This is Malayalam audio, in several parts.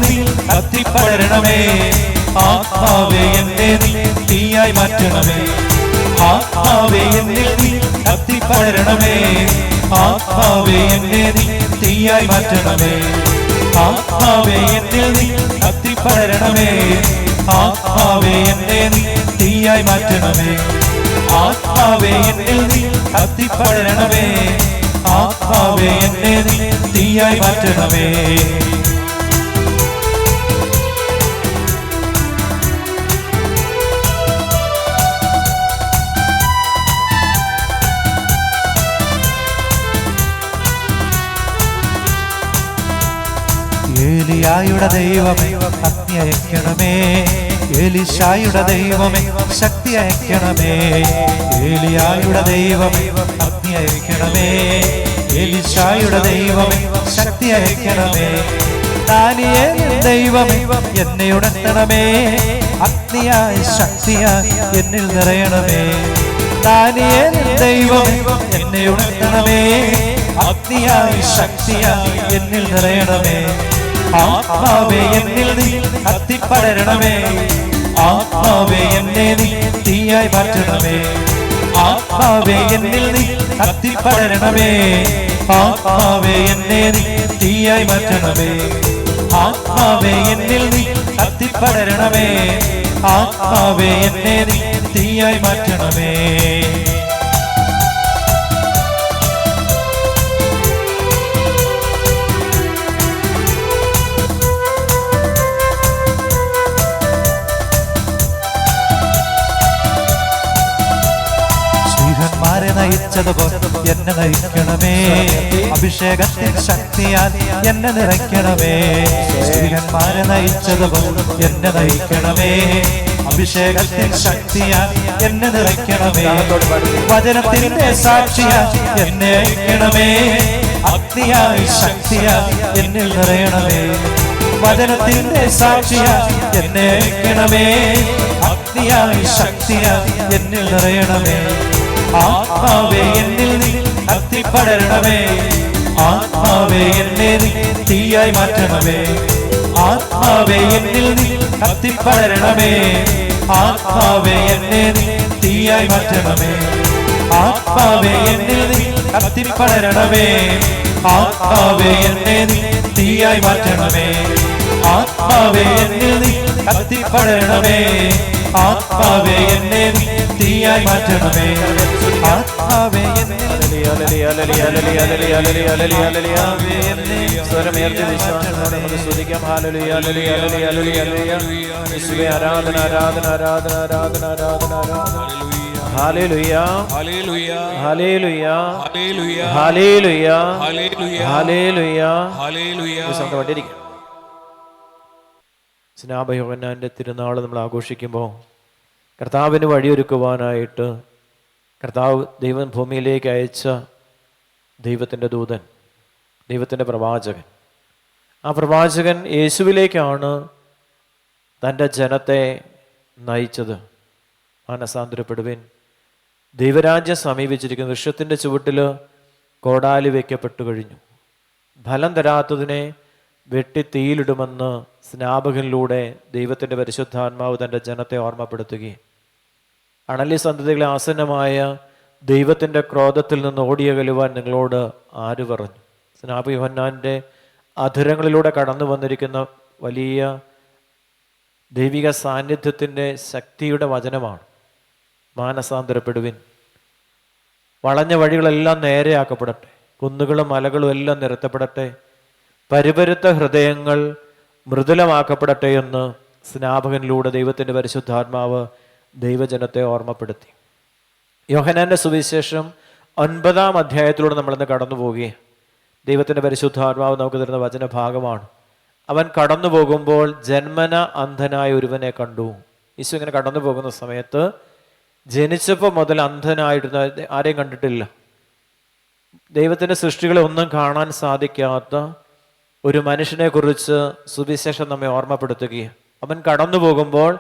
നീ കത്തിപ്പടരണമേ. ആത്മാവേ എന്നെ നീ തീയായി മാറ്റണമേ. ആത്മാവേ എന്നിൽ നീ കത്തിപ്പടരണമേ. ആത്മാവേ എന്നെ നീ തീയായി മാറ്റണമേ. ആത്മാവേ എന്നിൽ നീ കത്തിപ്പടരണമേ. ആത്മാവേ എന്നെ നീ തീയായി മാറ്റണമേ. ആത്മാവേ എന്നിൽ നീ കത്തിപ്പടരണമേ. ആത്മാവേ എന്നെ നീ തീയായി മാറ്റണമേ. ഏലിയായുടെ ദൈവമേ അഗ്നി അയക്കണമേ. എലീശായുടെ ദൈവമേ ശക്തി അയക്കണമേ. ഏലിയായുടെ ദൈവമേ അഗ്നി അയക്കണമേ. എലീശായുടെ ദൈവമേ ശക്തി അയക്കണമേ. ദാനിയേൽ ദൈവമേ എന്നെ ഉണർത്തണമേ. അഗ്നിയായി ശക്തിയായി എന്നിൽ നിറയണമേ. ദാനിയേൽ ദൈവമേ എന്നെ ഉണർത്തണമേ. അഗ്നിയായി ശക്തിയായി എന്നിൽ നിറയണമേ. ആത്മാവേ എന്നിൽ നീ കത്തിപ്പടരണമേ. ആത്മാവേ എന്നെ നീ തീയായി മാറ്റണമേ. ആത്മാവേ എന്നിൽ നീ കത്തിപ്പടരണമേ. ആത്മാവേ എന്നെ നീ തീയായി മാറ്റണമേ. ആത്മാവേ എന്നിൽ നീ കത്തിപ്പടരണമേ. ആത്മാവേ എന്നെ നീ തീയായി മാറ്റണമേ. രെ നയിച്ചതുപോലെ എന്നെ നയിക്കണമേ. അഭിഷേകത്തിൻ ശക്തിയാൽ എന്നെ നിറയ്ക്കണമേ. സ്ത്രീകന്മാരെ നയിച്ചതുപോലെ എന്നെ നയിക്കണമേ. അഭിഷേകത്തിൻ ശക്തിയാൽ എന്നെ നിറയ്ക്കണമേ. വചനത്തിന്റെ സാക്ഷിയാൽ എന്നെ അയക്കണമേ. അഗ്നിയായി ശക്തിയാൽ എന്നിൽ നിറയണമേ. വചനത്തിന്റെ സാക്ഷിയാൽ എന്നെ അയക്കണമേ. അഗ്നിയായി ശക്തിയാൽ എന്നിൽ നിറയണമേ. ആത്മാവേ എന്നിൽ നീ കത്തിപ്പടരണമേ. ആത്മാവേ എന്നെ നീ തീയായി മാറ്റണമേ. ആത്മാവേ എന്നിൽ നീ കത്തിപ്പടരണമേ. ആത്മാവേ എന്നെ നീ തീയായി മാറ്റണമേ. ആത്മാവേ എന്നിൽ നീ കത്തിപ്പടരണമേ. ആത്മാവേ എന്നെ നീ തീയായി മാറ്റണമേ. ആത്മാവേ എന്നിൽ നീ കത്തിപ്പടരണമേ. ആത്മാവേ എന്നെ നീ തീയായി മാറ്റണമേ. ആത്മാവേ ആരാധന ആരാധന ആരാധന ആരാധന ആരാധന ആരാധന. ഹല്ലേലൂയ ഹല്ലേലൂയ ഹല്ലേലൂയ ഹല്ലേലൂയ ഹല്ലേലൂയ ഹല്ലേലൂയ. സ്വന്തമായിട്ടിരിക്കും. സ്നാപക യോഹന്നാന്റെ തിരുനാൾ നമ്മൾ ആഘോഷിക്കുമ്പോൾ കർത്താവിന് വഴിയൊരുക്കുവാനായിട്ട് കർത്താവ് ദൈവം ഭൂമിയിലേക്ക് അയച്ച ദൈവത്തിൻ്റെ ദൂതൻ, ദൈവത്തിൻ്റെ പ്രവാചകൻ. ആ പ്രവാചകൻ യേശുവിലേക്കാണ് തൻ്റെ ജനത്തെ നയിച്ചത്. മാനസാന്തരപ്പെടുവിൻ, ദൈവരാജ്യം സമീപിച്ചിരിക്കുന്ന വൃക്ഷത്തിൻ്റെ ചുവട്ടിൽ കോടാലി വയ്ക്കപ്പെട്ടു കഴിഞ്ഞു. ഫലം തരാത്തതിനെ വെട്ടി തീയിലിടുമെന്ന് സ്നാപകനിലൂടെ ദൈവത്തിൻ്റെ പരിശുദ്ധാത്മാവ് തൻ്റെ ജനത്തെ ഓർമ്മപ്പെടുത്തുകയും അണലി സന്തതികളെ ആസന്നമായ ദൈവത്തിൻ്റെ ക്രോധത്തിൽ നിന്ന് ഓടിയകലുവാൻ നിങ്ങളോട് ആര് പറഞ്ഞു? സ്നാപക യോഹന്നാൻ്റെ അധരങ്ങളിലൂടെ കടന്നു വന്നിരിക്കുന്ന വലിയ ദൈവിക സാന്നിധ്യത്തിൻ്റെ ശക്തിയുടെ വചനമാണ്. മാനസാന്തരപ്പെടുവിൻ, വളഞ്ഞ വഴികളെല്ലാം നേരെയാക്കപ്പെടട്ടെ, കുന്നുകളും മലകളും എല്ലാം നിരത്തപ്പെടട്ടെ, പരിപരുത്ത ഹൃദയങ്ങൾ മൃദുലമാക്കപ്പെടട്ടെ എന്ന് സ്നാപകനിലൂടെ ദൈവത്തിൻ്റെ പരിശുദ്ധാത്മാവ് ദൈവജനത്തെ ഓർമ്മപ്പെടുത്തി. യോഹന്നാന്റെ സുവിശേഷം 9-ാം അധ്യായത്തിലൂടെ നമ്മളിന്ന് കടന്നു പോവുകയും ദൈവത്തിൻ്റെ പരിശുദ്ധാത്മാവ് നമുക്ക് തരുന്ന വചനഭാഗമാണ്. അവൻ കടന്നു പോകുമ്പോൾ ജന്മന അന്ധനായ ഒരുവനെ കണ്ടു. യേശു ഇങ്ങനെ കടന്നു പോകുന്ന സമയത്ത് ജനിച്ചപ്പോൾ മുതൽ അന്ധനായിരുന്ന ആരെയും കണ്ടിട്ടില്ല. ദൈവത്തിൻ്റെ സൃഷ്ടികളെ ഒന്നും കാണാൻ സാധിക്കാത്ത ഒരു മനുഷ്യനെ കുറിച്ച് സുവിശേഷം നമ്മെ ഓർമ്മപ്പെടുത്തുകയും അവൻ കടന്നു പോകുമ്പോൾ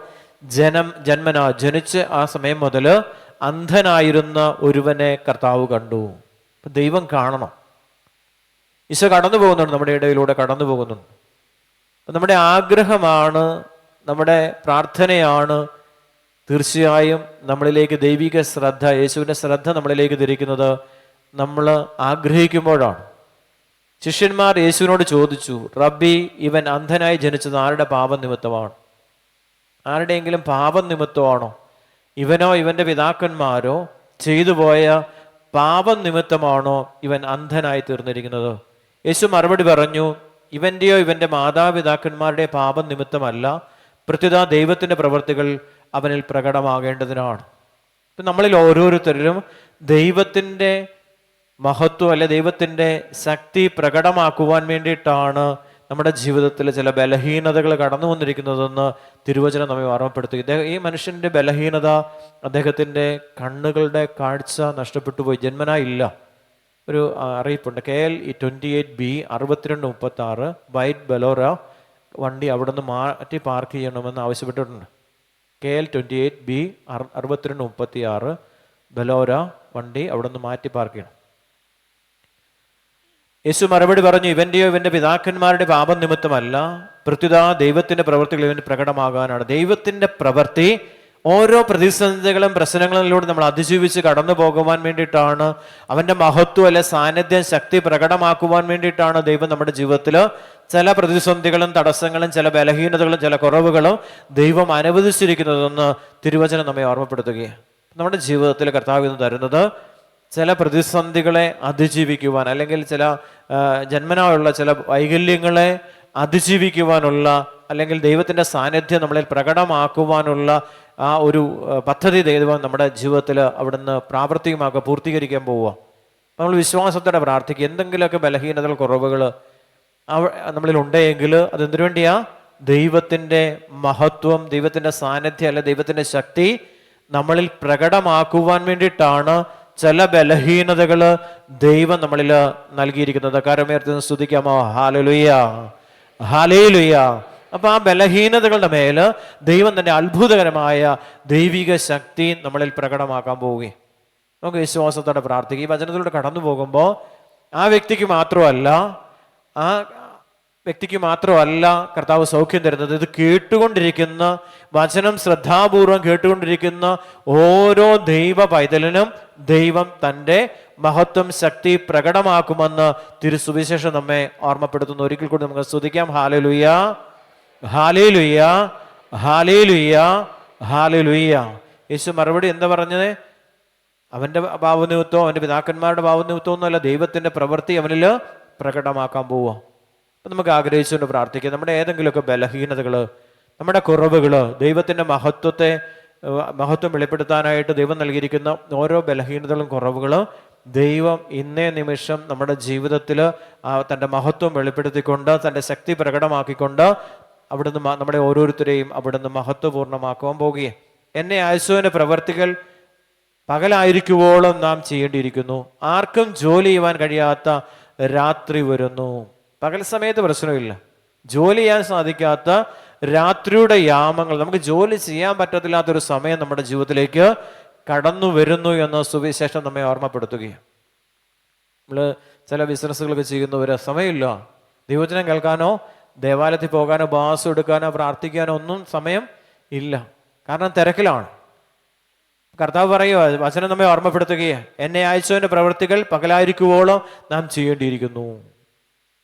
ജനിച്ച് ആ സമയം മുതൽ അന്ധനായിരുന്ന ഒരുവനെ കർത്താവ് കണ്ടു. ദൈവം കാണണം. ഈശോ കടന്നു പോകുന്നുണ്ട്, നമ്മുടെ ഇടയിലൂടെ കടന്നു പോകുന്നുണ്ട്. നമ്മുടെ ആഗ്രഹമാണ്, നമ്മുടെ പ്രാർത്ഥനയാണ് തീർച്ചയായും നമ്മളിലേക്ക് ദൈവിക ശ്രദ്ധ, യേശുവിൻ്റെ ശ്രദ്ധ നമ്മളിലേക്ക് തിരിക്കുന്നത് നമ്മൾ ആഗ്രഹിക്കുമ്പോഴാണ്. ശിഷ്യന്മാർ യേശുവിനോട് ചോദിച്ചു, റബ്ബി, ഇവൻ അന്ധനായി ജനിച്ചത് ആരുടെ പാപം നിമിത്തമാണ്? ആരുടെയെങ്കിലും പാപം നിമിത്തമാണോ? ഇവനോ ഇവൻ്റെ പിതാക്കന്മാരോ ചെയ്തു പോയ പാപം നിമിത്തമാണോ ഇവൻ അന്ധനായി തീർന്നിരിക്കുന്നത്? യേശു മറുപടി പറഞ്ഞു, ഇവൻ്റെയോ ഇവൻ്റെ മാതാപിതാക്കന്മാരുടെ പാപം നിമിത്തമല്ല, പ്രത്യുത ദൈവത്തിൻ്റെ പ്രവൃത്തികൾ അവനിൽ പ്രകടമാകേണ്ടതിനാണ്. ഇപ്പം നമ്മളിൽ ഓരോരുത്തരും ദൈവത്തിൻ്റെ മഹത്വം അല്ലെ ദൈവത്തിൻ്റെ ശക്തി പ്രകടമാക്കുവാൻ വേണ്ടിയിട്ടാണ് നമ്മുടെ ജീവിതത്തിൽ ചില ബലഹീനതകൾ കടന്നു വന്നിരിക്കുന്നതെന്ന് തിരുവചനം നമ്മെ ഓർമ്മപ്പെടുത്തുക. ഈ മനുഷ്യൻ്റെ ബലഹീനത, അദ്ദേഹത്തിൻ്റെ കണ്ണുകളുടെ കാഴ്ച നഷ്ടപ്പെട്ടു പോയി, ജന്മനാ ഇല്ല. ഒരു അറിയിപ്പുണ്ട്, KL 28B 6236 വൈറ്റ് ബലോറ വണ്ടി അവിടെ നിന്ന് മാറ്റി പാർക്ക് ചെയ്യണമെന്ന് ആവശ്യപ്പെട്ടിട്ടുണ്ട്. KL 28B 6236 ബലോര വണ്ടി അവിടെ നിന്ന് മാറ്റി പാർക്ക് ചെയ്യണം. യേശു മറുപടി പറഞ്ഞു, ഇവൻ്റെയോ ഇവൻ്റെ പിതാക്കന്മാരുടെ പാപം നിമിത്തമല്ല, പ്രത്യുത ദൈവത്തിൻ്റെ പ്രവൃത്തികൾ ഇവന് പ്രകടമാകാനാണ്. ദൈവത്തിൻ്റെ പ്രവൃത്തി ഓരോ പ്രതിസന്ധികളും പ്രശ്നങ്ങളിലൂടെ നമ്മൾ അതിജീവിച്ച് കടന്നു പോകുവാൻ വേണ്ടിയിട്ടാണ്. അവൻ്റെ മഹത്വം അല്ലെ സാന്നിധ്യം, ശക്തി പ്രകടമാക്കുവാൻ വേണ്ടിയിട്ടാണ് ദൈവം നമ്മുടെ ജീവിതത്തിൽ ചില പ്രതിസന്ധികളും തടസ്സങ്ങളും ചില ബലഹീനതകളും ചില കുറവുകളും ദൈവം അനുവദിച്ചിരിക്കുന്നതെന്ന് തിരുവചനം നമ്മെ ഓർമ്മപ്പെടുത്തുകയാണ്. നമ്മുടെ ജീവിതത്തിൽ കർത്താവ് ഇന്ന് തരുന്നത് ചില പ്രതിസന്ധികളെ അതിജീവിക്കുവാൻ, അല്ലെങ്കിൽ ചില ജന്മനായുള്ള ചില വൈകല്യങ്ങളെ അതിജീവിക്കുവാനുള്ള, അല്ലെങ്കിൽ ദൈവത്തിൻ്റെ സാന്നിധ്യം നമ്മളിൽ പ്രകടമാക്കുവാനുള്ള ആ ഒരു പദ്ധതി ദൈവം നമ്മുടെ ജീവിതത്തിൽ അവിടുന്ന് പ്രാവർത്തികമാക്കുക, പൂർത്തീകരിക്കാൻ പോവുക. നമ്മൾ വിശ്വാസത്തോടെ പ്രാർത്ഥിക്കുക. എന്തെങ്കിലുമൊക്കെ ബലഹീനതകൾ, കുറവുകൾ നമ്മളിൽ ഉണ്ടെങ്കിൽ അതെന്തിനു വേണ്ടിയാ? ദൈവത്തിൻ്റെ മഹത്വം, ദൈവത്തിൻ്റെ സാന്നിധ്യം അല്ലെ ദൈവത്തിൻ്റെ ശക്തി നമ്മളിൽ പ്രകടമാക്കുവാൻ വേണ്ടിയിട്ടാണ് ചില ബലഹീനതകൾ ദൈവം നമ്മളിൽ നൽകിയിരിക്കുന്നത്. കരമേർത്ത് സ്തുതിക്കാമോ? ഹല്ലേലൂയ, ഹല്ലേലൂയ. അപ്പൊ ആ ബലഹീനതകളുടെ മേൽ ദൈവം തന്നെ അത്ഭുതകരമായ ദൈവിക ശക്തി നമ്മളിൽ പ്രകടമാക്കാൻ പോവുകയും നമുക്ക് വിശ്വാസത്തോടെ പ്രാർത്ഥിക്കുക. ഈ വചനത്തിലൂടെ കടന്നു പോകുമ്പോൾ ആ വ്യക്തിക്ക് മാത്രമല്ല കർത്താവ് സൗഖ്യം തരുന്നത്, ഇത് കേട്ടുകൊണ്ടിരിക്കുന്ന, വചനം ശ്രദ്ധാപൂർവം കേട്ടുകൊണ്ടിരിക്കുന്ന ഓരോ ദൈവ പൈതലിനും ദൈവം തൻ്റെ മഹത്വം, ശക്തി പ്രകടമാക്കുമെന്ന് തിരുസുവിശേഷം നമ്മെ ഓർമ്മപ്പെടുത്തുന്നു. ഒരിക്കൽ കൂടി നമുക്ക് സ്തുതിക്കാം. ഹല്ലേലൂയ, ഹല്ലേലൂയ, ഹല്ലേലൂയ, ഹല്ലേലൂയ. യേശു മറുപടി എന്താ പറഞ്ഞത്? അവൻ്റെ പാപനിമിത്തവും അവൻ്റെ പിതാക്കന്മാരുടെ പാപനിമിത്തവും ഒന്നുമല്ല, ദൈവത്തിൻ്റെ പ്രവൃത്തി അവനിൽ പ്രകടമാക്കാൻ പോവുക. അപ്പം നമുക്ക് ആഗ്രഹിച്ചുകൊണ്ട് പ്രാർത്ഥിക്കുക. നമ്മുടെ ഏതെങ്കിലുമൊക്കെ ബലഹീനതകൾ, നമ്മുടെ കുറവുകൾ, ദൈവത്തിൻ്റെ മഹത്വം വെളിപ്പെടുത്താനായിട്ട് ദൈവം നൽകിയിരിക്കുന്ന ഓരോ ബലഹീനതകളും കുറവുകളും ദൈവം ഇന്നേ നിമിഷം നമ്മുടെ ജീവിതത്തിൽ തൻ്റെ മഹത്വം വെളിപ്പെടുത്തിക്കൊണ്ട്, തൻ്റെ ശക്തി പ്രകടമാക്കിക്കൊണ്ട് അവിടുന്ന് നമ്മുടെ ഓരോരുത്തരെയും അവിടുന്ന് മഹത്വപൂർണ്ണമാക്കുവാൻ പോകുകയും. എന്നെ അയച്ചവൻ്റെ പ്രവർത്തികൾ പകലായിരിക്കുവോളം നാം ചെയ്യേണ്ടിയിരിക്കുന്നു. ആർക്കും ജോലി ചെയ്യുവാൻ കഴിയാത്ത രാത്രി വരുന്നു. പകൽ സമയത്ത് പ്രശ്നമില്ല, ജോലി ചെയ്യാൻ സാധിക്കാത്ത രാത്രിയുടെ യാമങ്ങൾ, നമുക്ക് ജോലി ചെയ്യാൻ പറ്റത്തില്ലാത്തൊരു സമയം നമ്മുടെ ജീവിതത്തിലേക്ക് കടന്നു വരുന്നു എന്ന് സുവിശേഷം നമ്മെ ഓർമ്മപ്പെടുത്തുകയാണ്. നമ്മൾ ചില ബിസിനസ്സുകളൊക്കെ ചെയ്യുന്നവർ സമയമില്ല, ദൈവവചനം കേൾക്കാനോ ദേവാലയത്തിൽ പോകാനോ ഉപവാസം എടുക്കാനോ പ്രാർത്ഥിക്കാനോ ഒന്നും സമയം ഇല്ല, കാരണം തിരക്കിലാണ്. കർത്താവ് പറയുക, വചനം നമ്മെ ഓർമ്മപ്പെടുത്തുകയാണ്, എന്നെ അയച്ചവൻ്റെ പ്രവൃത്തികൾ പകലായിരിക്കുവോളം നാം ചെയ്യേണ്ടിയിരിക്കുന്നു.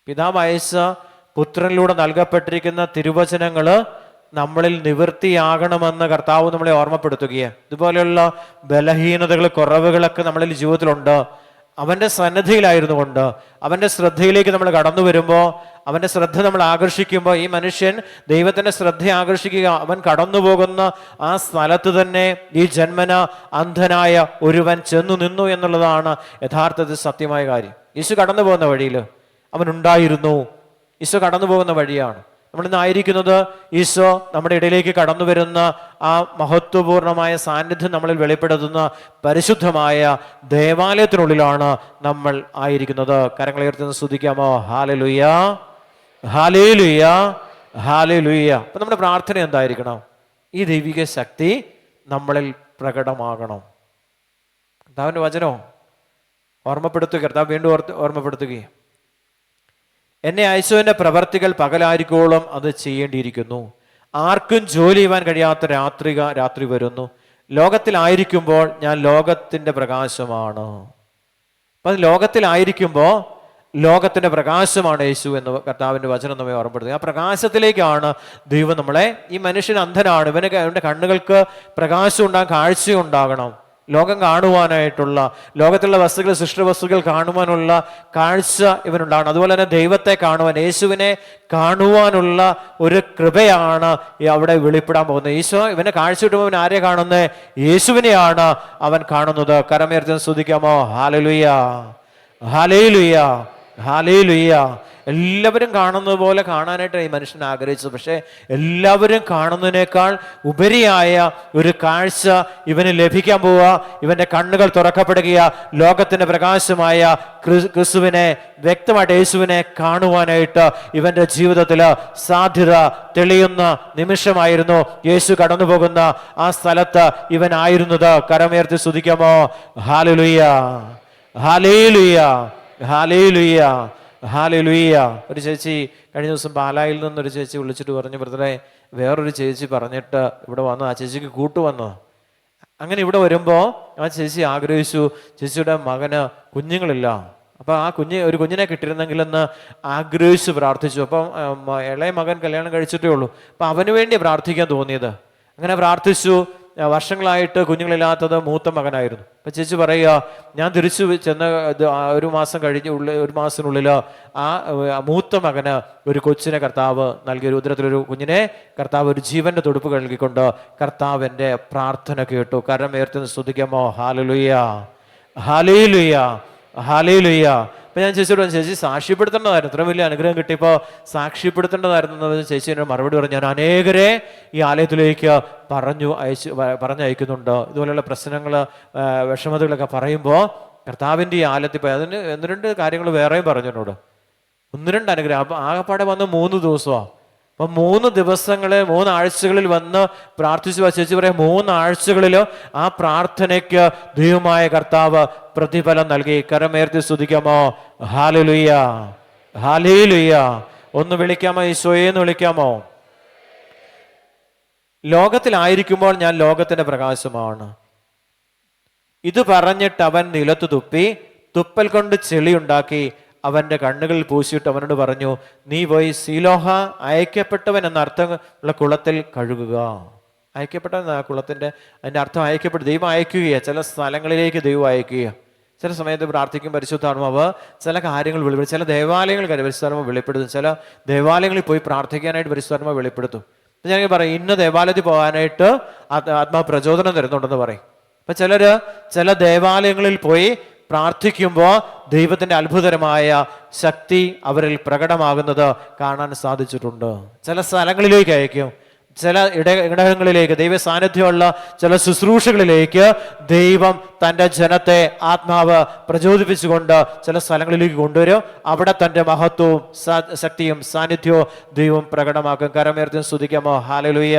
പിതാവ് അയച്ച പുത്രനിലൂടെ നൽകപ്പെട്ടിരിക്കുന്ന തിരുവചനങ്ങൾ നമ്മളിൽ നിവൃത്തിയാകണമെന്ന് കർത്താവ് നമ്മളെ ഓർമ്മപ്പെടുത്തുകയാണ്. ഇതുപോലെയുള്ള ബലഹീനതകൾ, കുറവുകളൊക്കെ നമ്മളിൽ ജീവിതത്തിലുണ്ട്. അവൻ്റെ സന്നദ്ധിയിലായിരുന്നു കൊണ്ട് അവൻ്റെ ശ്രദ്ധയിലേക്ക് നമ്മൾ കടന്നു വരുമ്പോൾ, അവൻ്റെ ശ്രദ്ധ നമ്മൾ ആകർഷിക്കുമ്പോൾ, ഈ മനുഷ്യൻ ദൈവത്തിൻ്റെ ശ്രദ്ധ ആകർഷിക്കുക, അവൻ കടന്നു പോകുന്ന ആ സ്ഥലത്ത് തന്നെ ഈ ജന്മന അന്ധനായ ഒരുവൻ ചെന്നു നിന്നു എന്നുള്ളതാണ് യഥാർത്ഥത്തിൽ സത്യമായ കാര്യം. യേശു കടന്നു പോകുന്ന വഴിയിൽ അവനുണ്ടായിരുന്നു. ഈശോ കടന്നു പോകുന്ന വഴിയാണ് നമ്മളിന്ന് ആയിരിക്കുന്നത്. ഈശോ നമ്മുടെ ഇടയിലേക്ക് കടന്നു വരുന്ന ആ മഹത്വപൂർണമായ സാന്നിധ്യം നമ്മളിൽ വെളിപ്പെടുത്തുന്ന പരിശുദ്ധമായ ദേവാലയത്തിനുള്ളിലാണ് നമ്മൾ ആയിരിക്കുന്നത്. കരങ്ങളുയർത്തി സ്തുതിക്കാമോ? ഹല്ലേലൂയ, ഹല്ലേലൂയ, ഹല്ലേലൂയ. അപ്പൊ നമ്മുടെ പ്രാർത്ഥന എന്തായിരിക്കണം? ഈ ദൈവിക ശക്തി നമ്മളിൽ പ്രകടമാകണം. കർത്താവിൻ്റെ വചനോ ഓർമ്മപ്പെടുത്തുക. കർത്താവ് വീണ്ടും ഓർമ്മപ്പെടുത്തുകയും, എന്നെ അയച്ചവന്റെ പ്രവർത്തികൾ പകലായിരിക്കോളം അത് ചെയ്യേണ്ടിയിരിക്കുന്നു. ആർക്കും ജോലി ചെയ്യുവാൻ കഴിയാത്ത രാത്രി വരുന്നു. ലോകത്തിലായിരിക്കുമ്പോൾ ഞാൻ ലോകത്തിന്റെ പ്രകാശമാണ്. അപ്പം ലോകത്തിലായിരിക്കുമ്പോൾ ലോകത്തിന്റെ പ്രകാശമാണ് യേശു എന്ന് കർത്താവിന്റെ വചനം നമ്മെ ഓർമ്മപ്പെടുത്തുക. ആ പ്രകാശത്തിലേക്കാണ് ദൈവം നമ്മളെ. ഈ മനുഷ്യൻ അന്ധനാണ്, അവന്റെ കണ്ണുകൾക്ക് പ്രകാശം ഉണ്ടാകാൻ, കാഴ്ചയുണ്ടാകണം. ലോകം കാണുവാനായിട്ടുള്ള, ലോകത്തിലുള്ള വസ്തുക്കൾ, സൃഷ്ടവസ്തുക്കൾ കാണുവാനുള്ള കാഴ്ച ഇവനുണ്ടാകണം. അതുപോലെ തന്നെ ദൈവത്തെ കാണുവാൻ, യേശുവിനെ കാണുവാനുള്ള ഒരു കൃപയാണ് അവിടെ വെളിപ്പെടാൻ പോകുന്നത്. ഈശോ ഇവനെ കാഴ്ച കിട്ടുമ്പോൾ അവൻ ആരെ കാണുന്നത്? യേശുവിനെയാണ് അവൻ കാണുന്നത്. കരമുയർത്തി സ്തുതിക്കാമോ? ഹല്ലേലൂയ, ഹല്ലേലൂയ, ഹല്ലേലൂയ. എല്ലാവരും കാണുന്നത് പോലെ കാണാനായിട്ട് ഈ മനുഷ്യൻ ആഗ്രഹിച്ചത്. പക്ഷേ എല്ലാവരും കാണുന്നതിനേക്കാൾ ഉപരിയായ ഒരു കാഴ്ച ഇവന് ലഭിക്കാൻ പോവുക. ഇവന്റെ കണ്ണുകൾ തുറക്കപ്പെടുക. ലോകത്തിന്റെ പ്രകാശമായ ക്രിസ്തുവിനെ, വ്യക്തമായിട്ട് യേശുവിനെ കാണുവാനായിട്ട് ഇവന്റെ ജീവിതത്തിൽ സാധ്യത തെളിയുന്ന നിമിഷമായിരുന്നു യേശു കടന്നു പോകുന്ന ആ സ്ഥലത്ത് ഇവനായിരുന്നത്. കരമുയർത്തി സ്തുതിക്കാമോ? ഹല്ലേലൂയ, ഹല്ലേലൂയ, ഹല്ലേലൂയ, ഹല്ലേലൂയ. ഒരു ചേച്ചി കഴിഞ്ഞ ദിവസം പാലായിൽ നിന്നൊരു ചേച്ചി വിളിച്ചിട്ട് പറഞ്ഞു, ബ്രദറെ, വേറൊരു ചേച്ചി പറഞ്ഞിട്ട് ഇവിടെ വന്നു, ആ ചേച്ചിക്ക് കൂട്ടുവന്നു. അങ്ങനെ ഇവിടെ വരുമ്പോൾ ആ ചേച്ചി ആഗ്രഹിച്ചു, ചേച്ചിയുടെ മകന് കുഞ്ഞുങ്ങളില്ല, അപ്പം ആ ഒരു കുഞ്ഞിനെ കിട്ടിയിരുന്നെങ്കിലെന്ന് ആഗ്രഹിച്ച് പ്രാർത്ഥിച്ചു. അപ്പം ഇളയ മകൻ കല്യാണം കഴിച്ചിട്ടേ ഉള്ളൂ. അപ്പം അവന് വേണ്ടി പ്രാർത്ഥിക്കാൻ തോന്നിയത്. അങ്ങനെ പ്രാർത്ഥിച്ചു. വർഷങ്ങളായിട്ട് കുഞ്ഞുങ്ങളില്ലാത്തത് മൂത്ത മകനായിരുന്നു. അപ്പം ചേച്ചി പറയുക, ഞാൻ തിരിച്ചു ചെന്ന ഒരു മാസത്തിനുള്ളിൽ ആ മൂത്ത മകന് ഒരു കൊച്ചിനെ കർത്താവ് നൽകിയ, ഉദരത്തിലൊരു കുഞ്ഞിനെ കർത്താവ് ഒരു ജീവന്റെ തുടുപ്പ് നൽകിക്കൊണ്ട് കർത്താവിൻ്റെ പ്രാർത്ഥന കേട്ടു. കരമുയർത്തി സ്തുതിക്കാമോ? ഹല്ലേലൂയ, ഹല്ലേലൂയ, ഹല്ലേലൂയ. അപ്പം ഞാൻ ചേച്ചിയോട്, ചേച്ചി സാക്ഷ്യപ്പെടുത്തേണ്ടതായിരുന്നു, ഇത്ര വലിയ അനുഗ്രഹം കിട്ടിയപ്പോൾ സാക്ഷ്യപ്പെടുത്തേണ്ടതായിരുന്നു എന്ന് ചേച്ചി എന്നോട് മറുപടി പറഞ്ഞു. ഞാൻ അനേകരെ ഈ ആലയത്തിലേക്ക് പറഞ്ഞയക്കുന്നുണ്ട്. ഇതുപോലെയുള്ള പ്രശ്നങ്ങൾ, വിഷമതകളൊക്കെ പറയുമ്പോൾ കർത്താവിൻ്റെ ഈ ആലയത്തിൽ പോയി അതിന് 1-2 കാര്യങ്ങൾ വേറെയും പറഞ്ഞു എന്നോട്. 1-2 അനുഗ്രഹം. അപ്പം ആകെപ്പാടെ വന്ന് 3 ദിവസമാണ്. അപ്പം 3 ദിവസങ്ങളിൽ 3 ആഴ്ചകളിൽ വന്ന് പ്രാർത്ഥിച്ചു. ചേച്ചി പറയാം, 3 ആഴ്ചകളിൽ ആ പ്രാർത്ഥനയ്ക്ക് ദൈവമായ കർത്താവ് പ്രതിഫലം നൽകി. കരമുയർത്തി സ്തുതിക്കാമോ? ഹല്ലേലൂയ, ഹല്ലേലൂയ. ഒന്ന് വിളിക്കാമോ? ഈശോയെന്ന് വിളിക്കാമോ? ലോകത്തിലായിരിക്കുമ്പോൾ ഞാൻ ലോകത്തിന്റെ പ്രകാശമാണ്. ഇത് പറഞ്ഞിട്ട് അവൻ നിലത്ത് തുപ്പി, തുപ്പൽ കൊണ്ട് ചെളിയുണ്ടാക്കി അവന്റെ കണ്ണുകളിൽ പൂശിയിട്ട് അവനോട് പറഞ്ഞു, നീ പോയി സീലോഹ, അയക്കപ്പെട്ടവൻ എന്ന അർത്ഥമുള്ള കുളത്തിൽ കഴുകുക. അയക്കപ്പെട്ടവൻ എന്ന കുളത്തിന്റെ അതിന്റെ അർത്ഥം അയക്കപ്പെട്ടു, ദൈവം അയക്കുകയാണ്. ചില സ്ഥലങ്ങളിലേക്ക് ദൈവം അയക്കുക. ചില സമയത്ത് പ്രാർത്ഥിക്കും പരിശുദ്ധാത്മാവ് ചില കാര്യങ്ങൾ വെളിപ്പെടുത്തും. ചില ദേവാലയങ്ങൾ പരിശുദ്ധാത്മാവ് വെളിപ്പെടുത്തും. ചില ദേവാലയങ്ങളിൽ പോയി പ്രാർത്ഥിക്കാനായിട്ട് പരിശുദ്ധാത്മാവ് വെളിപ്പെടുത്തും. അപ്പം ഞാൻ പറയും, ഇന്ന ദേവാലയത്തിൽ പോകാനായിട്ട് ആത്മാവ് പ്രചോദനം തരുന്നുണ്ടെന്ന് പറയും. അപ്പം ചില ദേവാലയങ്ങളിൽ പോയി പ്രാർത്ഥിക്കുമ്പോൾ ദൈവത്തിൻ്റെ അത്ഭുതകരമായ ശക്തി അവരിൽ പ്രകടമാകുന്നത് കാണാൻ സാധിച്ചിട്ടുണ്ട്. ചില സ്ഥലങ്ങളിലേക്ക് അയക്കും, ചില ഇടങ്ങളിലേക്ക്, ദൈവ സാന്നിധ്യമുള്ള ചില ശുശ്രൂഷകളിലേക്ക് ദൈവം തൻ്റെ ജനത്തെ ആത്മാവ് പ്രചോദിപ്പിച്ചുകൊണ്ട് ചില സ്ഥലങ്ങളിലേക്ക് കൊണ്ടുവരും. അവിടെ തൻ്റെ മഹത്വവും ശക്തിയും സാന്നിധ്യവും ദൈവം പ്രകടമാക്കും. കരമുയർത്തി സ്തുതിക്കാമോ? ഹല്ലേലൂയ,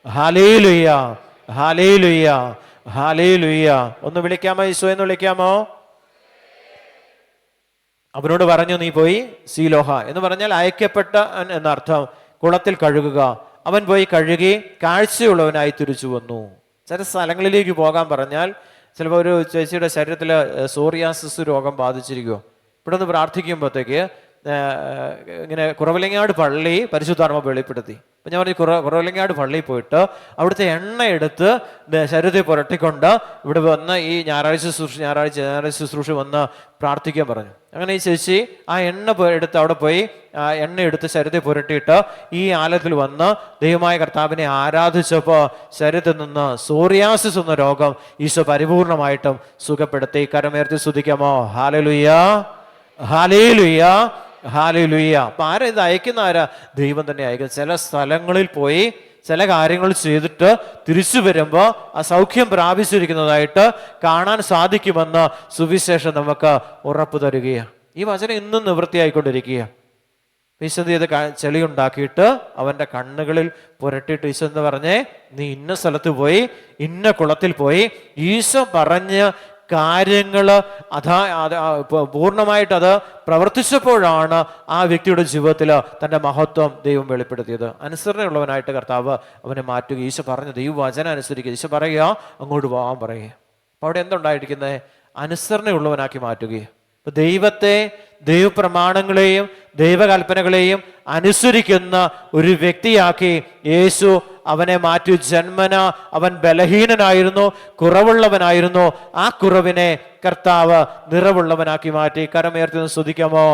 ഹല്ലേലൂയ, ഹല്ലേലൂയ, ഹല്ലേലൂയ. ഒന്ന് വിളിക്കാമോ? ഈശോ എന്ന് വിളിക്കാമോ? അവനോട് പറഞ്ഞു, നീ പോയി സീലോഹ എന്ന് പറഞ്ഞാൽ അയക്കപ്പെട്ട എന്നർത്ഥം, കുളത്തിൽ കഴുകുക. അവൻ പോയി കഴുകി കാഴ്ചയുള്ളവനായി തിരിച്ചു വന്നു. ചില സ്ഥലങ്ങളിലേക്ക് പോകാൻ പറഞ്ഞാൽ, ചിലപ്പോൾ ഒരു ചേച്ചിയുടെ ശരീരത്തിൽ സോറിയാസിസ് രോഗം ബാധിച്ചിരിക്കുമോ, ഇവിടെ നിന്ന് പ്രാർത്ഥിക്കുമ്പോഴത്തേക്ക് ഇങ്ങനെ കുറവിലങ്ങാട് പള്ളി പരിശുദ്ധാത്മാവ് വെളിപ്പെടുത്തി. അപ്പം ഞാൻ പറഞ്ഞു, കുറവിലങ്ങാട് പള്ളിയിൽ പോയിട്ട് അവിടുത്തെ എണ്ണ എടുത്ത് ശരീരത്തിൽ പുരട്ടിക്കൊണ്ട് ഇവിടെ വന്ന് ഈ ഞായറാഴ്ച ശുശ്രൂഷ വന്ന് പ്രാർത്ഥിക്കാൻ പറഞ്ഞു. അങ്ങനെ ഈ ചേച്ചി ആ എണ്ണ എടുത്ത് അവിടെ പോയി ആ എണ്ണ എടുത്ത് ശരീരത്തിൽ പുരട്ടിയിട്ട് ഈ ആലയത്തിൽ വന്ന് ദൈവമായ കർത്താവിനെ ആരാധിച്ചപ്പോൾ ശരീരത്തിൽ നിന്ന് സോറിയാസിസ് എന്ന രോഗം ഈശോ പരിപൂർണമായിട്ടും സുഖപ്പെടുത്തി. കരമുയർത്തി സ്തുതിക്കാമോ? ഹല്ലേലൂയ, ഹല്ലേലൂയ, ഹല്ലേലൂയ. അപ്പം ആരാ ഇത് അയക്കുന്ന? ആരാ? ദൈവം തന്നെ അയക്കുന്നത്. ചില സ്ഥലങ്ങളിൽ പോയി ചില കാര്യങ്ങൾ ചെയ്തിട്ട് തിരിച്ചു വരുമ്പോൾ ആ സൗഖ്യം പ്രാപിച്ചിരിക്കുന്നതായിട്ട് കാണാൻ സാധിക്കുമെന്ന് സുവിശേഷം നമുക്ക് ഉറപ്പ് തരികയാണ്. ഈ വചനം ഇന്നും നിവൃത്തിയായിക്കൊണ്ടിരിക്കുക. ഈശോ ചെയ്ത് ചെളിയുണ്ടാക്കിയിട്ട് അവൻ്റെ കണ്ണുകളിൽ പുരട്ടിയിട്ട് ഈശോ എന്ന് പറഞ്ഞേ, നീ ഇന്ന സ്ഥലത്ത് പോയി ഇന്ന കുളത്തിൽ പോയി ഈശോ പറഞ്ഞ് കാര്യങ്ങൾ പൂർണ്ണമായിട്ട് അത് പ്രവർത്തിച്ചപ്പോഴാണ് ആ വ്യക്തിയുടെ ജീവിതത്തിൽ തൻ്റെ മഹത്വം ദൈവം വെളിപ്പെടുത്തിയത്. അനുസരണയുള്ളവനായിട്ട് കർത്താവ് അവനെ മാറ്റുക. ഈശോ പറഞ്ഞു ദൈവവചനം അനുസരിക്കുക. ഈശോ പറയുക അങ്ങോട്ട് പോകാൻ പറയുക. അപ്പോൾ അവിടെ എന്തുണ്ടായിരിക്കുന്നത്? അനുസരണയുള്ളവനാക്കി മാറ്റുകയാണ്. ഇപ്പൊ ദൈവത്തെ, ദൈവപ്രമാണങ്ങളെയും ദൈവകൽപ്പനകളെയും അനുസരിക്കുന്ന ഒരു വ്യക്തിയാക്കി യേശു അവനെ മാറ്റി. ജന്മന അവൻ ബലഹീനനായിരുന്നു, കുറവുള്ളവനായിരുന്നു. ആ കുറവിനെ കർത്താവ് നിറവുള്ളവനാക്കി മാറ്റി. കരമുയർത്തി സ്തുതിക്കാമോ?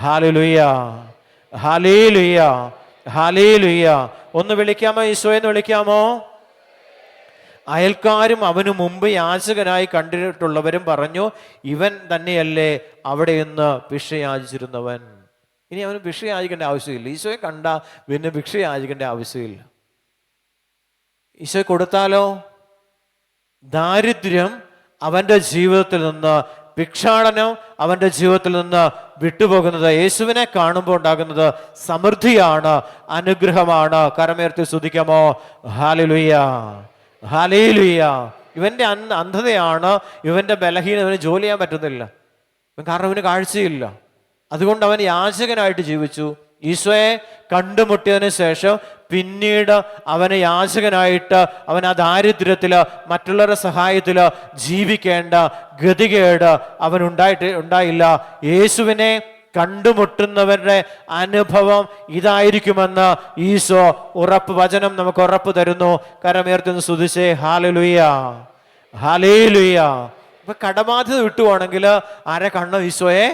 ഹല്ലേലൂയ, ഹല്ലേലൂയ, ഹല്ലേലൂയ. ഒന്ന് വിളിക്കാമോ? ഈശോയെന്ന് വിളിക്കാമോ? അയൽക്കാരും അവനു മുമ്പ് യാചകനായി കണ്ടിട്ടുള്ളവരും പറഞ്ഞു, ഇവൻ തന്നെയല്ലേ അവിടെ നിന്ന് ഭിക്ഷ യാചിച്ചിരുന്നവൻ. ഇനി അവന് ഭിക്ഷ യാചിക്കേണ്ട ആവശ്യമില്ല. ഈശോയെ കണ്ട പിന്നെ ഭിക്ഷ യാചിക്കേണ്ട ആവശ്യമില്ല. ഈശോയെ കൊടുത്താലോ? ദാരിദ്ര്യം അവൻ്റെ ജീവിതത്തിൽ നിന്ന്, ഭിക്ഷാടനം അവൻ്റെ ജീവിതത്തിൽ നിന്ന് വിട്ടുപോകുന്നത്, യേശുവിനെ കാണുമ്പോൾ ഉണ്ടാകുന്നത് സമൃദ്ധിയാണ്, അനുഗ്രഹമാണ്. കരമുയർത്തി സ്തുതിക്കാമോ? ഹല്ലേലൂയ, ഹല്ലേലൂയ. ഇവൻ്റെ അന്ധതയാണ്, ഇവൻ്റെ ബലഹീനത. ഇവന് ജോലി ചെയ്യാൻ പറ്റുന്നില്ല, കാരണം ഇവന് കാഴ്ചയില്ല. അതുകൊണ്ട് അവൻ യാചകനായിട്ട് ജീവിച്ചു. ഈശോയെ കണ്ടുമുട്ടിയതിന് ശേഷം പിന്നീട് അവന് യാചകനായിട്ട് അവൻ ആ ദാരിദ്ര്യത്തിൽ മറ്റുള്ളവരുടെ സഹായത്തിൽ ജീവിക്കേണ്ട ഗതികേട് അവൻ ഉണ്ടായില്ല. യേശുവിനെ കണ്ടുമുട്ടുന്നവരുടെ അനുഭവം ഇതായിരിക്കുമെന്ന് ഈശോ വചനം നമുക്ക് ഉറപ്പ് തരുന്നു. കരമുയർത്തുന്ന സ്തുതിച്ചേ ഹല്ലേലൂയ, ഹല്ലേലൂയ. ഇപ്പൊ കടബാധ്യത വിട്ടുവാണെങ്കിൽ ആരെ കാണണം? ഈശോയെ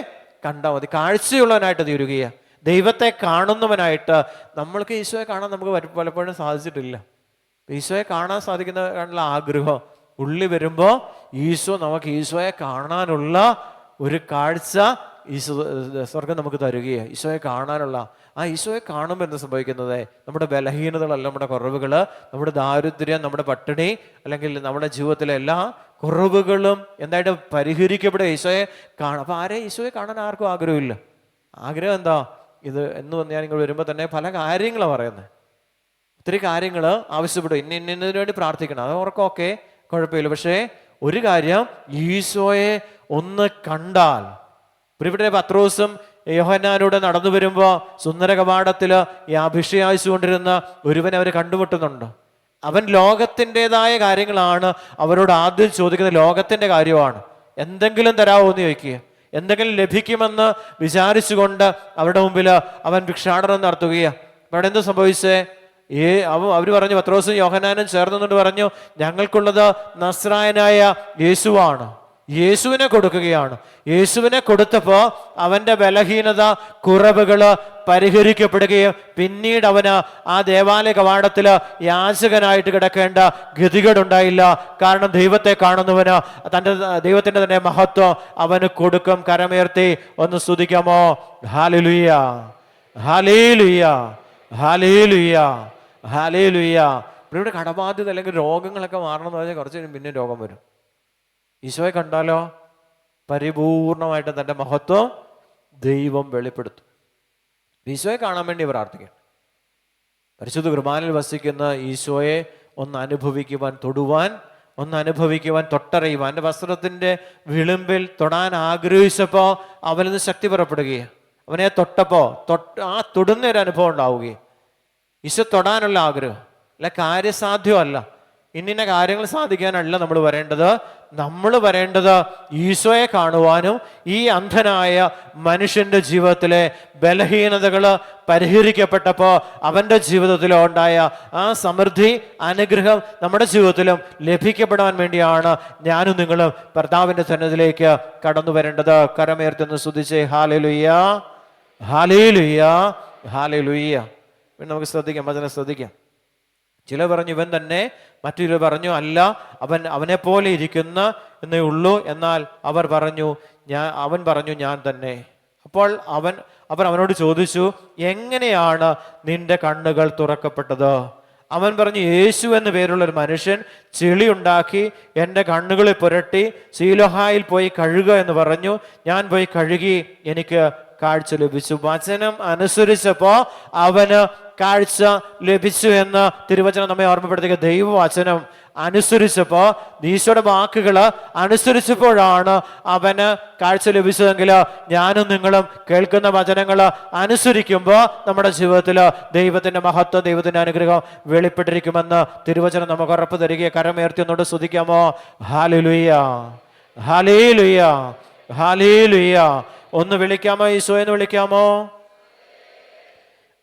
കണ്ടാൽ മതി. കാഴ്ചയുള്ളവനായിട്ട് തീരുകയാണ്, ദൈവത്തെ കാണുന്നവനായിട്ട്. നമ്മൾക്ക് ഈശോയെ കാണാൻ നമുക്ക് പലപ്പോഴും സാധിച്ചിട്ടില്ല. ഈശോയെ കാണാൻ സാധിക്കുന്ന ആഗ്രഹം ഉള്ളി വരുമ്പോൾ നമുക്ക് ഈശോയെ കാണാനുള്ള ഒരു കാഴ്ച ഈശോ സ്വർഗം നമുക്ക് തരുകയാണ്. ഈശോയെ കാണാനുള്ള ഈശോയെ കാണുമ്പോൾ എന്താ സംഭവിക്കുന്നത്? നമ്മുടെ ബലഹീനതകളല്ല, നമ്മുടെ കുറവുകൾ, നമ്മുടെ ദാരിദ്ര്യം, നമ്മുടെ പട്ടിണി, അല്ലെങ്കിൽ നമ്മുടെ ജീവിതത്തിലെ എല്ലാ കുറവുകളും എന്തായിട്ട് പരിഹരിക്കപ്പെടുക ഈശോയെ കാണാം. അപ്പൊ ഈശോയെ കാണാൻ ആർക്കും ആഗ്രഹമില്ല. ആഗ്രഹം എന്താ? ഇത് എന്ന് പറഞ്ഞാൽ നിങ്ങൾ വരുമ്പോൾ തന്നെ പല കാര്യങ്ങളാണ് പറയുന്നത്. ഒത്തിരി കാര്യങ്ങൾ ആവശ്യപ്പെടും. ഇന്നതിനു വേണ്ടി പ്രാർത്ഥിക്കണം, അത് ഓർക്കൊക്കെ കുഴപ്പമില്ല. പക്ഷേ ഒരു കാര്യം, ഈശോയെ ഒന്ന് കണ്ടാൽ. ഇവിടെ പത്രോസും യോഹന്നാനൂടെ നടന്നു വരുമ്പോൾ സുന്ദര കവാടത്തിൽ അഭിഷേകിച്ചുകൊണ്ടിരുന്ന ഒരുവനെ അവർ കണ്ടുമുട്ടുന്നുണ്ട്. അവൻ ലോകത്തിൻ്റെതായ കാര്യങ്ങളാണ് അവരോട് ആദ്യം ചോദിക്കുന്നത്. ലോകത്തിൻ്റെ കാര്യമാണ്. എന്തെങ്കിലും തരാമോ എന്ന് ചോദിക്കുക. എന്തെങ്കിലും ലഭിക്കുമെന്ന് വിചാരിച്ചുകൊണ്ട് അവരുടെ മുമ്പിൽ അവൻ ഭിക്ഷാടനം നടത്തുകയാണ്. അവിടെ എന്ത് സംഭവിച്ചേ? അവർ പറഞ്ഞു, പത്രോസും യോഹന്നാനും ചേർന്നുകൊണ്ട് പറഞ്ഞു, ഞങ്ങൾക്കുള്ളത് നസ്രായനായ യേശുവാണ്. യേശുവിനെ കൊടുക്കുകയാണ്. യേശുവിനെ കൊടുത്തപ്പോൾ അവൻ്റെ ബലഹീനത, കുറവുകൾ പരിഹരിക്കപ്പെടുകയും പിന്നീട് അവന് ആ ദേവാലയ കവാടത്തിൽ യാചകനായിട്ട് കിടക്കേണ്ട ഗതികേടുണ്ടായില്ല. കാരണം ദൈവത്തെ കാണുന്നവന് ദൈവത്തിൻ്റെ തന്നെ മഹത്വം അവന് കൊടുക്കും. കരമുയർത്തി ഒന്ന് സ്തുതിക്കാമോ? ഹല്ലേലൂയ, ഹല്ലേലൂയ, ഹല്ലേലൂയ, ഹല്ലേലൂയ. ഇവിടെ കടബാധ്യത അല്ലെങ്കിൽ രോഗങ്ങളൊക്കെ മാറണമെന്ന് പറഞ്ഞാൽ കുറച്ച് പിന്നെ രോഗം വരും. ഈശോയെ കണ്ടാലോ പരിപൂർണമായിട്ട് തൻ്റെ മഹത്വം ദൈവം വെളിപ്പെടുത്തും. ഈശോയെ കാണാൻ വേണ്ടി പ്രാർത്ഥിക്കണം. പരിശുദ്ധ കുർബാനയിൽ വസിക്കുന്ന ഈശോയെ ഒന്ന് അനുഭവിക്കുവാൻ, തൊടുവാൻ, ഒന്ന് അനുഭവിക്കുവാൻ, തൊട്ടറിയുവാൻ. എൻ്റെ വസ്ത്രത്തിൻ്റെ വിളിമ്പിൽ തൊടാൻ ആഗ്രഹിച്ചപ്പോൾ അവനിൽ നിന്ന് ശക്തി പുറപ്പെടുകയാണ്. അവനെ തൊട്ടപ്പോൾ തൊടുന്ന ഒരു അനുഭവം ഉണ്ടാവുകയും. ഈശോ തൊടാനുള്ള ആഗ്രഹം അല്ല, കാര്യസാധ്യമല്ല. ഇന്ന കാര്യങ്ങൾ സാധിക്കാനല്ല നമ്മൾ വരേണ്ടത്. നമ്മൾ വരേണ്ടത് ഈശോയെ കാണുവാനും ഈ അന്ധനായ മനുഷ്യന്റെ ജീവിതത്തിലെ ബലഹീനതകൾ പരിഹരിക്കപ്പെട്ടപ്പോൾ അവൻ്റെ ജീവിതത്തിൽ ഉണ്ടായ ആ സമൃദ്ധി, അനുഗ്രഹം നമ്മുടെ ജീവിതത്തിലും ലഭിക്കപ്പെടാൻ വേണ്ടിയാണ് ഞാനും നിങ്ങളും കർത്താവിൻ്റെ സന്നിധിയിലേക്ക് കടന്നു വരേണ്ടത്. കരമുയർത്തുന്ന സ്തുതിച്ചേ ഹല്ലേലൂയ, ഹല്ലേലൂയ, ഹല്ലേലൂയ. പിന്നെ നമുക്ക് ശ്രദ്ധിക്കാം, വചനം ശ്രദ്ധിക്കാം. ചിലർ പറഞ്ഞു ഇവൻ തന്നെ, മറ്റൊരു പറഞ്ഞു അല്ല, അവനെ പോലെ ഇരിക്കുന്ന എന്നേ ഉള്ളൂ. എന്നാൽ അവൻ പറഞ്ഞു ഞാൻ തന്നെ. അപ്പോൾ അവർ അവനോട് ചോദിച്ചു, എങ്ങനെയാണ് നിന്റെ കണ്ണുകൾ തുറക്കപ്പെട്ടത്? അവൻ പറഞ്ഞു, യേശു എന്ന പേരുള്ള ഒരു മനുഷ്യൻ ചെളി ഉണ്ടാക്കി എൻ്റെ കണ്ണുകളിൽ പുരട്ടി സീലോഹായിൽ പോയി കഴുകുക എന്ന് പറഞ്ഞു. ഞാൻ പോയി കഴുകി, എനിക്ക് കാഴ്ച ലഭിച്ചു. വചനം അനുസരിച്ചപ്പോ അവന് കാഴ്ച ലഭിച്ചു എന്ന് തിരുവചനം നമ്മെ ഓർമ്മപ്പെടുത്തുക. ദൈവവചനം അനുസരിച്ചപ്പോ, ഈശോയുടെ വാക്കുകൾ അനുസരിച്ചപ്പോഴാണ് അവന് കാഴ്ച ലഭിച്ചതെങ്കിൽ ഞാനും നിങ്ങളും കേൾക്കുന്ന വചനങ്ങൾ അനുസരിക്കുമ്പോൾ നമ്മുടെ ജീവിതത്തിൽ ദൈവത്തിന്റെ മഹത്വം, ദൈവത്തിന്റെ അനുഗ്രഹം വെളിപ്പെട്ടിരിക്കുമെന്ന് തിരുവചനം നമുക്ക് ഉറപ്പ് തരികയെ. കരമേർത്തി ഒന്നുകൊണ്ട് സ്തുതിക്കാമോ? ഹല്ലേലൂയ, ഹല്ലേലൂയ, ഹല്ലേലൂയ. ഒന്ന് വിളിക്കാമോ? ഈശോ എന്ന് വിളിക്കാമോ?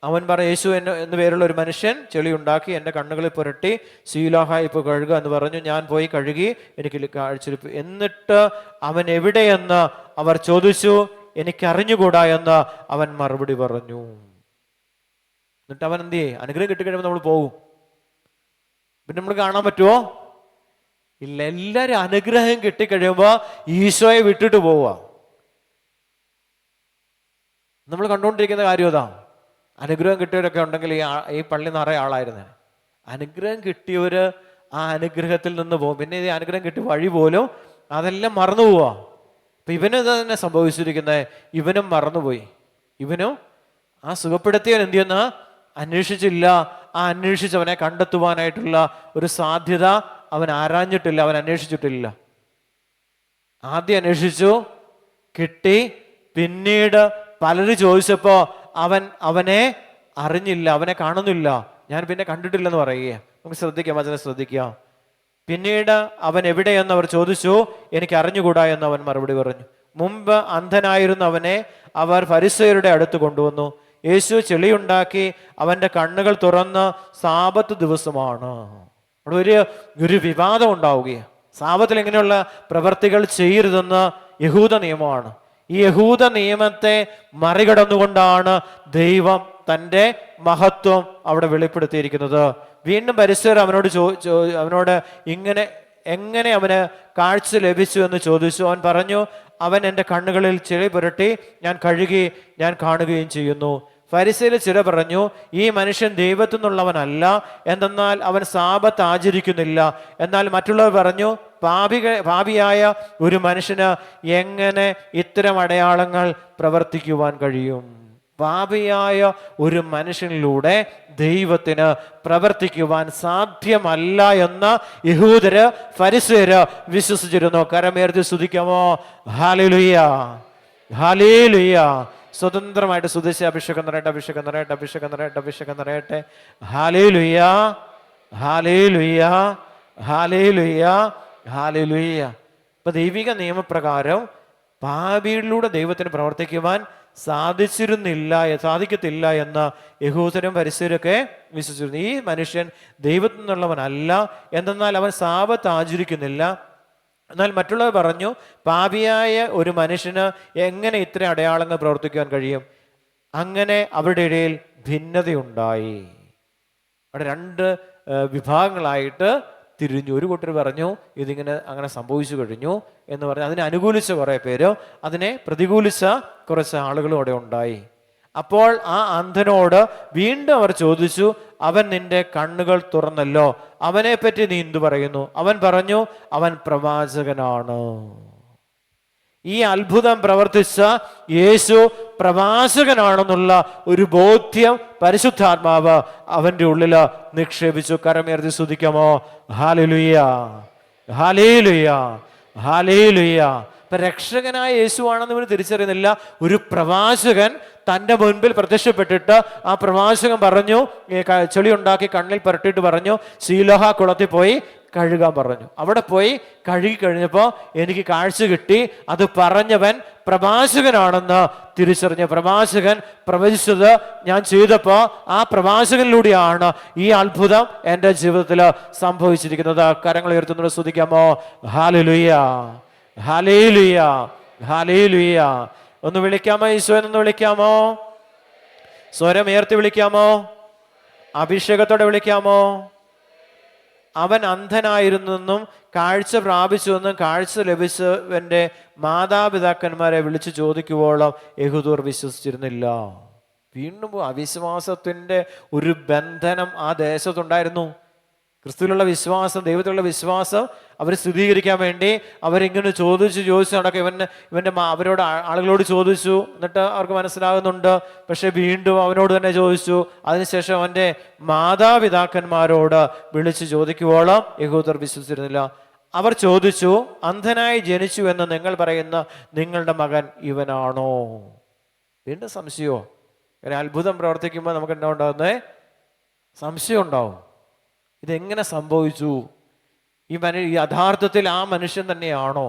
അവൻ പറ, യേശു എന്ന് പേരുള്ള ഒരു മനുഷ്യൻ ചെളി ഉണ്ടാക്കി എൻ്റെ കണ്ണുകളിൽ പുരട്ടി ശീലോഹ ഇപ്പോൾ കഴുകുക എന്ന് പറഞ്ഞു. ഞാൻ പോയി കഴുകി, എനിക്ക് കാഴ്ച. എന്നിട്ട് അവൻ എവിടെയെന്ന് അവർ ചോദിച്ചു. എനിക്കറിഞ്ഞുകൂടാ എന്ന് അവൻ മറുപടി പറഞ്ഞു. എന്നിട്ട് അവൻ എന്ത് ചെയ്യും? അനുഗ്രഹം കിട്ടിക്കഴിയുമ്പോൾ നമ്മൾ പോകും. പിന്നെ നമ്മൾ കാണാൻ പറ്റുമോ? ഇല്ല. എല്ലാവരും അനുഗ്രഹം കിട്ടിക്കഴിയുമ്പോൾ ഈശോയെ വിട്ടിട്ട് പോവുക. നമ്മൾ കണ്ടുകൊണ്ടിരിക്കുന്ന കാര്യം അതാ. അനുഗ്രഹം കിട്ടിയവരൊക്കെ ഉണ്ടെങ്കിൽ ഈ പള്ളി നിറയെ ആളായിരുന്നു. അനുഗ്രഹം കിട്ടിയവര് ആ അനുഗ്രഹത്തിൽ നിന്ന് പോകും. പിന്നെ ഈ അനുഗ്രഹം കിട്ടിയ വഴി പോലും അതെല്ലാം മറന്നു പോവാ. അപ്പൊ ഇവനും ഇത് തന്നെ സംഭവിച്ചിരിക്കുന്നത്. ഇവനും മറന്നുപോയി. ഇവനും ആ സുഖപ്പെടുത്തിയവൻ എന്ത് ചെയ്യുന്ന അന്വേഷിച്ചില്ല. ആ അന്വേഷിച്ചവനെ കണ്ടെത്തുവാനായിട്ടുള്ള ഒരു സാധ്യത അവൻ ആരാഞ്ഞിട്ടില്ല, അവൻ അന്വേഷിച്ചിട്ടില്ല. ആദ്യം അന്വേഷിച്ചു, കിട്ടി. പിന്നീട് പലരും ചോദിച്ചപ്പോ അവനെ അറിഞ്ഞില്ല, അവനെ കാണുന്നില്ല, ഞാൻ പിന്നെ കണ്ടിട്ടില്ലെന്ന് പറയുക. നമുക്ക് ശ്രദ്ധിക്കാം, വചനം ശ്രദ്ധിക്കാം. പിന്നീട് അവൻ എവിടെയെന്ന് അവർ ചോദിച്ചു. എനിക്ക് അറിഞ്ഞുകൂടാ എന്ന് അവൻ മറുപടി പറഞ്ഞു. മുമ്പ് അന്ധനായിരുന്ന അവനെ അവർ ഫരിസേയരുടെ അടുത്ത് കൊണ്ടുവന്നു. യേശു ചെളിയുണ്ടാക്കി അവന്റെ കണ്ണുകൾ തുറന്ന്, സാബത്ത് ദിവസമാണ്. അവിടെ ഒരു വിവാദം ഉണ്ടാവുകയാണ്. സാബത്തിൽ ഇങ്ങനെയുള്ള പ്രവർത്തികൾ ചെയ്യരുതെന്ന് യഹൂദ നിയമമാണ്. ഈ യഹൂദ നിയമത്തെ മറികടന്നുകൊണ്ടാണ് ദൈവം തൻ്റെ മഹത്വം അവിടെ വെളിപ്പെടുത്തിയിരിക്കുന്നത്. വീണ്ടും പരിസർ അവനോട് എങ്ങനെ അവന് കാഴ്ച ലഭിച്ചു എന്ന് ചോദിച്ചു. അവൻ പറഞ്ഞു, അവൻ എൻ്റെ കണ്ണുകളിൽ ചെളി പുരട്ടി ഞാൻ കഴുകി, ഞാൻ കാണുകയും ചെയ്യുന്നു. ഫരിസേയരിൽ ചിലർ പറഞ്ഞു, ഈ മനുഷ്യൻ ദൈവത്തിൽ നിന്നുള്ളവനല്ല, എന്തെന്നാൽ അവൻ സാബത്ത് ആചരിക്കുന്നില്ല. എന്നാൽ മറ്റുള്ളവർ പറഞ്ഞു, പാപിയായ ഒരു മനുഷ്യന് എങ്ങനെ ഇത്തരം അടയാളങ്ങൾ പ്രവർത്തിക്കുവാൻ കഴിയും? പാപിയായ ഒരു മനുഷ്യനിലൂടെ ദൈവത്തിന് പ്രവർത്തിക്കുവാൻ സാധ്യമല്ല എന്ന് യഹൂദര്, ഫരിസേയര് വിശ്വസിച്ചിരുന്നു. കരമേർത്തി സ്തുതിക്കാമോ? ഹല്ലേലൂയ, ഹല്ലേലൂയ. സ്വതന്ത്രമായിട്ട് സ്തുതിച്ച് അഭിഷേകം നിറയട്ടെ, അഭിഷേകം നിറയട്ടെ, അഭിഷേകം നിറയട്ടെ, അഭിഷേകം നിറയട്ടെ. ഹല്ലേലൂയ, ഹല്ലേലൂയ, ഹല്ലേലൂയ, ഹല്ലേലൂയ. ഇപ്പൊ ദൈവിക നിയമപ്രകാരം പാപിയിലൂടെ ദൈവത്തിന് പ്രവർത്തിക്കുവാൻ സാധിക്കത്തില്ല എന്ന് യഹൂദരും ഫരിസേയരൊക്കെ വിശ്വസിച്ചിരുന്നു. ഈ മനുഷ്യൻ ദൈവത്തിൽ നിന്നുള്ളവനല്ല, എന്തെന്നാൽ അവൻ സാബത്ത് ആചരിക്കുന്നില്ല. എന്നാൽ മറ്റുള്ളവർ പറഞ്ഞു, പാപിയായ ഒരു മനുഷ്യന് എങ്ങനെ ഇത്ര അടയാളങ്ങൾ പ്രവർത്തിക്കാൻ കഴിയും? അങ്ങനെ അവരുടെ ഇടയിൽ ഭിന്നതയുണ്ടായി. അവിടെ രണ്ട് വിഭാഗങ്ങളായിട്ട് തിരിഞ്ഞു. ഒരു കൂട്ടർ പറഞ്ഞു അങ്ങനെ സംഭവിച്ചു കഴിഞ്ഞു എന്ന് പറഞ്ഞ് അതിനെ അനുകൂലിച്ച കുറേ പേര്, അതിനെ പ്രതികൂലിച്ച കുറച്ച് ആളുകളും അവിടെ ഉണ്ടായി. അപ്പോൾ ആ അന്ധനോട് വീണ്ടും അവർ ചോദിച്ചു, അവൻ നിന്റെ കണ്ണുകൾ തുറന്നല്ലോ, അവനെ പറ്റി നീ എന്തു പറയുന്നു? അവൻ പറഞ്ഞു, അവൻ പ്രവാചകനാണ്. ഈ അത്ഭുതം പ്രവർത്തിച്ച യേശു പ്രവാചകനാണെന്നുള്ള ഒരു ബോധ്യം പരിശുദ്ധാത്മാവ് അവന്റെ ഉള്ളിൽ നിക്ഷേപിച്ചു. കരമേർത്തി സ്തുതിക്കാമോ? ഹല്ലേലൂയ, ഹല്ലേലൂയ, ഹല്ലേലൂയ. ഇപ്പൊ രക്ഷകനായ യേശുവാണെന്ന് ഇവർ തിരിച്ചറിയുന്നില്ല. ഒരു പ്രവാചകൻ തൻ്റെ മുൻപിൽ പ്രത്യക്ഷപ്പെട്ടിട്ട് ആ പ്രവാചകൻ പറഞ്ഞു, ചെളി ഉണ്ടാക്കി കണ്ണിൽ പുരട്ടിയിട്ട് പറഞ്ഞു, ശീലോഹ കുളത്തിൽ പോയി കഴുകാൻ പറഞ്ഞു. അവിടെ പോയി കഴുകി കഴിഞ്ഞപ്പോൾ എനിക്ക് കാഴ്ച കിട്ടി. അത് പറഞ്ഞവൻ പ്രവാചകനാണെന്ന് തിരിച്ചറിഞ്ഞ പ്രവാചകൻ പ്രവചിച്ചത് ഞാൻ ചെയ്തപ്പോൾ ആ പ്രവാചകനിലൂടെയാണ് ഈ അത്ഭുതം എൻ്റെ ജീവിതത്തിൽ സംഭവിച്ചിരിക്കുന്നത്. കരങ്ങൾ ഉയർത്തുന്നത് സ്തുതിക്കാമോ? ഹല്ലേലൂയ, ഹല്ലേലൂയ, ഹല്ലേലൂയ. ഒന്ന് വിളിക്കാമോ? ഈശോ എന്ന് വിളിക്കാമോ? സ്വരം ഉയർത്തി വിളിക്കാമോ? അഭിഷേകത്തോടെ വിളിക്കാമോ? അവൻ അന്ധനായിരുന്നെന്നും കാഴ്ച പ്രാപിച്ചുവെന്നും കാഴ്ച ലഭിച്ചവന്റെ മാതാപിതാക്കന്മാരെ വിളിച്ചു ചോദിക്കുവോളം യഹൂദർ വിശ്വസിച്ചിരുന്നില്ല. വീണ്ടും അവിശ്വാസത്തിന്റെ ഒരു ബന്ധനം ആ ദേശത്തുണ്ടായിരുന്നു. ക്രിസ്തുവിലുള്ള വിശ്വാസം, ദൈവത്തിലുള്ള വിശ്വാസം അവർ സ്ഥിരീകരിക്കാൻ വേണ്ടി അവരിങ്ങനെ ചോദിച്ച് നടക്കുക. ഇവൻ്റെ അവരോട് ആളുകളോട് ചോദിച്ചു, എന്നിട്ട് അവർക്ക് മനസ്സിലാകുന്നുണ്ട്. പക്ഷെ വീണ്ടും അവനോട് തന്നെ ചോദിച്ചു. അതിനുശേഷം അവൻ്റെ മാതാപിതാക്കന്മാരോട് വിളിച്ച് ചോദിക്കുവോളം യഹൂദർ വിശ്വസിച്ചിരുന്നില്ല. അവർ ചോദിച്ചു, അന്ധനായി ജനിച്ചു എന്ന് നിങ്ങൾ പറയുന്ന നിങ്ങളുടെ മകൻ ഇവനാണോ? വീണ്ടും സംശയമോ? ഒരു അത്ഭുതം പ്രവർത്തിക്കുമ്പോൾ നമുക്ക് എന്താ ഉണ്ടാകുന്നത്? സംശയം ഉണ്ടാവും. ഇതെങ്ങനെ സംഭവിച്ചു? ഈ യഥാർത്ഥത്തിൽ ആ മനുഷ്യൻ തന്നെയാണോ?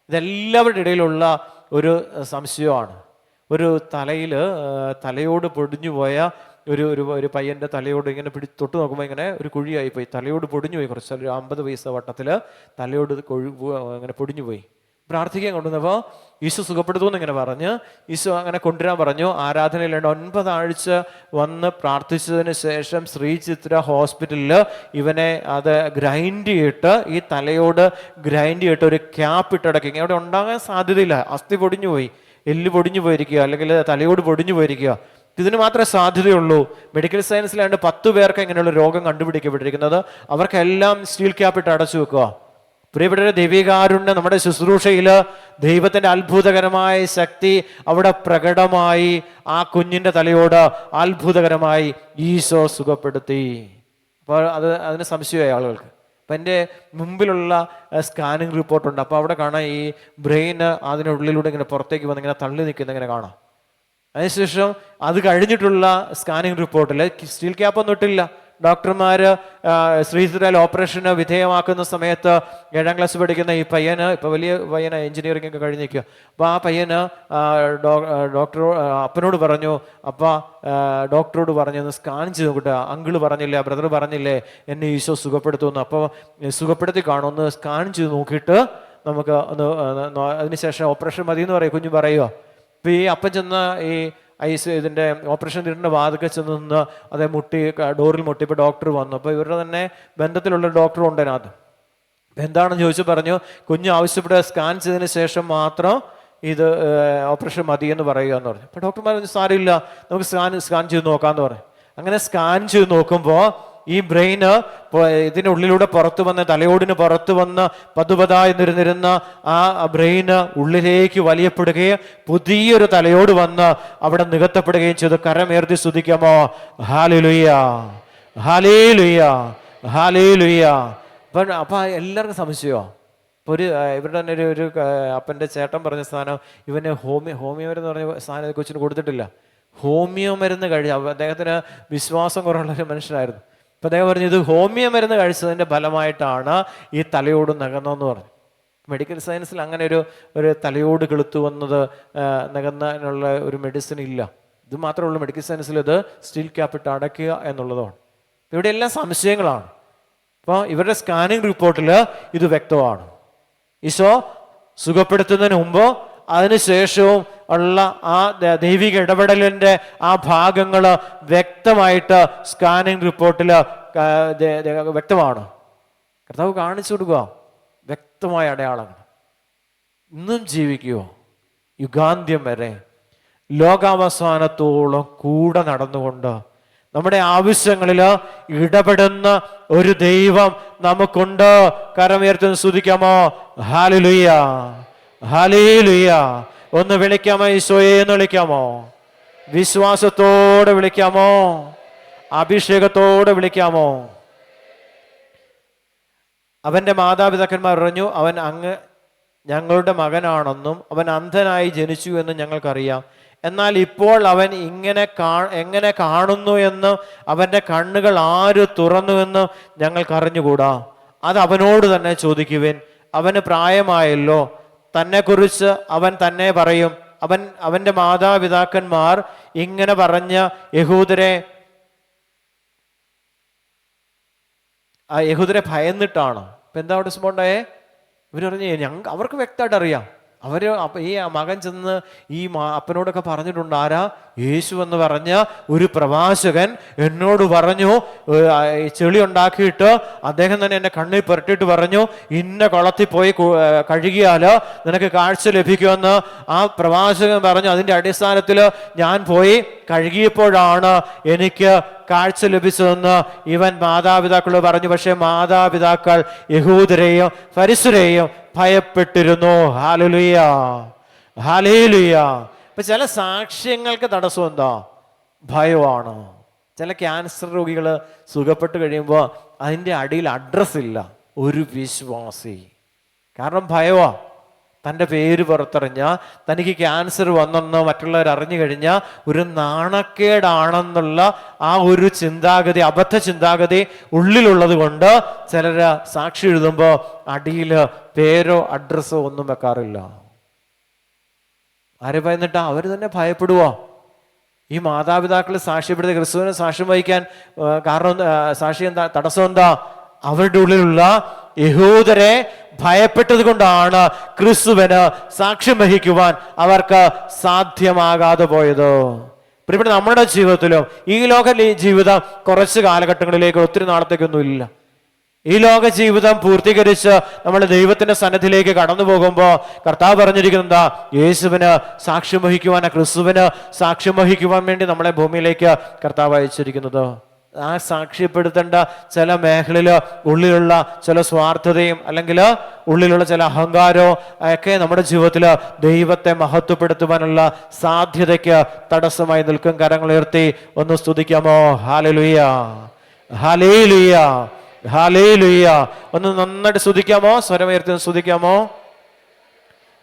ഇതെല്ലാവരുടെ ഇടയിലുള്ള ഒരു സംശയമാണ്. ഒരു തലയോട് പൊടിഞ്ഞു പോയ ഒരു പയ്യൻ്റെ തലയോട് ഇങ്ങനെ തൊട്ട് നോക്കുമ്പോൾ ഇങ്ങനെ ഒരു കുഴിയായിപ്പോയി. തലയോട് പൊടിഞ്ഞു പോയി. കുറച്ച് 50 പൈസ വട്ടത്തിൽ തലയോട് അങ്ങനെ പൊടിഞ്ഞു പോയി. പ്രാർത്ഥിക്കാൻ കൊണ്ടുവന്നപ്പോൾ ഈശോ സുഖപ്പെടുത്തുമെന്ന് ഇങ്ങനെ പറഞ്ഞ് ഈശോ അങ്ങനെ കൊണ്ടുവരാൻ പറഞ്ഞു. ആരാധനയിൽ 9 ആഴ്ച വന്ന് പ്രാർത്ഥിച്ചതിന് ശേഷം ശ്രീചിത്ര ഹോസ്പിറ്റലിൽ ഇവനെ അത് ഗ്രൈൻഡ് ചെയ്തിട്ട്, ഈ തലയോട് ഗ്രൈൻഡ് ചെയ്തിട്ട് ഒരു ക്യാപ്പ് ഇട്ടടക്കി. അവിടെ ഉണ്ടാകാൻ സാധ്യതയില്ല. അസ്ഥി പൊടിഞ്ഞു പോയി, എല്ല് പൊടിഞ്ഞു പോയിരിക്കുക, അല്ലെങ്കിൽ തലയോട് പൊടിഞ്ഞു പോയിരിക്കുക. ഇതിന് മാത്രമേ സാധ്യതയുള്ളൂ. മെഡിക്കൽ സയൻസിലാണ്ട് 10 പേർക്ക് ഇങ്ങനെയുള്ള രോഗം കണ്ടുപിടിക്കപ്പെട്ടിരിക്കുന്നത്. അവർക്കെല്ലാം സ്റ്റീൽ ക്യാപ്പ് ഇട്ട് അടച്ചു വെക്കുക. പ്രിയപ്പെട്ട ദൈവികാരുണ്യം നമ്മുടെ ശുശ്രൂഷയിൽ ദൈവത്തിൻ്റെ അത്ഭുതകരമായ ശക്തി അവിടെ പ്രകടമായി ആ കുഞ്ഞിൻ്റെ തലയോട് അത്ഭുതകരമായി ഈശോ സുഖപ്പെടുത്തി. അപ്പോൾ അതിന് സംശയമായി ആളുകൾക്ക്. അപ്പം എൻ്റെ മുമ്പിലുള്ള സ്കാനിങ് റിപ്പോർട്ടുണ്ട്. അപ്പോൾ അവിടെ കാണാം ഈ ബ്രെയിന് അതിനുള്ളിലൂടെ ഇങ്ങനെ പുറത്തേക്ക് വന്ന് ഇങ്ങനെ തള്ളി നിൽക്കുന്ന ഇങ്ങനെ കാണാം. അതിനുശേഷം അത് കഴിഞ്ഞിട്ടുള്ള സ്കാനിങ് റിപ്പോർട്ടിൽ സ്റ്റീൽ ക്യാപ്പൊന്നും ഇട്ടില്ല. ഡോക്ടർമാർ ശ്രീധരയിൽ ഓപ്പറേഷന് വിധേയമാക്കുന്ന സമയത്ത് 7ാം ക്ലാസ് പഠിക്കുന്ന ഈ പയ്യന്, ഇപ്പോൾ വലിയ പയ്യന്, എഞ്ചിനീയറിംഗ് ഒക്കെ കഴിഞ്ഞ് നിൽക്കുക. അപ്പോൾ ആ പയ്യന് അപ്പനോട് പറഞ്ഞു, ഡോക്ടറോട് പറഞ്ഞു ഒന്ന് സ്കാൻ ചെയ്ത് നോക്കട്ടെ. അങ്കിള് പറഞ്ഞില്ലേ, ബ്രദർ പറഞ്ഞില്ലേ എന്നെ ഈശോ സുഖപ്പെടുത്തുമെന്ന്. അപ്പോൾ സുഖപ്പെടുത്തി കാണും, ഒന്ന് സ്കാൻ ചെയ്ത് നോക്കിയിട്ട് നമുക്ക് അതിനുശേഷം ഓപ്പറേഷൻ മതി എന്ന് പറയും കുഞ്ഞു പറയുക. ഇപ്പോൾ ഈ അപ്പം ചെന്ന ഇതിൻ്റെ ഓപ്പറേഷൻ തിയേറ്ററിൻ്റെ വാതിൽക്കൽ ചെന്ന് നിന്ന് അതേ ഡോറിൽ മുട്ടിയപ്പോൾ ഡോക്ടർ വന്നു. അപ്പോൾ ഇവരുടെ തന്നെ ബന്ധത്തിലുള്ള ഡോക്ടറും ഉണ്ട് അതിനകത്ത്. എന്താണെന്ന് ചോദിച്ചു പറഞ്ഞു, കുഞ്ഞ് ആവശ്യപ്പെട്ട സ്കാൻ ചെയ്തതിന് ശേഷം മാത്രം ഇത് ഓപ്പറേഷൻ മതി എന്ന് പറയുക എന്ന് പറഞ്ഞു. അപ്പോൾ ഡോക്ടർമാർ പറഞ്ഞു സാരമില്ല, നമുക്ക് സ്കാൻ ചെയ്ത് നോക്കാമെന്ന് പറഞ്ഞു. അങ്ങനെ സ്കാൻ ചെയ്ത് നോക്കുമ്പോൾ ഈ ബ്രെയിന് ഇതിനുള്ളിലൂടെ പുറത്തു വന്ന്, തലയോടിന് പുറത്ത് വന്ന് പതുപതായി നിരുന്നിരുന്ന ആ ബ്രെയിന് ഉള്ളിലേക്ക് വലിയപ്പെടുകയും പുതിയൊരു തലയോട് വന്ന് അവിടെ നികത്തപ്പെടുകയും ചെയ്തു. കരമേർത്തി സ്തുതിക്കാമോ? ഹല്ലേലൂയ, ഹല്ലേലൂയ, ഹല്ലേലൂയ. അപ്പം എല്ലാവർക്കും സംശയമോ? ഇപ്പോൾ ഇവരുടെ തന്നെ ഒരു അപ്പൻ്റെ ചേട്ടൻ പറഞ്ഞ സ്ഥാനം, ഇവന് ഹോമിയോ മരുന്ന് പറഞ്ഞ സ്ഥാനം കൊച്ചിന് കൊടുത്തിട്ടില്ല. ഹോമിയോ മരുന്ന് അദ്ദേഹത്തിന് വിശ്വാസം കുറവുള്ളൊരു മനുഷ്യനായിരുന്നു. അപ്പം അദ്ദേഹം പറഞ്ഞു ഇത് ഹോമിയോ മരുന്ന് കഴിച്ചതിൻ്റെ ഫലമായിട്ടാണ് ഈ തലയോട് നകന്നതെന്ന് പറഞ്ഞു. മെഡിക്കൽ സയൻസിൽ അങ്ങനെ ഒരു തലയോട് കിളുത്തു വന്നത് നകന്നതിനുള്ള ഒരു മെഡിസിൻ ഇല്ല. ഇത് മാത്രമേ ഉള്ളൂ മെഡിക്കൽ സയൻസിൽ, ഇത് സ്റ്റീൽ ക്യാപ്പിട്ട് അടയ്ക്കുക എന്നുള്ളതാണ്. ഇവിടെ എല്ലാം സംശയങ്ങളാണ്. അപ്പോൾ ഇവരുടെ സ്കാനിങ് റിപ്പോർട്ടിൽ ഇത് വ്യക്തമാണ്. ഈശോ സുഖപ്പെടുത്തുന്നതിന് മുമ്പ് അതിനുശേഷവും ഉള്ള ആ ദൈവിക ഇടപെടലിൻ്റെ ആ ഭാഗങ്ങൾ വ്യക്തമായിട്ട് സ്കാനിങ് റിപ്പോർട്ടിൽ വ്യക്തമാണ്. കർത്താവ് കാണിച്ചു കൊടുക്കുക വ്യക്തമായ അടയാളങ്ങൾ. ഇന്നും ജീവിക്കുമോ? യുഗാന്ത്യം വരെ ലോകാവസാനത്തോളം കൂടെ നടന്നുകൊണ്ട് നമ്മുടെ ആവശ്യങ്ങളിൽ ഇടപെടുന്ന ഒരു ദൈവം നമുക്കുണ്ട്. കരമുയർത്തി സ്തുതിക്കാമോ? ഹല്ലേലൂയ, ഹല്ലേലൂയ. ഒന്ന് വിളിക്കാമോ? ഈശോയെ എന്ന് വിളിക്കാമോ? വിശ്വാസത്തോടെ വിളിക്കാമോ? അഭിഷേകത്തോടെ വിളിക്കാമോ? അവൻ്റെ മാതാപിതാക്കന്മാർ പറഞ്ഞു, അവൻ ഞങ്ങളുടെ മകനാണെന്നും അവൻ അന്ധനായി ജനിച്ചു എന്നും ഞങ്ങൾക്കറിയാം. എന്നാൽ ഇപ്പോൾ അവൻ എങ്ങനെ കാണുന്നു എന്നും അവൻ്റെ കണ്ണുകൾ ആര് തുറന്നുവെന്നും ഞങ്ങൾക്കറിഞ്ഞുകൂടാ. അത് അവനോട് തന്നെ ചോദിക്കുവിൻ. അവന് പ്രായമായല്ലോ, തന്നെക്കുറിച്ച് അവൻ തന്നെ പറയും. അവൻ്റെ മാതാപിതാക്കന്മാർ ഇങ്ങനെ പറഞ്ഞ യഹൂദരെ ഭയന്നിട്ടാണ്. ഇപ്പം എന്താ അവിടെ സ്പോണ്ടായേ? ഇവർ പറഞ്ഞു അവർക്ക് വ്യക്തമായിട്ട് അറിയാം, ഈ മകൻ ചെന്ന് ഈ അപ്പനോടൊക്കെ പറഞ്ഞിട്ടുണ്ട്, ആരാ? യേശു എന്ന് പറഞ്ഞ ഒരു പ്രവാചകൻ എന്നോട് പറഞ്ഞു, ചെളി ഉണ്ടാക്കിയിട്ട് അദ്ദേഹം തന്നെ എന്നെ കണ്ണിൽ പുരട്ടിയിട്ട് പറഞ്ഞു, ഇന്ന കുളത്തിൽ പോയി കഴുകിയാൽ നിനക്ക് കാഴ്ച ലഭിക്കുമെന്ന് ആ പ്രവാചകൻ പറഞ്ഞു. അതിൻ്റെ അടിസ്ഥാനത്തിൽ ഞാൻ പോയി കഴുകിയപ്പോഴാണ് എനിക്ക് കാഴ്ച ലഭിച്ചതെന്ന് ഇവൻ മാതാപിതാക്കളോട് പറഞ്ഞു. പക്ഷെ മാതാപിതാക്കൾ യഹൂദരെയും ഫരിസരെയും ഭയപ്പെട്ടിരുന്നു. ഹല്ലേലൂയ, ഹല്ലേലൂയ. ഇപ്പൊ ചില സാക്ഷ്യങ്ങൾക്ക് തടസ്സം എന്താ? ഭയമാണ്. ചില ക്യാൻസർ രോഗികൾ സുഖപ്പെട്ട് കഴിയുമ്പോൾ അതിൻ്റെ അടിയിൽ അഡ്രസ് ഇല്ല, ഒരു വിശ്വാസി. കാരണം ഭയവാ. തൻ്റെ പേര് പുറത്തറിഞ്ഞാൽ തനിക്ക് ക്യാൻസർ വന്നെന്ന് മറ്റുള്ളവർ അറിഞ്ഞു കഴിഞ്ഞാൽ ഒരു നാണക്കേടാണെന്നുള്ള ആ ഒരു ചിന്താഗതി, അബദ്ധ ചിന്താഗതി ഉള്ളിലുള്ളത് കൊണ്ട് ചിലർ സാക്ഷി എഴുതുമ്പോൾ അടിയിൽ പേരോ അഡ്രസ്സോ ഒന്നും വെക്കാറില്ല. ആരെ ഭയന്നിട്ടാ? അവർ തന്നെ ഭയപ്പെടുവോ? ഈ മാതാപിതാക്കൾ സാക്ഷ്യപ്പെടുത്തി ക്രിസ്തുവിനെ സാക്ഷ്യം വഹിക്കാൻ കാരണം സാക്ഷി എന്താ? തടസ്സം എന്താ? അവരുടെ ഉള്ളിലുള്ള യഹൂദരെ ഭയപ്പെട്ടത് കൊണ്ടാണ് ക്രിസ്തുവിന് സാക്ഷ്യം വഹിക്കുവാൻ അവർക്ക് സാധ്യമാകാതെ പോയത്. പ്രിയപ്പെട്ട, നമ്മുടെ ജീവിതത്തിലും ഈ ലോക ജീവിതം കുറച്ച് കാലഘട്ടങ്ങളിലേക്ക്, ഒത്തിരി നാളത്തേക്കൊന്നും ഇല്ല. ഈ ലോക ജീവിതം പൂർത്തീകരിച്ച് നമ്മൾ ദൈവത്തിന്റെ സന്നിധിയിലേക്ക് കടന്നു പോകുമ്പോൾ കർത്താവ് പറഞ്ഞിരിക്കുന്നത് എന്താ? യേശുവിന് സാക്ഷ്യം വഹിക്കുവാൻ, ക്രിസ്തുവിന് സാക്ഷ്യം വഹിക്കുവാൻ വേണ്ടി നമ്മളെ ഭൂമിയിലേക്ക് കർത്താവ് അയച്ചിരിക്കുന്നത്. ആ സാക്ഷ്യപ്പെടുത്തേണ്ട ചില മേഖലയിൽ ഉള്ളിലുള്ള ചില സ്വാർത്ഥതയും അല്ലെങ്കിൽ ഉള്ളിലുള്ള ചില അഹങ്കാരവും ഒക്കെ നമ്മുടെ ജീവിതത്തിൽ ദൈവത്തെ മഹത്വപ്പെടുത്തുവാനുള്ള സാധ്യതയ്ക്ക് തടസ്സമായി നിൽക്കും. കരങ്ങളുയർത്തി ഒന്ന് സ്തുതിക്കാമോ? ഹല്ലേലൂയ, ഹല്ലേലൂയ, ഹല്ലേലൂയ. ഒന്ന് നന്നായിട്ട് സ്തുതിക്കാമോ? സ്വരമുയർത്തി സ്തുതിക്കാമോ?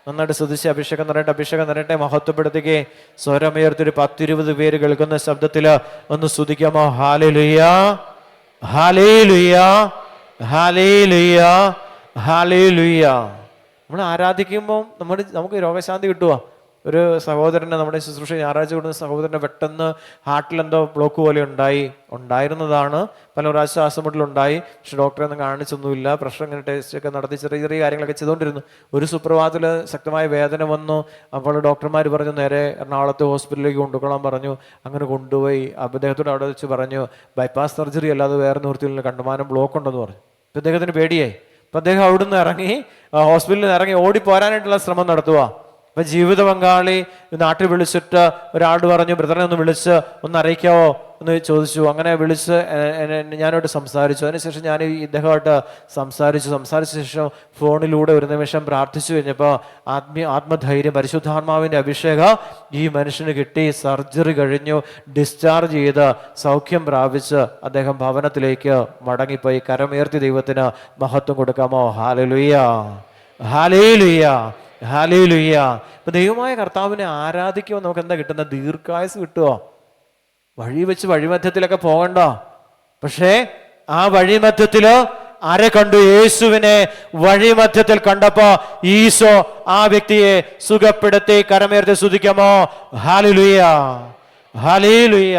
നന്നായിട്ട് സ്തുതിച്ച് അഭിഷേകം നിറയട്ടെ, അഭിഷേകം നിറയട്ടെ. മഹത്വപ്പെടുത്തുകയും സ്വരമുയർത്തി ഒരു 10-20 പേര് കേൾക്കുന്ന ശബ്ദത്തിൽ ഒന്ന് സ്തുതിക്കാമോ? ഹല്ലേലൂയ, ഹല്ലേലൂയ, ഹല്ലേലൂയ, ഹല്ലേലൂയ. നമ്മൾ ആരാധിക്കുമ്പോൾ നമുക്ക് രോഗശാന്തി കിട്ടുക. ഒരു സഹോദരനെ നമ്മുടെ ശുശ്രൂഷ ഞായറാഴ്ച കൊടുക്കുന്ന സഹോദരനെ പെട്ടെന്ന് ഹാർട്ടിലെന്തോ ബ്ലോക്ക് പോലെ ഉണ്ടായിരുന്നതാണ്. പല പ്രാവശ്യം ശ്വാസമുട്ടലുണ്ടായി. പക്ഷെ ഡോക്ടറെ ഒന്നും കാണിച്ചൊന്നുമില്ല. പ്രഷർ ഇങ്ങനെ ടെസ്റ്റ് ഒക്കെ നടത്തി ചെറിയ ചെറിയ കാര്യങ്ങളൊക്കെ ചെയ്തുകൊണ്ടിരുന്നു. ഒരു സുപ്രഭാതത്തിൽ ശക്തമായ വേദന വന്നു. അപ്പോൾ ഡോക്ടർമാർ പറഞ്ഞു നേരെ എറണാകുളത്തെ ഹോസ്പിറ്റലിലേക്ക് കൊണ്ടുപോകാൻ പറഞ്ഞു. അങ്ങനെ കൊണ്ടുപോയി അദ്ദേഹത്തോട് അവിടെ വെച്ച് പറഞ്ഞു, ബൈപ്പാസ് സർജറി അല്ലാതെ വേറെ നിവൃത്തിയില്ല, കണ്ടുമാനം ബ്ലോക്ക് ഉണ്ടെന്ന് പറഞ്ഞു. ഇപ്പം അദ്ദേഹത്തിന് പേടിയായി. അപ്പം അദ്ദേഹം അവിടുന്ന് ഇറങ്ങി ഹോസ്പിറ്റലിൽ നിന്ന് ഇറങ്ങി ഓടിപ്പോരാനായിട്ടുള്ള ശ്രമം നടത്തുക. അപ്പം ജീവിത പങ്കാളി നാട്ടിൽ വിളിച്ചിട്ട് ഒരാൾ പറഞ്ഞു, ബ്രദറിനെ ഒന്ന് വിളിച്ച് ഒന്ന് അറിയിക്കാവോ എന്ന് ചോദിച്ചു. അങ്ങനെ വിളിച്ച് ഞാനോട്ട് സംസാരിച്ചു. അതിനുശേഷം ഞാൻ ഇദ്ദേഹമായിട്ട് സംസാരിച്ച ശേഷം ഫോണിലൂടെ ഒരു നിമിഷം പ്രാർത്ഥിച്ചു കഴിഞ്ഞപ്പോൾ ആത്മധൈര്യം, പരിശുദ്ധാത്മാവിൻ്റെ അഭിഷേകം ഈ മനുഷ്യന് കിട്ടി. സർജറി കഴിഞ്ഞു, ഡിസ്ചാർജ് ചെയ്ത് സൗഖ്യം പ്രാപിച്ച് അദ്ദേഹം ഭവനത്തിലേക്ക് മടങ്ങിപ്പോയി. കരമുയർത്തി ദൈവത്തിന് മഹത്വം കൊടുക്കാമോ? ഹല്ലേലൂയ, ഹല്ലേലൂയ, ഹല്ലേലൂയ. ഇപ്പൊ ദൈവമായ കർത്താവിനെ ആരാധിക്കുമ്പോൾ നമുക്ക് എന്താ കിട്ടുന്ന? ദീർഘായുസ് കിട്ടുമോ? വഴി വെച്ച് വഴിമധ്യത്തിലൊക്കെ പോകണ്ട. പക്ഷേ ആ വഴിമധ്യത്തില് ആരെ കണ്ടു? യേശുവിനെ വഴിമധ്യത്തിൽ കണ്ടപ്പോ ഈശോ ആ വ്യക്തിയെ സുഖപ്പെടുത്തി. കരമുയർത്തി സ്തുതിക്കാമോ? ഹല്ലേലൂയ, ഹല്ലേലൂയ.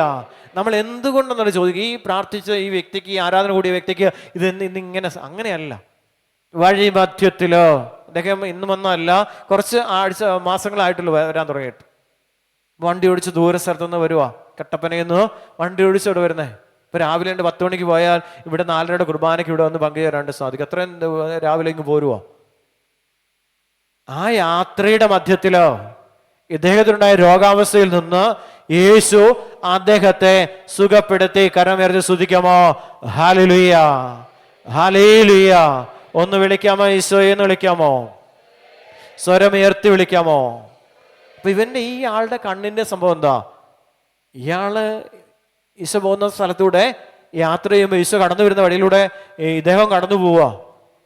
നമ്മൾ എന്തുകൊണ്ടെന്നാണ് ചോദിക്കുക. ഈ പ്രാർത്ഥിച്ച ഈ വ്യക്തിക്ക്, ഈ ആരാധന കൂടിയ വ്യക്തിക്ക് ഇത് ഇന്നിങ്ങനെ അങ്ങനെയല്ല. വഴിമധ്യത്തിലോ അദ്ദേഹം ഇന്ന് വന്നല്ല, കുറച്ച് മാസങ്ങളായിട്ടുള്ളൂ വരാൻ തുടങ്ങിയിട്ട്. വണ്ടി ഓടിച്ച് ദൂര സ്ഥലത്തുനിന്ന് വരുവാ, കട്ടപ്പനയിൽ നിന്ന് വണ്ടി ഓടിച്ച് ഇവിടെ വരുന്നേ. ഇപ്പൊ രാവിലെ 10 മണിക്ക് പോയാൽ ഇവിടെ 4:30 കുർബാനയ്ക്ക് ഇവിടെ വന്ന് പങ്കുചേരാണ്ട് സാധിക്കും. അത്രയും രാവിലെ ഇങ്ങ് പോരുവാ. ആ യാത്രയുടെ മധ്യത്തിലോ ഇദ്ദേഹത്തിനുണ്ടായ രോഗാവസ്ഥയിൽ നിന്ന് യേശു അദ്ദേഹത്തെ സുഖപ്പെടുത്തി. കരമുയർത്തി സ്തുതിക്കാമോ? ഹല്ലേലൂയ, ഹല്ലേലൂയ. ഒന്ന് വിളിക്കാമോ? ഈശോയെ എന്ന് വിളിക്കാമോ? സ്വരമുയർത്തി വിളിക്കാമോ? അപ്പൊ ഇവന്റെ ഈ ആളുടെ കണ്ണിന്റെ സംഭവം എന്താ? ഇയാള് ഈശോ പോകുന്ന സ്ഥലത്തൂടെ യാത്ര ചെയ്യുമ്പോൾ ഈശോ കടന്നു വരുന്ന വഴിയിലൂടെ ഇദ്ദേഹം കടന്നു പോവുക.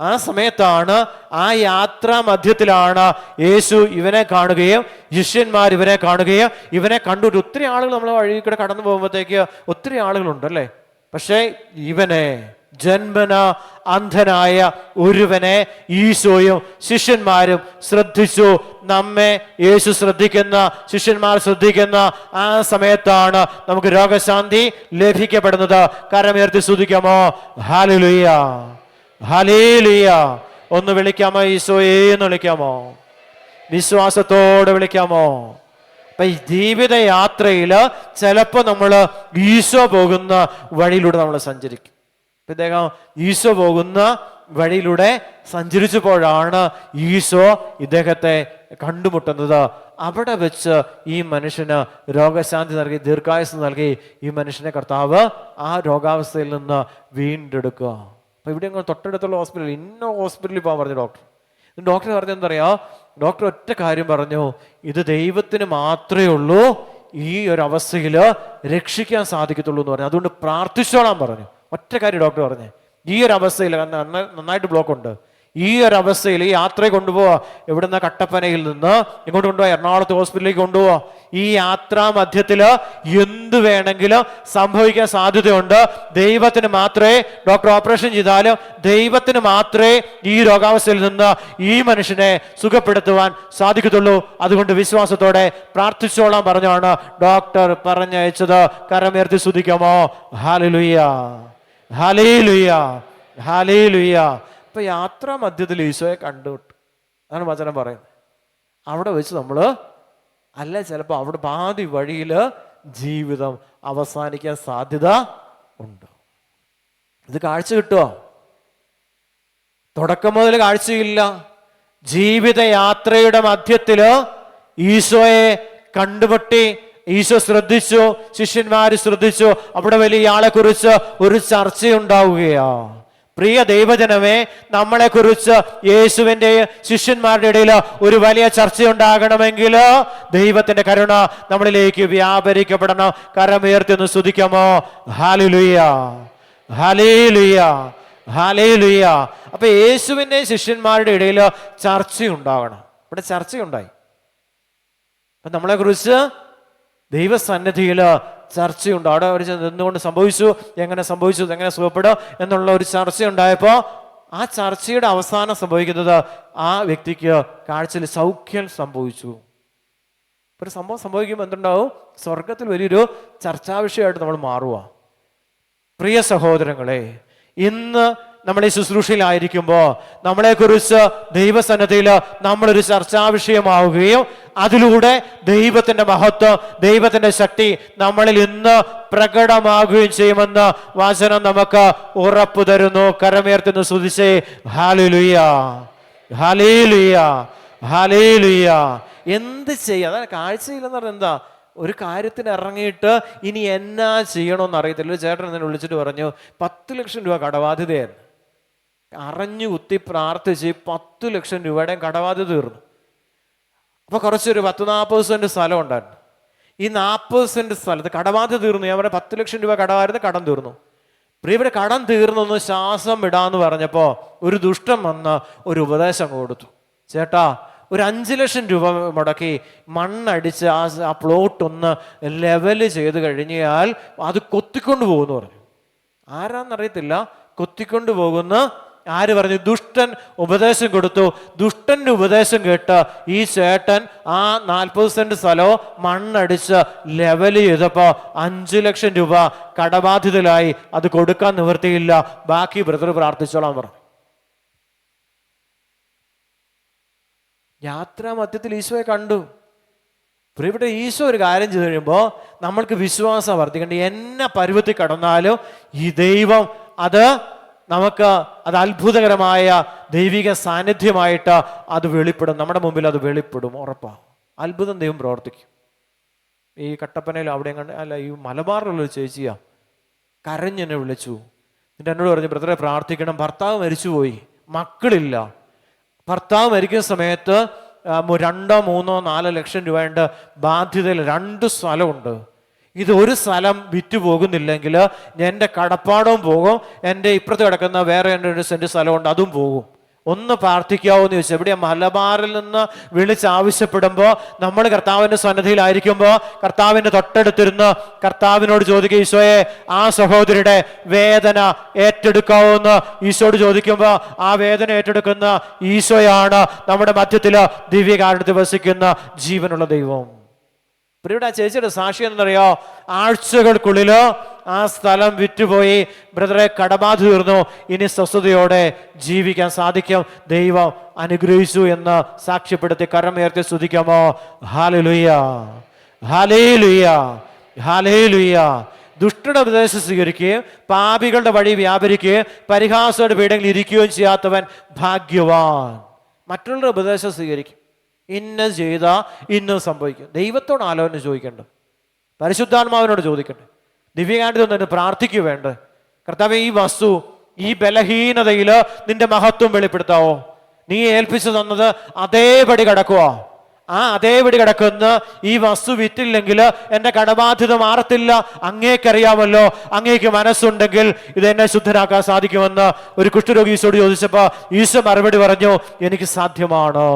ആ സമയത്താണ്, ആ യാത്രാ മധ്യത്തിലാണ് യേശു ഇവനെ കാണുകയും ശിഷ്യന്മാർ ഇവനെ കാണുകയും ഇവനെ കണ്ടിട്ട് ഒത്തിരി ആളുകൾ നമ്മളെ വഴി കൂടെ കടന്നു പോകുമ്പോഴത്തേക്ക് ഒത്തിരി ആളുകളുണ്ട് അല്ലേ. പക്ഷേ ഇവനെ ജന്മന അന്ധനായ ഒരുവനെ ഈശോയും ശിഷ്യന്മാരും ശ്രദ്ധിച്ചു. നമ്മെ യേശു ശ്രദ്ധിക്കുന്ന, ശിഷ്യന്മാർ ശ്രദ്ധിക്കുന്ന ആ സമയത്താണ് നമുക്ക് രോഗശാന്തി ലഭിക്കപ്പെടുന്നത്. കരമുയർത്തി സ്തുതിക്കാമോ? ഹല്ലേലൂയ, ഹല്ലേലൂയ. ഒന്ന് വിളിക്കാമോ? ഈശോയെ എന്ന് വിളിക്കാമോ? വിശ്വാസത്തോടെ വിളിക്കാമോ? അപ്പൊ ഈ ജീവിതയാത്രയില് ചിലപ്പോൾ നമ്മൾ ഈശോ പോകുന്ന വഴിയിലൂടെ നമ്മൾ സഞ്ചരിക്കും. ഇദ്ദേഹം ഈശോ പോകുന്ന വഴിയിലൂടെ സഞ്ചരിച്ചപ്പോഴാണ് ഈശോ ഇദ്ദേഹത്തെ കണ്ടുമുട്ടുന്നത്. അവിടെ വെച്ച് ഈ മനുഷ്യന് രോഗശാന്തി നൽകി, ദീർഘായുസ് നൽകി ഈ മനുഷ്യനെ കർത്താവ് ആ രോഗാവസ്ഥയിൽ നിന്ന് വീണ്ടെടുക്കുക. അപ്പൊ ഇവിടെ ഞങ്ങൾ തൊട്ടടുത്തുള്ള ഹോസ്പിറ്റൽ, ഇന്ന ഹോസ്പിറ്റലിൽ പോകാൻ പറഞ്ഞു ഡോക്ടർ. ഡോക്ടർ പറഞ്ഞെന്താ പറയാ, ഡോക്ടർ ഒറ്റ കാര്യം പറഞ്ഞു, ഇത് ദൈവത്തിന് മാത്രമേ ഉള്ളൂ ഈ ഒരു അവസ്ഥയിൽ രക്ഷിക്കാൻ സാധിക്കത്തുള്ളൂ എന്ന് പറഞ്ഞു. അതുകൊണ്ട് പ്രാർത്ഥിച്ചോളാൻ പറഞ്ഞു. ഒറ്റ കാര്യം ഡോക്ടർ പറഞ്ഞു, ഈ ഒരു അവസ്ഥയിൽ നന്നായിട്ട് ബ്ലോക്ക് ഉണ്ട്, ഈ ഒരു അവസ്ഥയിൽ ഈ യാത്രയെ കൊണ്ടുപോവാ, എവിടുന്ന കട്ടപ്പനയിൽ നിന്ന് ഇങ്ങോട്ട് കൊണ്ടുപോവാ, എറണാകുളത്ത് ഹോസ്പിറ്റലിലേക്ക് കൊണ്ടുപോവാ. ഈ യാത്രാ മധ്യത്തില് എന്ത് വേണമെങ്കിലും സംഭവിക്കാൻ സാധ്യതയുണ്ട്. ദൈവത്തിന് മാത്രമേ, ഡോക്ടർ ഓപ്പറേഷൻ ചെയ്താലും ദൈവത്തിന് മാത്രമേ ഈ രോഗാവസ്ഥയിൽ നിന്ന് ഈ മനുഷ്യനെ സുഖപ്പെടുത്തുവാൻ സാധിക്കത്തുള്ളൂ. അതുകൊണ്ട് വിശ്വാസത്തോടെ പ്രാർത്ഥിച്ചോളാൻ പറഞ്ഞാണ് ഡോക്ടർ പറഞ്ഞയച്ചത്. കരമുയർത്തി സ്തുതിക്കാമോ? ഹല്ലേലൂയ, ഹല്ലേലൂയ, ഹല്ലേലൂയ. ഇപ്പൊ യാത്രാ മധ്യത്തിൽ ഈശോയെ കണ്ടുവിട്ടു, അതാണ് വചനം പറയുന്നത്. അവിടെ വെച്ച് നമ്മൾ അല്ല, ചിലപ്പോൾ അവിടെ പാതി വഴിയിൽ ജീവിതം അവസാനിക്കാൻ സാധ്യത ഉണ്ട്. ഇത് കാഴ്ച കിട്ടുമോ? തുടക്കം മുതൽ കാഴ്ചയില്ല. ജീവിതയാത്രയുടെ മധ്യത്തില് ഈശോയെ കണ്ടുമുട്ടി, ഈശോ ശ്രദ്ധിച്ചു, ശിഷ്യന്മാര് ശ്രദ്ധിച്ചു. അവിടെ വലിയ ആളെ കുറിച്ച് ഒരു ചർച്ചയുണ്ടാവുകയാ. പ്രിയ ദൈവജനമേ, നമ്മളെ കുറിച്ച് യേശുവിന്റെ ശിഷ്യന്മാരുടെ ഇടയിൽ ഒരു വലിയ ചർച്ചയുണ്ടാകണമെങ്കിൽ ദൈവത്തിന്റെ കരുണ നമ്മളിലേക്ക് വ്യാപരിക്കപ്പെടണം. കരമുയർത്തി ഒന്ന് സ്തുതിക്കാമോ? ഹല്ലേലൂയ, ഹല്ലേലൂയ, ഹല്ലേലൂയ. അപ്പൊ യേശുവിന്റെ ശിഷ്യന്മാരുടെ ഇടയിൽ ചർച്ചയുണ്ടാകണം. ഇവിടെ ചർച്ചയുണ്ടായി. അപ്പൊ നമ്മളെ കുറിച്ച് ദൈവസന്നിധിയിൽ ചർച്ചയുണ്ട്. അവിടെ ഒരു എന്തുകൊണ്ട് സംഭവിച്ചു, എങ്ങനെ സംഭവിച്ചു, എങ്ങനെ സുഖപ്പെടും എന്നുള്ള ഒരു ചർച്ചയുണ്ടായപ്പോൾ ആ ചർച്ചയുടെ അവസാനം സംഭവിക്കുന്നത് ആ വ്യക്തിക്ക് കാഴ്ചയിൽ സൗഖ്യം സംഭവിച്ചു. ഒരു സംഭവം സംഭവിക്കുമ്പോൾ എന്തുണ്ടാവും? സ്വർഗത്തിൽ വലിയൊരു ചർച്ചാ വിഷയമായിട്ട് നമ്മൾ മാറുക. പ്രിയ സഹോദരങ്ങളെ, ഇന്ന് നമ്മൾ ഈ ശുശ്രൂഷയിലായിരിക്കുമ്പോൾ നമ്മളെക്കുറിച്ച് ദൈവസന്നിധിയിൽ നമ്മളൊരു ചർച്ചാ വിഷയമാവുകയും അതിലൂടെ ദൈവത്തിന്റെ മഹത്വം, ദൈവത്തിന്റെ ശക്തി നമ്മളിൽ ഇന്ന് പ്രകടമാകുകയും ചെയ്യുമെന്ന് വചനം നമുക്ക് ഉറപ്പു തരുന്നു. കരമുയർത്തുന്നു, സ്തുതിച്ചേ ഹല്ലേലൂയ, ഹല്ലേലൂയ, ഹല്ലേലൂയ. എന്ത് ചെയ്യുക? അതാണ് കാഴ്ചയില്ലെന്ന് പറഞ്ഞാൽ എന്താ? ഒരു കാര്യത്തിന് ഇറങ്ങിയിട്ട് ഇനി എന്നാ ചെയ്യണമെന്ന് അറിയത്തില്ല. ഒരു ചേട്ടൻ എന്നെ വിളിച്ചിട്ട് പറഞ്ഞു, 10 ലക്ഷം രൂപ കടബാധ്യതയായിരുന്നു. അറിഞ്ഞു കുത്തി പ്രാർത്ഥിച്ച് 10 ലക്ഷം രൂപയുടെ കടബാധ്യത തീർന്നു. അപ്പൊ കുറച്ചൊരു 10-40 സെന്റ് സ്ഥലം ഉണ്ടായിരുന്നു. ഈ 40 സെന്റ് സ്ഥലത്ത് കടബാധ്യത തീർന്നു. ഞാൻ പറയാം, 10 ലക്ഷം രൂപ കടമായിരുന്നു, കടം തീർന്നു. പ്രിയപ്പെട്ട, കടം തീർന്നൊന്ന് ശ്വാസം വിടാന്ന് പറഞ്ഞപ്പോ ഒരു ദുഷ്ടൻ വന്ന് ഒരു ഉപദേശം കൊടുത്തു. ചേട്ടാ, ഒരു 5 ലക്ഷം രൂപ മുടക്കി മണ്ണടിച്ച് ആ പ്ലോട്ട് ഒന്ന് ലെവല് ചെയ്ത് കഴിഞ്ഞാൽ അത് കൊത്തിക്കൊണ്ട് പോകുന്നു പറഞ്ഞു. ആരാന്നറിയത്തില്ല, കൊത്തിക്കൊണ്ട് പോകുന്ന ആര് പറഞ്ഞു? ദുഷ്ടൻ ഉപദേശം കൊടുത്തു. ദുഷ്ടന്റെ ഉപദേശം കേട്ട് ഈ ചേട്ടൻ ആ 40 സെന്റ് സ്ഥലവും മണ്ണടിച്ച് ലെവല് ചെയ്തപ്പോ 5 ലക്ഷം രൂപ കടബാധിതരായി. അത് കൊടുക്കാൻ നിവൃത്തിയില്ല. ബാക്കി ബ്രദർ പ്രാർത്ഥിച്ചോളാൻ പറഞ്ഞു. യാത്രാ മധ്യത്തിൽ ഈശോയെ കണ്ടു. ഇവിടെ ഈശോ ഒരു കാര്യം ചെയ്ത് കഴിയുമ്പോൾ നമ്മൾക്ക് വിശ്വാസം വർദ്ധിക്കേണ്ട. എന്നെ പരുവത്തിൽ കടന്നാലും ഈ ദൈവം അത് അത്ഭുതകരമായ ദൈവിക സാന്നിധ്യമായിട്ട് അത് വെളിപ്പെടും. നമ്മുടെ മുമ്പിൽ അത് വെളിപ്പെടും, ഉറപ്പാണ്. അത്ഭുതം ദൈവം പ്രവർത്തിക്കും. ഈ കട്ടപ്പനയിൽ അവിടെ അല്ല, ഈ മലബാറിലുള്ളൊരു ചേച്ചിയാ കരഞ്ഞെന്നെ വിളിച്ചു. എന്നിട്ട് എന്നോട് പറഞ്ഞു, ബ്രദറെ പ്രാർത്ഥിക്കണം, ഭർത്താവ് മരിച്ചുപോയി, മക്കളില്ല. ഭർത്താവ് മരിക്കുന്ന സമയത്ത് 2, 3, 4 ലക്ഷം രൂപയുടെ ബാധ്യതയിൽ 2 സ്ഥലമുണ്ട്. ഇത് ഒരു സ്ഥലം വിറ്റു പോകുന്നില്ലെങ്കിൽ എൻ്റെ കടപ്പാടവും പോകും, എൻ്റെ ഇപ്പുറത്ത് കിടക്കുന്ന വേറെ 2 സെന്റ് സ്ഥലമുണ്ട്, അതും പോകും. ഒന്ന് പ്രാർത്ഥിക്കാവോ എന്ന് ചോദിച്ചു. എവിടെയാ? മലബാറിൽ നിന്ന് വിളിച്ചാവശ്യപ്പെടുമ്പോൾ നമ്മൾ കർത്താവിൻ്റെ സന്നിധിയിലായിരിക്കുമ്പോൾ കർത്താവിൻ്റെ തൊട്ടടുത്തിരുന്ന് കർത്താവിനോട് ചോദിക്കുക, ഈശോയെ ആ സഹോദരിയുടെ വേദന ഏറ്റെടുക്കാവോ എന്ന് ഈശോയോട് ചോദിക്കുമ്പോൾ ആ വേദന ഏറ്റെടുക്കുന്ന ഈശോയാണ് നമ്മുടെ മധ്യത്തിൽ ദിവ്യകാരുണ്യത്തിൽ വസിക്കുന്ന ജീവനുള്ള ദൈവം. പ്രിയപ്പെട്ട ആ ചേച്ചിയുടെ സാക്ഷ്യം എന്നറിയോ? ആഴ്ചകൾക്കുള്ളില് ആ സ്ഥലം വിറ്റുപോയി. ബ്രദറെ, കടബാധ തീർന്നു, ഇനി സ്വസ്ഥതയോടെ ജീവിക്കാൻ സാധിക്കും, ദൈവം അനുഗ്രഹിച്ചു എന്ന് സാക്ഷ്യപ്പെടുത്തി കരമുയർത്തി സ്തുതിക്കാമോ? ഹല്ലേലൂയ, ഹല്ലേലൂയ, ഹല്ലേലൂയ. ദുഷ്ടയുടെ ഉപദേശം സ്വീകരിക്കുകയും പാപികളുടെ വഴി വ്യാപരിക്കുകയും പരിഹാസയുടെ പീഠങ്ങളിൽ ഇരിക്കുകയും ചെയ്യാത്തവൻ ഭാഗ്യവാൻ. മറ്റുള്ളവരുടെ ഉപദേശം സ്വീകരിക്കും, ഇന്ന ചെയ്ത ഇന്ന് സംഭവിക്കും. ദൈവത്തോട് ആലോചന ചോദിക്കേണ്ടത്, പരിശുദ്ധാത്മാവിനോട് ചോദിക്കണ്ടേ, ദിവ്യകാന്തി തന്നെ പ്രാർത്ഥിക്കുക വേണ്ടേ? കർത്താവേ, ഈ വസ്തു, ഈ ബലഹീനതയിൽ നിന്റെ മഹത്വം വെളിപ്പെടുത്താവോ? നീ ഏൽപ്പിച്ചു തന്നത് അതേപടി കിടക്കുക. ആ അതേപടി കിടക്കുന്ന ഈ വസ്തു വിറ്റില്ലെങ്കിൽ എൻ്റെ കടബാധ്യത മാറത്തില്ല. അങ്ങേക്കറിയാമല്ലോ, അങ്ങേക്ക് മനസ്സുണ്ടെങ്കിൽ ഇത് എന്നെ ശുദ്ധനാക്കാൻ സാധിക്കുമെന്ന് ഒരു കുഷ്ഠരോഗി ഈശോട് ചോദിച്ചപ്പോൾ ഈശോ മറുപടി പറഞ്ഞു, എനിക്ക് സാധ്യമാണോ?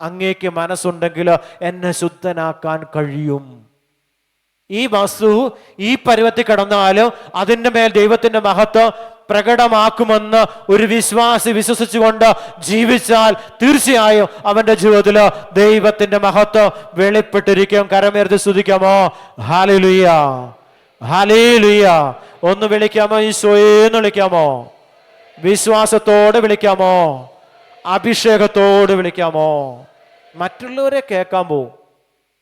അങ്ങേക്ക് മനസ്സുണ്ടെങ്കിൽ എന്നെ ശുദ്ധനാക്കാൻ കഴിയും. ഈ വസ്തു ഈ പരുവത്തിൽ കിടന്നാലും അതിൻ്റെ മേൽ ദൈവത്തിന്റെ മഹത്വം പ്രകടമാക്കുമെന്ന് ഒരു വിശ്വാസി വിശ്വസിച്ചുകൊണ്ട് ജീവിച്ചാൽ തീർച്ചയായും അവന്റെ ജീവിതത്തിൽ ദൈവത്തിന്റെ മഹത്വം വെളിപ്പെട്ടിരിക്കും. കരമുയർത്തി സ്തുതിക്കാമോ? ഹല്ലേലൂയ, ഹല്ലേലൂയ. ഒന്ന് വിളിക്കാമോ? ഈശോയെന്ന് വിളിക്കാമോ? വിശ്വാസത്തോടെ വിളിക്കാമോ? അഭിഷേകത്തോട് വിളിക്കാമോ? മറ്റുള്ളവരെ കേൾക്കാൻ പോവും.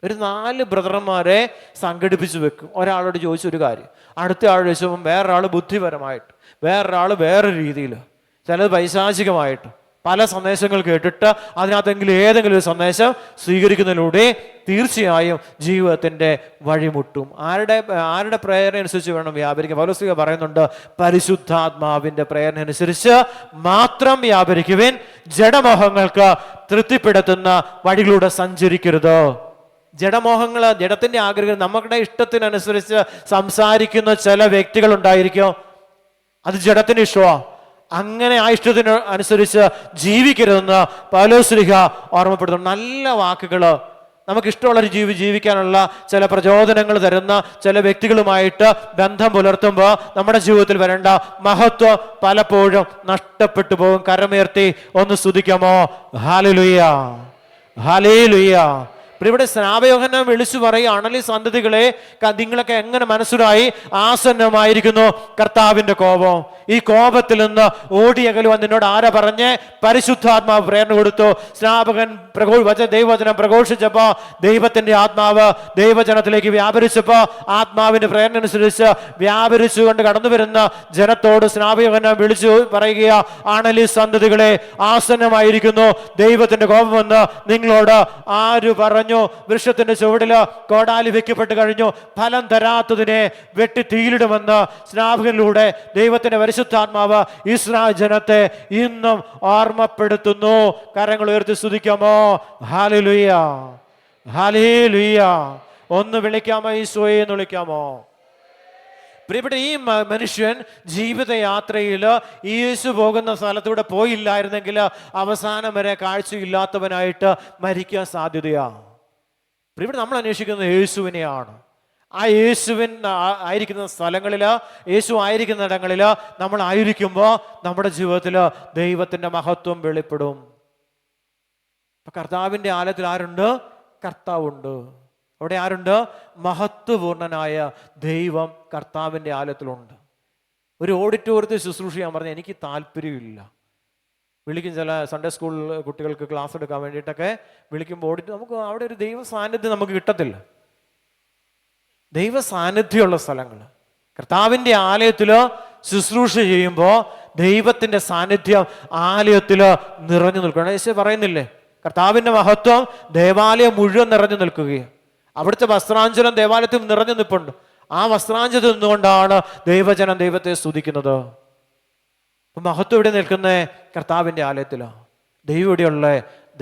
ഒരു 4 ബ്രദർമാരെ സംഘടിപ്പിച്ച് വെക്കും. ഒരാളോട് ചോദിച്ചൊരു കാര്യം, അടുത്ത ആൾ ചോദിച്ചപ്പോൾ വേറൊരാൾ ബുദ്ധിപരമായിട്ട്, വേറൊരാൾ വേറെ രീതിയിൽ, ചിലത് പൈശാചികമായിട്ട് പല സന്ദേശങ്ങൾ കേട്ടിട്ട് അതിനകത്തെങ്കിലും ഏതെങ്കിലും ഒരു സന്ദേശം സ്വീകരിക്കുന്നതിലൂടെ തീർച്ചയായും ജീവിതത്തിൻ്റെ വഴിമുട്ടും. ആരുടെ പ്രേരണ അനുസരിച്ച് വേണം വ്യാപരിക്കാൻ? പൗലോസ് പറയുന്നുണ്ട്, പരിശുദ്ധാത്മാവിൻ്റെ പ്രേരണ അനുസരിച്ച് മാത്രം വ്യാപരിക്കുവിൻ, ജഡമോഹങ്ങൾക്ക് തൃപ്തിപ്പെടുത്തുന്ന വഴികളിലൂടെ സഞ്ചരിക്കരുത്. ജഡമോഹങ്ങൾ, ജഡത്തിന്റെ ആഗ്രഹം, നമ്മുടെ ഇഷ്ടത്തിനനുസരിച്ച് സംസാരിക്കുന്ന ചില വ്യക്തികൾ ഉണ്ടായിരിക്കും, അത് ജഡത്തിന് ഇഷ്ടമാ. അങ്ങനെ ആ ഇഷ്ടത്തിന് അനുസരിച്ച് ജീവിക്കരുതെന്ന് പൗലോസ്ലീഹ ഓർമ്മപ്പെടുത്തുന്നു. നല്ല വാക്കുകൾ, നമുക്കിഷ്ടമുള്ള ജീവിക്കാനുള്ള ചില പ്രചോദനങ്ങൾ തരുന്ന ചില വ്യക്തികളുമായിട്ട് ബന്ധം പുലർത്തുമ്പോൾ നമ്മുടെ ജീവിതത്തിൽ വരേണ്ട മഹത്വം പലപ്പോഴും നഷ്ടപ്പെട്ടു പോകും. കരമുയർത്തി ഒന്ന് സ്തുതിക്കാമോ? ഹല്ലേലൂയ, ഹല്ലേലൂയ. ഇവിടെ സ്നാപയോഹന്നാൻ വിളിച്ചു പറയുകയാണല്ലോ, ഈ സന്തതികളെ, നിങ്ങളൊക്കെ എങ്ങനെ മനസ്സിലായി? ആസന്നമായിരിക്കുന്നു കർത്താവിന്റെ കോപം. ഈ കോപത്തിൽ നിന്ന് ഓടിയകലുവാൻ നിന്നോട് ആരാ പറഞ്ഞ്? പരിശുദ്ധാത്മാവ് പ്രേരണ കൊടുത്തു. സ്നാപകൻ ദൈവവചനം പ്രഘോഷിച്ചപ്പോ ദൈവത്തിന്റെ ആത്മാവ് ദൈവജനത്തിലേക്ക് വ്യാപരിച്ചപ്പോ ആത്മാവിന്റെ പ്രേരണ അനുസരിച്ച് വ്യാപരിച്ചുകൊണ്ട് കടന്നു വരുന്ന ജനത്തോട് സ്നാപയോഹന്നാൻ വിളിച്ചു പറയുക ആണല്ലോ, ഈ സന്തതികളെ, ആസന്നമായിരിക്കുന്നു ദൈവത്തിന്റെ കോപമെന്ന് നിങ്ങളോട് ആര് പറഞ്ഞു? വൃക്ഷത്തിന്റെ ചുവടില് കോടാലി വെക്കപ്പെട്ട് കഴിഞ്ഞു, ഫലം തരാത്തതിനെ വെട്ടി തീയിലിടുമെന്ന് സ്നാപകനിലൂടെ ദൈവത്തിന്റെ പരിശുദ്ധാത്മാവ് ഇസ്രായേൽ ജനത്തെ ഇന്നും ഓർമ്മപ്പെടുത്തുന്നു. കരങ്ങൾ ഉയർത്തി സ്തുതിക്കാമോ? ഹല്ലേലൂയ, ഹല്ലേലൂയ. ഒന്ന് വിളിക്കാമോ? ഈശോയെ എന്ന് വിളിക്കാമോ? പ്രിയപ്പെട്ട, ഈ മനുഷ്യൻ ജീവിതയാത്രയിൽ യേശു പോകുന്ന സ്ഥലത്തൂടെ പോയില്ലായിരുന്നെങ്കിൽ അവസാനം വരെ കാഴ്ചയില്ലാത്തവനായിട്ട് മരിക്കാൻ സാധ്യതയാണ്. പ്രിയപ്പെട്ട, നമ്മൾ അന്വേഷിക്കുന്നത് യേശുവിനെയാണ്. ആ യേശുവിൻ ആയിരിക്കുന്ന സ്ഥലങ്ങളിൽ, യേശു ആയിരിക്കുന്ന ഇടങ്ങളിൽ നമ്മൾ ആയിരിക്കുമ്പോൾ നമ്മുടെ ജീവിതത്തിൽ ദൈവത്തിൻ്റെ മഹത്വം വെളിപ്പെടും. അപ്പൊ കർത്താവിൻ്റെ ആലയത്തിൽ ആരുണ്ട്? കർത്താവുണ്ട്. അവിടെ ആരുണ്ട്? മഹത്വപൂർണനായ ദൈവം കർത്താവിൻ്റെ ആലയത്തിലുണ്ട്. ഒരു ഓഡിറ്റോറിയത്തിൽ ശുശ്രൂഷ ചെയ്യാൻ പറഞ്ഞാൽ എനിക്ക് താല്പര്യമില്ല. വിളിക്കും, ചില സൺഡേ സ്കൂൾ കുട്ടികൾക്ക് ക്ലാസ് എടുക്കാൻ വേണ്ടിയിട്ടൊക്കെ വിളിക്കുമ്പോൾ നമുക്ക് അവിടെ ഒരു ദൈവ സാന്നിധ്യം നമുക്ക് കിട്ടത്തില്ല. ദൈവ സാന്നിധ്യമുള്ള സ്ഥലങ്ങൾ, കർത്താവിൻ്റെ ആലയത്തിൽ ശുശ്രൂഷ ചെയ്യുമ്പോൾ ദൈവത്തിൻ്റെ സാന്നിധ്യം ആലയത്തിൽ നിറഞ്ഞു നിൽക്കണം. യേശു പറയുന്നില്ലേ, കർത്താവിൻ്റെ മഹത്വം ദേവാലയം മുഴുവൻ നിറഞ്ഞു നിൽക്കുകയാണ്. അവിടുത്തെ വസ്ത്രാഞ്ചലം ദേവാലയത്തിൽ നിറഞ്ഞു നിൽപ്പുണ്ട്. ആ വസ്ത്രാഞ്ചലത്തിൽ നിന്നുകൊണ്ടാണ് ദൈവജനം ദൈവത്തെ സ്തുതിക്കുന്നത്. അപ്പൊ മഹത്വം ഇവിടെ നിൽക്കുന്ന കർത്താവിൻ്റെ ആലയത്തിലാണ്. ദൈവം ഇവിടെയുള്ള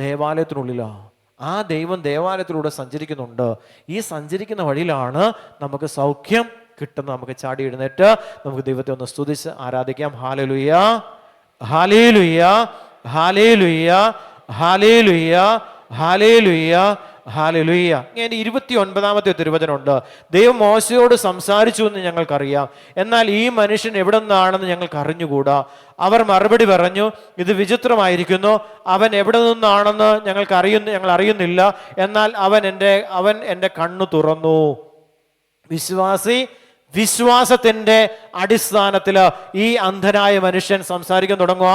ദേവാലയത്തിനുള്ളിലാണ്. ആ ദൈവം ദേവാലയത്തിലൂടെ സഞ്ചരിക്കുന്നുണ്ട്. ഈ സഞ്ചരിക്കുന്ന വഴിയിലാണ് നമുക്ക് സൗഖ്യം കിട്ടുന്നത്. നമുക്ക് ചാടി എഴുന്നേറ്റ് നമുക്ക് ദൈവത്തെ ഒന്ന് സ്തുതിച്ച് ആരാധിക്കാം. ഹല്ലേലൂയ, ഹല്ലേലൂയ, ഹല്ലേലൂയ, ഹല്ലേലൂയ, ഹല്ലേലൂയ, ഹല്ലേലൂയ. ഇങ്ങനെ 29-ാമത്തെ തിരുവചനമുണ്ട്. ദൈവം മോശയോട് സംസാരിച്ചു എന്ന് ഞങ്ങൾക്കറിയാം, എന്നാൽ ഈ മനുഷ്യൻ എവിടെ നിന്നാണെന്ന് ഞങ്ങൾക്ക് അറിഞ്ഞുകൂടാ. അവർ മറുപടി പറഞ്ഞു, ഇത് വിചിത്രമായിരിക്കുന്നു. അവൻ എവിടെ നിന്നാണെന്ന് ഞങ്ങൾ അറിയുന്നില്ല. എന്നാൽ അവൻ എൻ്റെ കണ്ണു തുറന്നു. വിശ്വാസി വിശ്വാസത്തിന്റെ അടിസ്ഥാനത്തിൽ ഈ അന്ധനായ മനുഷ്യൻ സംസാരിക്കാൻ തുടങ്ങുക.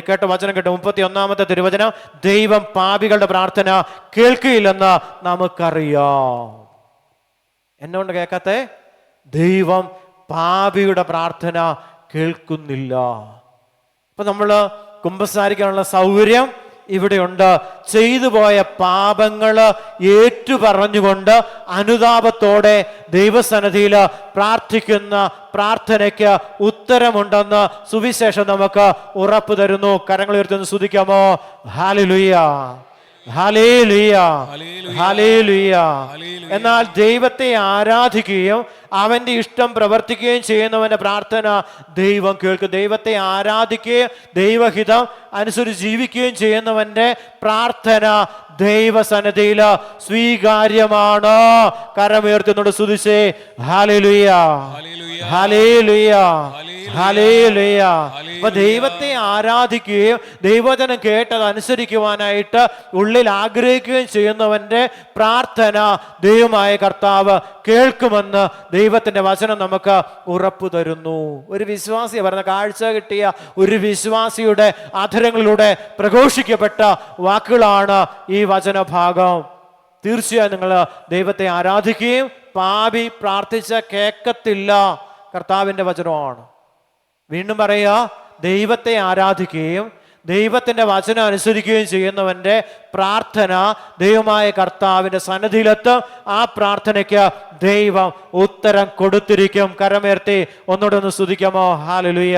കേട്ട വചനം കേട്ട 31-ാമത്തെ തിരുവചനം, ദൈവം പാപികളുടെ പ്രാർത്ഥന കേൾക്കുകയില്ലെന്ന് നമുക്കറിയാം. എന്നുകൊണ്ട് കേൾക്കാത്തെ? ദൈവം പാപിയുടെ പ്രാർത്ഥന കേൾക്കുന്നില്ല. അപ്പൊ നമ്മള് കുമ്പസാരിക്കാനുള്ള സൗകര്യം ഇവിടെയുണ്ട്. ചെയ്തു പോയ പാപങ്ങള് ഏറ്റുപറഞ്ഞുകൊണ്ട് അനുതാപത്തോടെ ദൈവസന്നിധിയിൽ പ്രാർത്ഥിക്കുന്ന പ്രാർത്ഥനയ്ക്ക് ഉത്തരമുണ്ടെന്ന് സുവിശേഷം നമുക്ക് ഉറപ്പു തരുന്നു. കരങ്ങൾ ഉയർത്തുന്നു, സ്തുതിക്കാമോ? ഹല്ലേലൂയ, ഹല്ലേലൂയ, ഹല്ലേലൂയ. എന്നാൽ ദൈവത്തെ ആരാധിക്കുകയും അവന്റെ ഇഷ്ടം പ്രവർത്തിക്കുകയും ചെയ്യുന്നവന്റെ പ്രാർത്ഥന ദൈവം കേൾക്കും. ദൈവത്തെ ആരാധിക്കുകയും ദൈവഹിതം അനുസരിച്ച് ജീവിക്കുകയും ചെയ്യുന്നവന്റെ പ്രാർത്ഥന ദൈവസന്നിധിയിൽ സ്വീകാര്യമാണ്. കരമുയർത്തുന്നുണ്ട്, സ്തുതിച്ചേ ഹല്ലേലൂയ, ഹല്ലേലൂയ, ഹല്ലേലൂയ. അപ്പൊ ദൈവത്തെ ആരാധിക്കുകയും ദൈവവചനം കേട്ടത് അനുസരിക്കുവാനായിട്ട് ഉള്ളിൽ ആഗ്രഹിക്കുകയും ചെയ്യുന്നവന്റെ പ്രാർത്ഥന ദൈവമായ കർത്താവ് കേൾക്കുമെന്ന് ദൈവത്തിന്റെ വചനം നമുക്ക് ഉറപ്പു തരുന്നു. ഒരു വിശ്വാസി പറഞ്ഞ കാഴ്ച കിട്ടിയ ഒരു വിശ്വാസിയുടെ അധരങ്ങളിലൂടെ പ്രഘോഷിക്കപ്പെട്ട വാക്കുകളാണ് ഈ വചനഭാഗം. തീർച്ചയായും നിങ്ങൾ ദൈവത്തെ ആരാധിക്കുകയും പാപി പ്രാർത്ഥിച്ച കേൾക്കത്തില്ല. കർത്താവിന്റെ വചനമാണ്. വീണ്ടും പറയുക, ദൈവത്തെ ആരാധിക്കുകയും ദൈവത്തിന്റെ വചനം അനുസരിക്കുകയും ചെയ്യുന്നവന്റെ പ്രാർത്ഥന ദൈവമായ കർത്താവിന്റെ സന്നിധിയിലെത്തും. ആ പ്രാർത്ഥനയ്ക്ക് ദൈവം ഉത്തരം കൊടുത്തിരിക്കും. കരമേർത്തി ഒന്നുകൂടെ ഒന്ന് സ്തുതിക്കാമോ? ഹല്ലേലൂയ.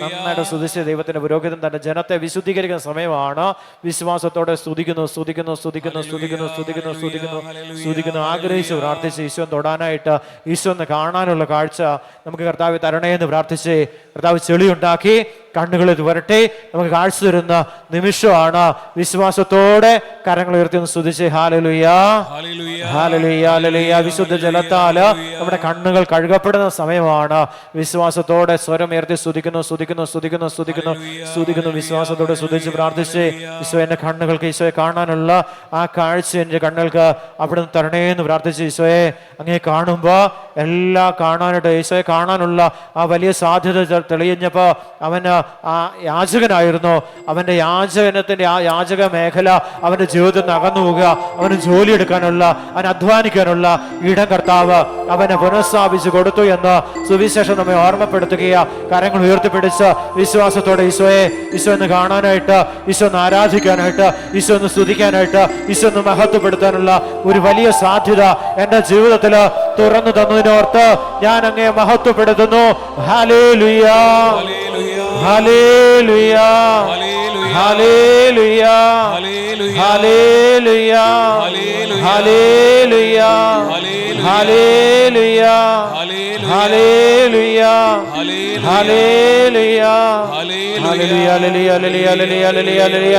നന്നായിട്ട് സ്തുതിച്ച് ദൈവത്തിന്റെ പുരോഹിതൻ തന്റെ ജനത്തെ വിശുദ്ധീകരിക്കുന്ന സമയമാണ്. വിശ്വാസത്തോടെ സ്തുതിക്കുന്നു, സ്തുതിക്കുന്നു, സ്തുതിക്കുന്നു, സ്തുതിക്കുന്നു, സ്തുതിക്കുന്നു, സ്തുതിക്കുന്നു, സ്തുതിക്കുന്നു. ആഗ്രഹിച്ച് പ്രാർത്ഥിച്ച് ഈശോൻ തൊടാനായിട്ട്, ഈശോന്ന് കാണാനുള്ള കാഴ്ച നമുക്ക് കർത്താവ് തരണേ എന്ന് പ്രാർത്ഥിച്ച് കർത്താവ് ചെളിയുണ്ടാക്കി കണ്ണുകളിൽ വരട്ടെ നമുക്ക് കാഴ്ച തരുന്ന നിമിഷമാണ്. വിശ്വാസത്തോടെ കരങ്ങൾ ഉയർത്തി സ്തുതിച്ച് ഹല്ലേലൂയ, ഹല്ലേലൂയ, ഹല്ലേലൂയ. വിശുദ്ധ ജലത്താല് നമ്മുടെ കണ്ണുകൾ കഴുകപ്പെടുന്ന സമയമാണ്. വിശ്വാസത്തോടെ സ്വരം ഉയർത്തി സ്തുതിക്കുന്നു, സ്തുതിക്കുന്നു, സ്തുതിക്കുന്നു, സ്തുതിക്കുന്നു, സ്തുതിക്കുന്നു. വിശ്വാസത്തോടെ സ്തുതിച്ച് പ്രാർത്ഥിച്ച് ഈശോ എന്റെ കണ്ണുകൾക്ക് ഈശോയെ കാണാനുള്ള ആ കാഴ്ച എന്റെ കണ്ണുകൾക്ക് അവിടെ നിന്ന് തരണേ എന്ന് പ്രാർത്ഥിച്ച് ഈശോയെ അങ്ങനെ കാണുമ്പോ എല്ലാം കാണാനായിട്ട് ഈശോയെ കാണാനുള്ള ആ വലിയ സാധ്യത തെളിഞ്ഞപ്പോ അവന് ആ യാചകനായിരുന്നു. അവന്റെ യാചകനത്തിന്റെ ആ യാചക മേഖല അവന്റെ ജീവിതത്തിൽ നിന്ന് അകന്നു പോവുക. അവന് ജോലി എടുക്കാനുള്ള, അവന് അധ്വാനിക്കാനുള്ള ഇടം കർത്താവ് അവനെ പുനഃസ്ഥാപിച്ചു കൊടുത്തു എന്ന് സുവിശേഷം നമ്മെ ഓർമ്മപ്പെടുത്തുകയാ. കരങ്ങൾ ഉയർത്തിപ്പിടിച്ച് വിശ്വാസത്തോടെ ഈശോയെ, ഈശോ എന്ന് കാണാനായിട്ട്, ഈശോ ഒന്ന് ആരാധിക്കാനായിട്ട്, ഈശോ ഒന്ന് സ്തുതിക്കാനായിട്ട്, ഈശോ ഒന്ന് മഹത്വപ്പെടുത്താനുള്ള ഒരു വലിയ സാധ്യത എന്റെ ജീവിതത്തിൽ തുറന്നു തന്നതിനോർത്ത് ഞാൻ അങ്ങേ മഹത്വപ്പെടുത്തുന്നു. ഹല്ലേലൂയ, ഹല്ലേലൂയ, ഹല്ലേലൂയ, ഹല്ലേലൂയ, ഹല്ലേലൂയ, ഹല്ലേലൂയ, ഹല്ലേലൂയ, ഹല്ലേലൂയ, ഹല്ലേലൂയ.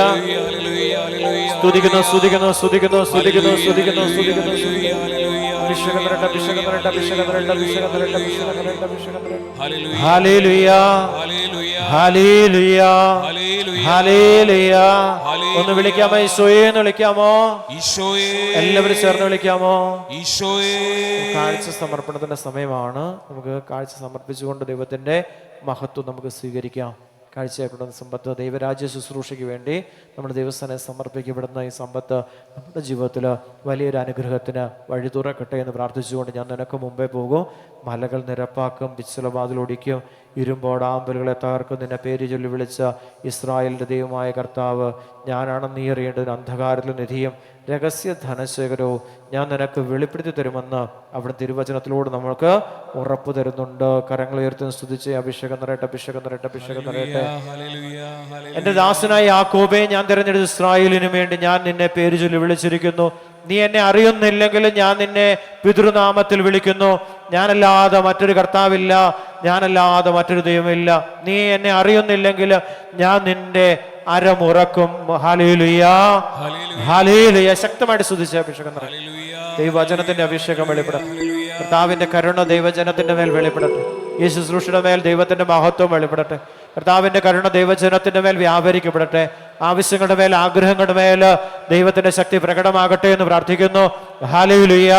സ്തുതിക്കുന്നു, സ്തുതിക്കുന്നു, സ്തുതിക്കുന്നു, സ്തുതിക്കുന്നു, സ്തുതിക്കുന്നു, സ്തുതിക്കുന്നു. ഹല്ലേലൂയ, ഹല്ലേലൂയ, ഹല്ലേലൂയ. ഒന്ന് വിളിക്കാമോ? ഈശോയെ എന്ന് വിളിക്കാമോ? എല്ലാവരും ചേർന്ന് വിളിക്കാമോ? കാഴ്ച സമർപ്പണത്തിന്റെ സമയമാണ്. നമുക്ക് കാഴ്ച സമർപ്പിച്ചുകൊണ്ട് ദൈവത്തിന്റെ മഹത്വം നമുക്ക് സ്വീകരിക്കാം. കാഴ്ചയാക്കുന്ന സമ്പത്ത് ദൈവരാജ്യ ശുശ്രൂഷയ്ക്ക് വേണ്ടി നമ്മുടെ ദൈവസ്ഥാനെ സമർപ്പിക്കപ്പെടുന്ന ഈ സമ്പത്ത് നമ്മുടെ ജീവിതത്തിൽ വലിയൊരു അനുഗ്രഹത്തിന് വഴി തുറക്കട്ടെ എന്ന് പ്രാർത്ഥിച്ചുകൊണ്ട് ഞാൻ നിനക്ക് മുമ്പേ പോകും. മലകൾ നിരപ്പാക്കും, പിച്ചളവാതിലൊടിക്കും, ഇരുമ്പോടാമ്പലുകളെ തകർക്കും. നിന്നെ പേര് ചൊല്ലി വിളിച്ച ഇസ്രായേലിന്റെ ദൈവമായ കർത്താവ് ഞാനാണെന്ന് നീ അറിയേണ്ടതിന് അന്ധകാരത്തിൽ നിധിയും രഹസ്യ ധനശേഖരവും ഞാൻ നിനക്ക് വെളിപ്പെടുത്തി തരുമെന്ന് അവിടെ തിരുവചനത്തിലൂടെ നമ്മൾക്ക് ഉറപ്പു തരുന്നുണ്ട്. കരങ്ങൾ ഉയർത്തി സ്തുതിച്ച് അഭിഷേകം നിറയട്ടെ, അഭിഷേകം നിറയട്ടെ, അഭിഷേകം നിറയട്ടെ. എന്റെ ദാസനായ യാക്കോബേ, ഞാൻ തിരഞ്ഞെടുത്ത ഇസ്രായേലിനു വേണ്ടി ഞാൻ നിന്നെ പേര് ചൊല്ലി വിളിച്ചിരിക്കുന്നു. നീ എന്നെ അറിയുന്നില്ലെങ്കിലും ഞാൻ നിന്നെ പിതൃനാമത്തിൽ വിളിക്കുന്നു. ഞാനല്ലാതെ മറ്റൊരു കർത്താവില്ല, ഞാനല്ലാതെ മറ്റൊരു ദൈവമില്ല. നീ എന്നെ അറിയുന്നില്ലെങ്കിൽ ഞാൻ നിന്റെ അരമുറക്കും. Hallelujah, hallelujah. ശക്തമായിട്ട് സ്തുതിച്ച് അഭിഷേകം നിറയും. ദൈവവചനത്തിന്റെ അഭിഷേകം വെളിപ്പെടട്ടെ. കർത്താവിന്റെ കരുണ ദൈവജനത്തിന്റെ മേൽ വെളിപ്പെടട്ടെ. ഈ ശുശ്രൂഷയുടെ മേൽ ദൈവത്തിന്റെ മഹത്വം വെളിപ്പെടട്ടെ. കർത്താവിന്റെ കരുണ ദൈവജനത്തിന്റെ മേൽ വ്യാപരിക്കപ്പെടട്ടെ. ആവശ്യങ്ങളുടെ മേൽ, ആഗ്രഹങ്ങളുടെ മേൽ ദൈവത്തിന്റെ ശക്തി പ്രകടമാകട്ടെ എന്ന് പ്രാർത്ഥിക്കുന്നു. ഹല്ലേലൂയ,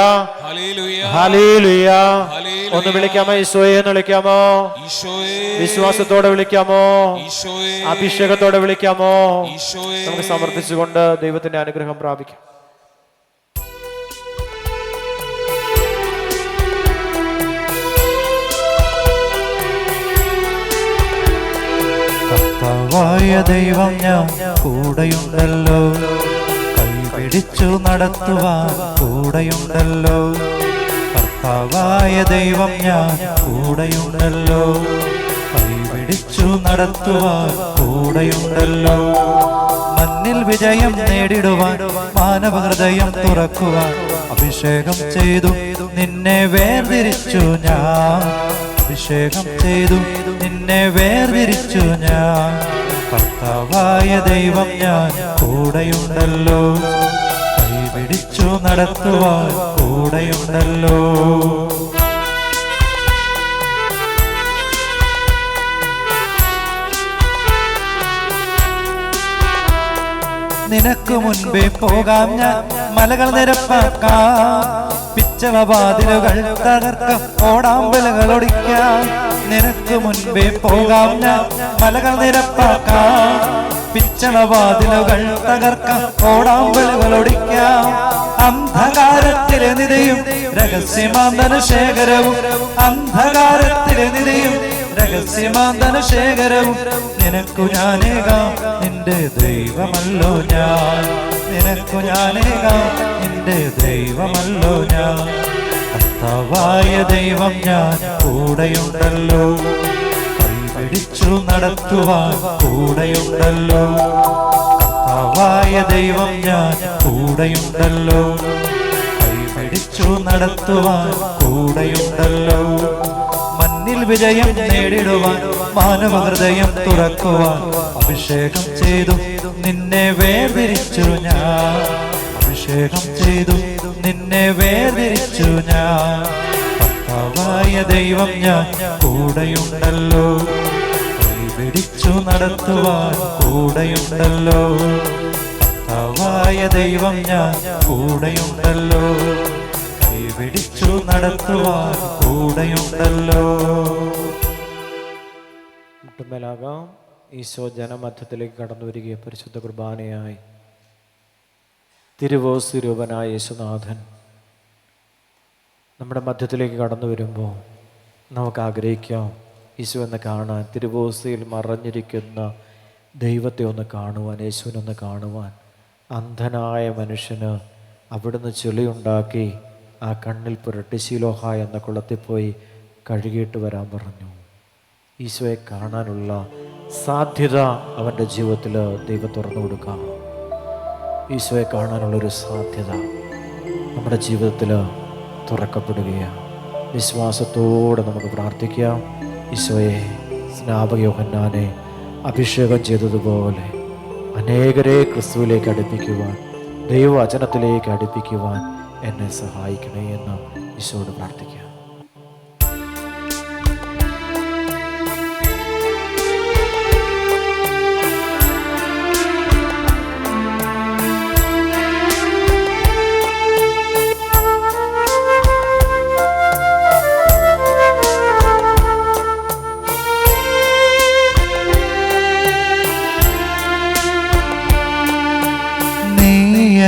ഹല്ലേലൂയ. ഒന്ന് വിളിക്കാമോ? ഈശോയെ എന്ന് വിളിക്കാമോ? വിശ്വാസത്തോടെ വിളിക്കാമോ? അഭിഷേകത്തോടെ വിളിക്കാമോ? നമുക്ക് സമർപ്പിച്ചുകൊണ്ട് ദൈവത്തിന്റെ അനുഗ്രഹം പ്രാപിക്കാം. കർത്താവായ ദൈവം ഞാൻ കൂടെയുണ്ടല്ലോ, കൈപിടിച്ചു നടത്തുവാൻ കൂടെയുണ്ടല്ലോ. കർത്താവായ ദൈവം ഞാൻ കൂടെയുണ്ടല്ലോ, കൈപിടിച്ചു നടത്തുവാൻ കൂടെയുണ്ടല്ലോ. മണ്ണിൽ വിജയം നേടിടുവാൻ, മാനവഹൃദയം തുറക്കുവാൻ അഭിഷേകം ചെയ്തു നിന്നെ വേർതിരിച്ചു ഞാൻ. അഭിഷേകം ചെയ്തു നിന്നെ വേർതിരിച്ചു ഞാൻ. കർത്താവായ ദൈവം ഞാൻ കൂടെയുണ്ടല്ലോ, കൈപിടിച്ചു നടത്തുവാൻ കൂടെയുണ്ടല്ലോ. നിനക്ക് മുൻപേ പോകാം ഞാൻ, മലകൾ നിരപ്പാക്കാം, പിച്ചളവാതിലുകൾ തകർക്കാം, ഓടാമ്പലുകൾ ഒടിക്കാം. നിനക്ക് മുൻപേ പോകാം ഞാൻ, മലകൾ നിരപ്പാക്കാം, പിച്ചളവാതിലുകൾ തകർക്കാം, ഓടാമ്പലുകൾ ഒടിക്കാം. അന്ധകാരത്തിലെ നിധിയും രഹസ്യമാന്തനുശേഖരവും, അന്ധകാരത്തിലെ നിധിയും രഹസ്യമാന്തനുശേഖരവും നിനക്കു ഞാനേകാം, നിന്റെ ദൈവമല്ലോ ഞാൻ. നിനക്കു ഞാനേകാം, നിന്റെ ദൈവമല്ലോ ഞാൻ. കർത്താവായ ദൈവം ഞാൻ കൂടെയുണ്ടല്ലോ, കൈപിടിച്ചു നടത്തുവാൻ കൂടെയുണ്ടല്ലോ. കർത്താവായ ദൈവം ഞാൻ കൂടെയുണ്ടല്ലോ, കൈപിടിച്ചു നടത്തുവാൻ കൂടെയുണ്ടല്ലോ. മണ്ണിൽ വിജയം നേടിടുവാൻ, മാനവഹൃദയം തുറക്കുവാൻ അഭിഷേകം ചെയ്തു നിന്നെ വേർതിരിച്ചു ഞാൻ. അഭിഷേകം ചെയ്തു നിന്നെ വേർതിരിച്ചു ഞാൻ. കർത്താവായ ദൈവം ഞാൻ കൂടെയുണ്ടല്ലോ, കൈപിടിച്ചു നടത്തുവാൻ കൂടെയുണ്ടല്ലോ. കർത്താവായ ദൈവം ഞാൻ കൂടെയുണ്ടല്ലോ, കൈപിടിച്ചു നടത്തുവാൻ കൂടെയുണ്ടല്ലോ. മുട്ടുമേലാകാം. ഈശോ ജനമധ്യത്തിലേക്ക് കടന്നു വരികയും പരിശുദ്ധ കുർബാനയായി തിരുവോസ്വരൂപനായ യേശുനാഥൻ നമ്മുടെ മധ്യത്തിലേക്ക് കടന്നു വരുമ്പോൾ നമുക്ക് ആഗ്രഹിക്കാം ഈശോ എന്ന് കാണാൻ, തിരുവോസ്തിയിൽ മറഞ്ഞിരിക്കുന്ന ദൈവത്തെ ഒന്ന് കാണുവാൻ, യേശുവിനൊന്ന് കാണുവാൻ. അന്ധനായ മനുഷ്യന് അവിടുന്ന് ചെളിയുണ്ടാക്കി ആ കണ്ണിൽ പുരട്ടി ശീലോഹ എന്ന കുളത്തിൽ പോയി കഴുകിയിട്ട് വരാൻ പറഞ്ഞു. ഈശോയെ കാണാനുള്ള സാധ്യത അവൻ്റെ ജീവിതത്തിൽ ദൈവം തുറന്നു കൊടുക്കാം. ഈശോയെ കാണാനുള്ളൊരു സാധ്യത നമ്മുടെ ജീവിതത്തിൽ തുറക്കപ്പെടുകയാണ്. വിശ്വാസത്തോടെ നമുക്ക് പ്രാർത്ഥിക്കാം. ഈശോയെ, സ്നാപക യോഹന്നാനെ അഭിഷേകം ചെയ്തതുപോലെ അനേകരെ ക്രിസ്തുവിലേക്ക് അടുപ്പിക്കുവാൻ, ദൈവവചനത്തിലേക്ക് അടുപ്പിക്കുവാൻ എന്നെ സഹായിക്കണേ എന്ന് ഈശോയോട് പ്രാർത്ഥിക്കാം.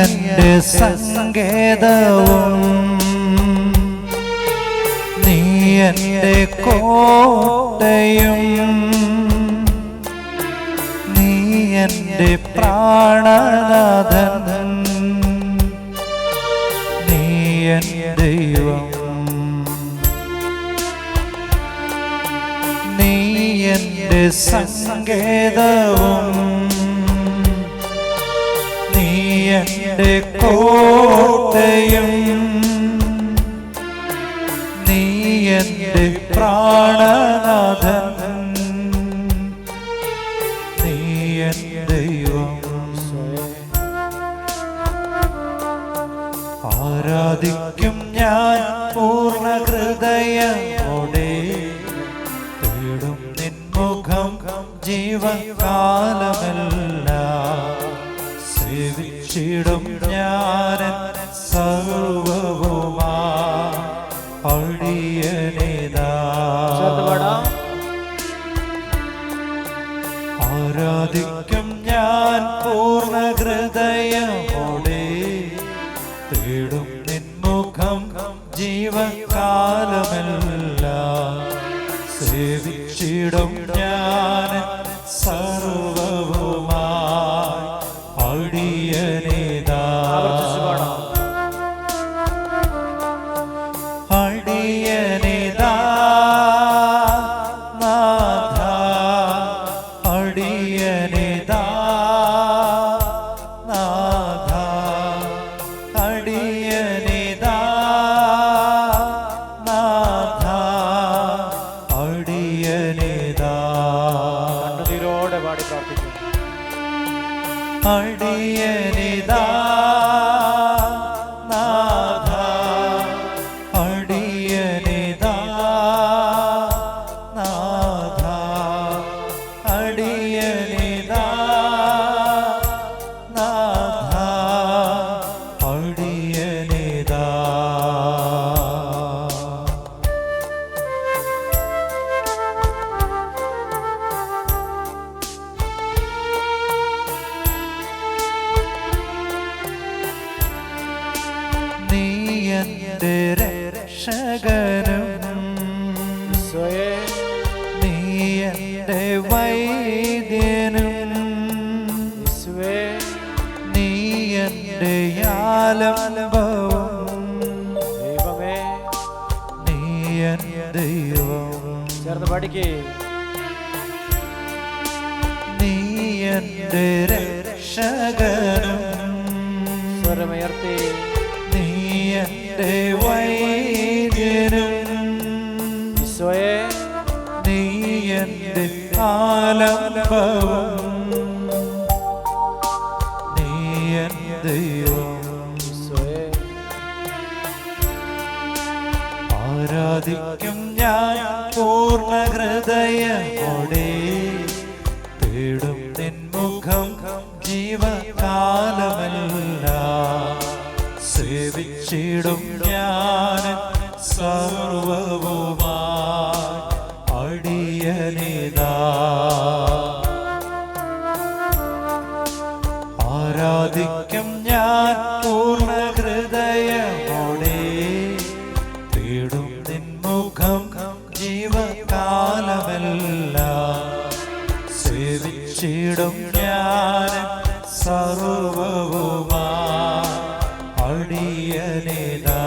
എന്റെ സങ്കേതവും നീ എന്റെ കോട്ടയും, നീ എന്റെ പ്രാണനാഥൻ, നീ എൻ ദൈവം. നീ എന്റെ സങ്കേതവും എന്റെ കോട്ടയും, നീ എന്റെ പ്രാണനാഥൻ, നീ എൻ ദൈവം. ആരാധിക്കും ഞാൻ പൂർണ്ണ ഹൃദയമോടെ, തേടും നിൻമുഖം ജീവകാലമെല്ലാം. സേവിച്ചിടും ഞാൻ സർവവുമാ അടിയനിതാ. ആരാധിക്കും ഞാൻ പൂർണ്ണ ഹൃദയമോടെ, തേടും നിൻമുഖം ജീവകാലമെല്ലാം. സേവിച്ചിടും ഞാൻ സർവവുമായി അടിയനിതാ. അടിയനിതാ നാഥ, അടിയനിതാ നാഥ, അടിയനിതാ നാഥ, അടിയനിതാ. കണ്ണുനീരോടെ പാടി പ്രാർത്ഥിക്കും. അടിയനിതാ നാഥ, അടിയനിതാ നാഥ, അടിയനിതാ നാഥ, അടിയനിതാ. നീ എൻ്റെ രക്ഷകനും, നീ എൻ്റെ വൈദ്യനും, നീ എൻ്റെ ആലംബവും, ദൈവമേ നീ എൻ ദൈവം. ചേർന്ന് പാടിക്കേ. നീ എൻ്റെ രക്ഷകനും, സ്വരമുയർത്തി. നീ എൻ്റെ വൈദ്യനും, ഈശോയേ നീ എൻ്റെ ആലംബവും, നീ എൻ ദൈവം. ഈശോയേ ആരാധിക്കും ഞാൻ പൂർണ്ണ ഹൃദയമോടെ, തേടും നിൻമുഖം ജീവകാലമെല്ലാം. സേവിച്ചിടും ഞാൻ സർവവുമായി അടിയനിതാ. ആരാധിക്കും ഞാൻ പൂർണ്ണ ഹൃദയമോടെ, തേടും നിൻമുഖം ജീവകാലമെല്ലാം. സേവിച്ചിടും ഞാൻ സർവവുമായി അടിയനിതാ.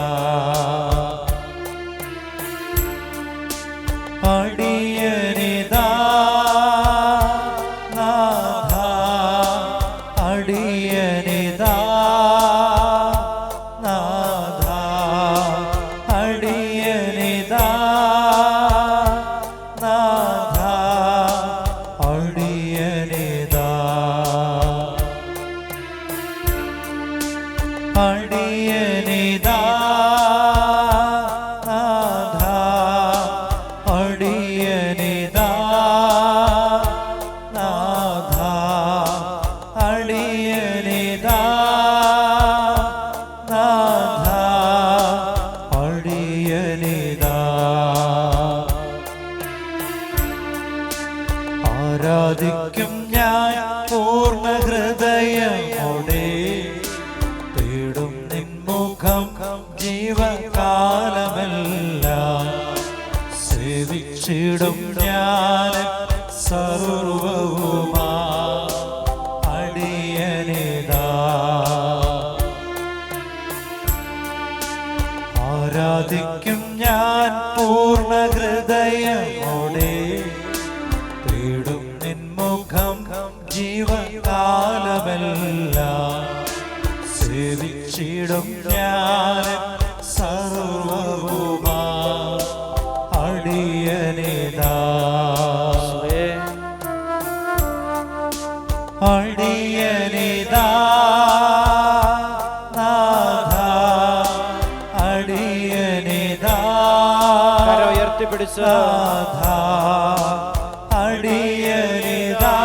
അടിയനിതാ നാഥ, അടിയനിതാ നാഥ, അടിയനിതാ നാഥ, അടിയനിതാ. അടിയനിതാ നാഥ, അടിയനിതാ നാഥ, അടിയനിതാ നാഥ, അടിയനിതാ. ആരാധിക്കും ഞാൻ പൂർണ്ണ ഹൃദയമോടെ, തേടും നിൻമുഖം ജീവകാലമെല്ലാം. സേവിച്ചിടും ഞാൻ സർവവുമായി അടിയനിതാ. ആരാധിക്കും ഞാൻ പൂർണ്ണ ഹൃദയമോടെ, തേടും നിൻമുഖം ജീവകാലമെല്ലാം. സേവിച്ചിടും ഞാൻ സർവവുമായി അടിയനിതാ. അടിയനിതാ നാഥ, അടിയനിതാ കരം ഉയർത്തിപ്പിടിച്ച് നാഥ, അടിയനിതാ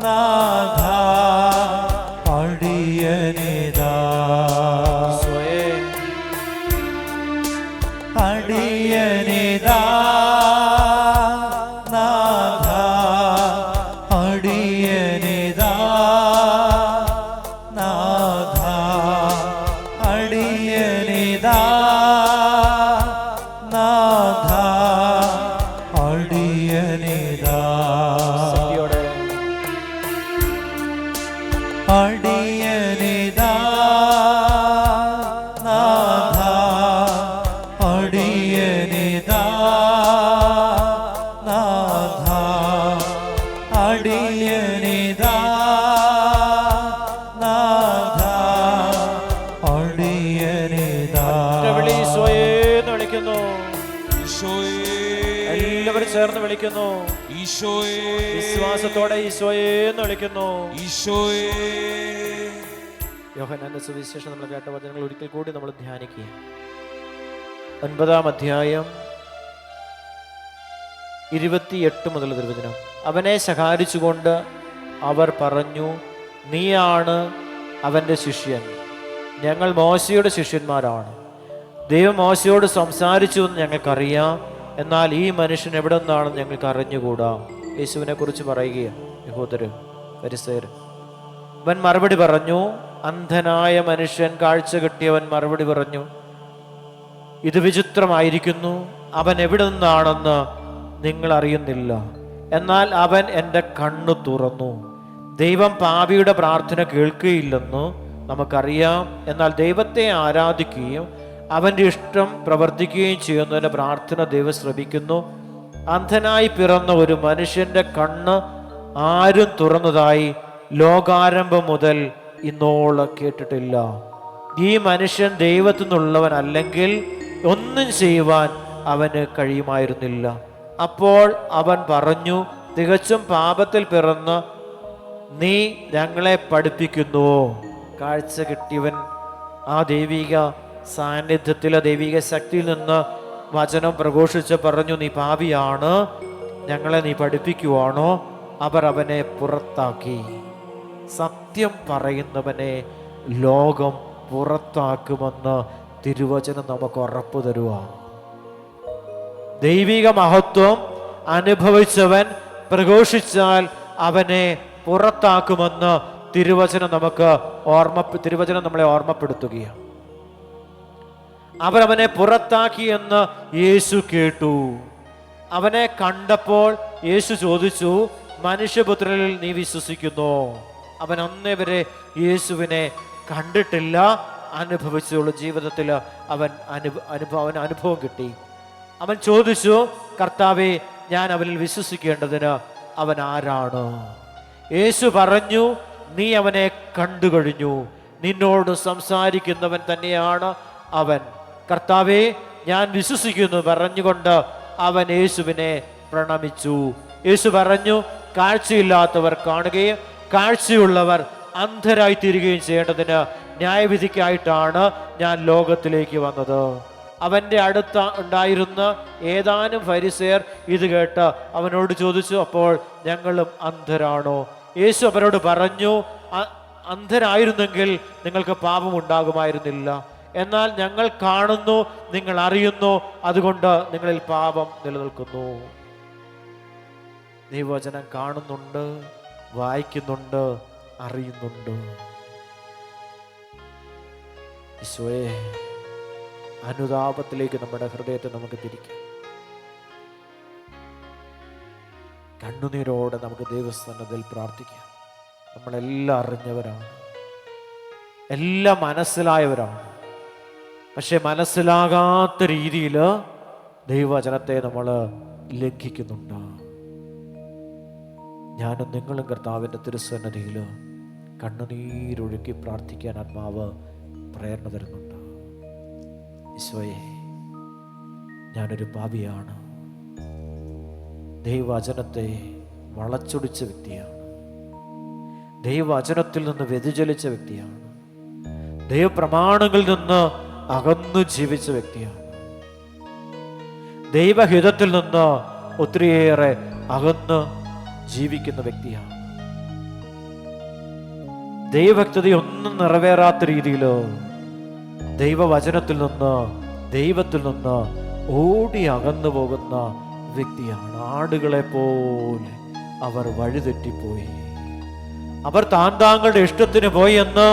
നാഥ, അടിയനിതാ അടിയനിതാ നാഥ, അടിയനിതാ നാഥ, അടിയനിതാ നാഥ, അടിയനിതാ അടിയനിതാ നാഥ, അടിയനിതാ നാഥ, അടിയനിതാ നാഥ, അടിയനിതാ ഈശോയെന്ന് വിളിക്കുന്നു. എല്ലാവരും ചേർന്ന് വിളിക്കുന്നു. വിശ്വാസത്തോടെ ഈശോയെന്ന് വിളിക്കുന്നു. യോഹന്നാന്റെ സുവിശേഷം നമ്മൾ കേട്ട വചനങ്ങൾ ഒരിക്കൽ കൂടി നമ്മൾ ധ്യാനിക്കുക. 9-ാം അധ്യായം 28 മുതൽ തിരുവചനം. അവനെ ശകാരിച്ചുകൊണ്ട് അവർ പറഞ്ഞു, നീയാണ് അവൻ്റെ ശിഷ്യൻ, ഞങ്ങൾ മോശയുടെ ശിഷ്യന്മാരാണ്. ദൈവം മോശയോട് സംസാരിച്ചു എന്ന് ഞങ്ങൾക്കറിയാം, എന്നാൽ ഈ മനുഷ്യൻ എവിടെ നിന്നാണെന്ന് ഞങ്ങൾക്ക് അറിഞ്ഞുകൂടാ. യേശുവിനെ കുറിച്ച് പറയുകയാണ് യഹൂദര്, ഫരിസേയര്. അവൻ മറുപടി പറഞ്ഞു, അന്ധനായ മനുഷ്യൻ കാഴ്ച കിട്ടിയവൻ മറുപടി പറഞ്ഞു, ഇത് വിചിത്രമായിരിക്കുന്നു, അവൻ എവിടെ നിന്നാണെന്ന് നിങ്ങൾ അറിയുന്നില്ല. എന്നാൽ അവൻ എൻ്റെ കണ്ണു തുറന്നു. ദൈവം പാപിയുടെ പ്രാർത്ഥന കേൾക്കുകയില്ലെന്ന് നമുക്കറിയാം, എന്നാൽ ദൈവത്തെ ആരാധിക്കുകയും അവൻ്റെ ഇഷ്ടം പ്രവർത്തിക്കുകയും ചെയ്യുന്നതിൻ്റെ പ്രാർത്ഥന ദൈവം ശ്രമിക്കുന്നു. അന്ധനായി പിറന്ന ഒരു മനുഷ്യൻ്റെ കണ്ണ് ആരും തുറന്നതായി ലോകാരംഭം മുതൽ ഇന്നോളം കേട്ടിട്ടില്ല. ഈ മനുഷ്യൻ ദൈവത്തിൽ നിന്നുള്ളവൻ അല്ലെങ്കിൽ ഒന്നും ചെയ്യുവാൻ അവന് കഴിയുമായിരുന്നില്ല. അപ്പോൾ അവൻ പറഞ്ഞു, തികച്ചും പാപത്തിൽ പിറന്ന് നീ ഞങ്ങളെ പഠിപ്പിക്കുന്നുവോ? കാഴ്ച കിട്ടിയവൻ ആ ദൈവിക സാന്നിധ്യത്തിലെ ദൈവിക ശക്തിയിൽ നിന്ന് വചനം പ്രഘോഷിച്ച് പറഞ്ഞു, നീ പാപിയാണ്, ഞങ്ങളെ നീ പഠിപ്പിക്കുവാണോ? അവർ അവനെ പുറത്താക്കി. സത്യം പറയുന്നവനെ ലോകം പുറത്താക്കുമെന്ന് തിരുവചനം നമുക്ക് ഉറപ്പു തരുക. ദൈവിക മഹത്വം അനുഭവിച്ചവൻ പ്രഘോഷിച്ചാൽ അവനെ പുറത്താക്കുമെന്ന് തിരുവചനം നമ്മളെ ഓർമ്മപ്പെടുത്തുകയാണ്. അവരവനെ പുറത്താക്കിയെന്ന് യേശു കേട്ടു. അവനെ കണ്ടപ്പോൾ യേശു ചോദിച്ചു, മനുഷ്യപുത്രനിൽ നീ വിശ്വസിക്കുന്നോ? അവൻ അന്നേ വരെ യേശുവിനെ കണ്ടിട്ടില്ല, അനുഭവിച്ചുള്ള ജീവിതത്തിൽ അവൻ അനുഭവം കിട്ടി. അവൻ ചോദിച്ചു, കർത്താവേ, ഞാൻ അവനിൽ വിശ്വസിക്കേണ്ടതിന് അവൻ ആരാണ്? യേശു പറഞ്ഞു, നീ അവനെ കണ്ടു കഴിഞ്ഞു, നിന്നോട് സംസാരിക്കുന്നവൻ തന്നെയാണ് അവൻ. കർത്താവേ, ഞാൻ വിശ്വസിക്കുന്നു പറഞ്ഞുകൊണ്ട് അവൻ യേശുവിനെ പ്രണമിച്ചു. യേശു പറഞ്ഞു, കാഴ്ചയില്ലാത്തവർ കാണുകയും കാഴ്ചയുള്ളവർ അന്ധരായി തീരുകയും ചെയ്യേണ്ടതിന് ന്യായവിധിക്കായിട്ടാണ് ഞാൻ ലോകത്തിലേക്ക് വന്നത്. അവൻ്റെ അടുത്ത് ഉണ്ടായിരുന്ന ഏതാനും ഫരിസേയർ ഇത് കേട്ട് അവനോട് ചോദിച്ചു, അപ്പോൾ ഞങ്ങളും അന്ധരാണോ? യേശു അവരോട് പറഞ്ഞു, അന്ധരായിരുന്നെങ്കിൽ നിങ്ങൾക്ക് പാപം ഉണ്ടാകുമായിരുന്നില്ല. എന്നാൽ ഞങ്ങൾ കാണുന്നു, നിങ്ങൾ അറിയുന്നു, അതുകൊണ്ട് നിങ്ങളിൽ പാപം നിലനിൽക്കുന്നു. ദൈവവചനം കാണുന്നുണ്ട്, വായിക്കുന്നുണ്ട്, അറിയുന്നുണ്ട്. ഈശോയെ, അനുതാപത്തിലേക്ക് നമ്മുടെ ഹൃദയത്തെ നമുക്ക് തിരിക്കാം. കണ്ണുനീരോടെ നമുക്ക് ദൈവസന്നിധിയിൽ പ്രാർത്ഥിക്കാം. നമ്മളെല്ലാം അറിഞ്ഞവരാണ്, എല്ലാം മനസ്സിലായവരാണ്. പക്ഷെ മനസ്സിലാകാത്ത രീതിയിൽ ദൈവവചനത്തെ നമ്മൾ ലംഘിക്കുന്നുണ്ട്. ഞാനും നിങ്ങളും കർത്താവിൻ്റെ തിരുസന്നിധിയിൽ കണ്ണുനീരൊഴുക്കി പ്രാർത്ഥിക്കാൻ ആത്മാവ് പ്രേരണ തരുന്നുണ്ട്. ഈശോയെ, ഞാനൊരു പാപിയാണ്, ദൈവവചനത്തെ വളച്ചൊടിച്ച വ്യക്തിയാണ്. ദൈവവചനത്തിൽ നിന്ന് വ്യതിചലിച്ച വ്യക്തിയാണ്. ദൈവപ്രമാണങ്ങളിൽ നിന്ന് അകന്നു ജീവിച്ച വ്യക്തിയാണ്. ദൈവഹിതത്തിൽ നിന്ന് ഒത്തിരിയേറെ അകന്ന് ജീവിക്കുന്ന വ്യക്തിയാണ്. ദൈവഭക്തതയൊന്നും നിറവേറാത്ത രീതിയിൽ ദൈവവചനത്തിൽ നിന്ന്, ദൈവത്തിൽ നിന്ന് ഓടി അകന്നു പോകുന്ന വ്യക്തിയാണ്. ആടുകളെ പോലെ അവർ വഴിതെറ്റിപ്പോയി. അവർ താങ്കളുടെ ഇഷ്ടത്തിന് പോയി എന്ന്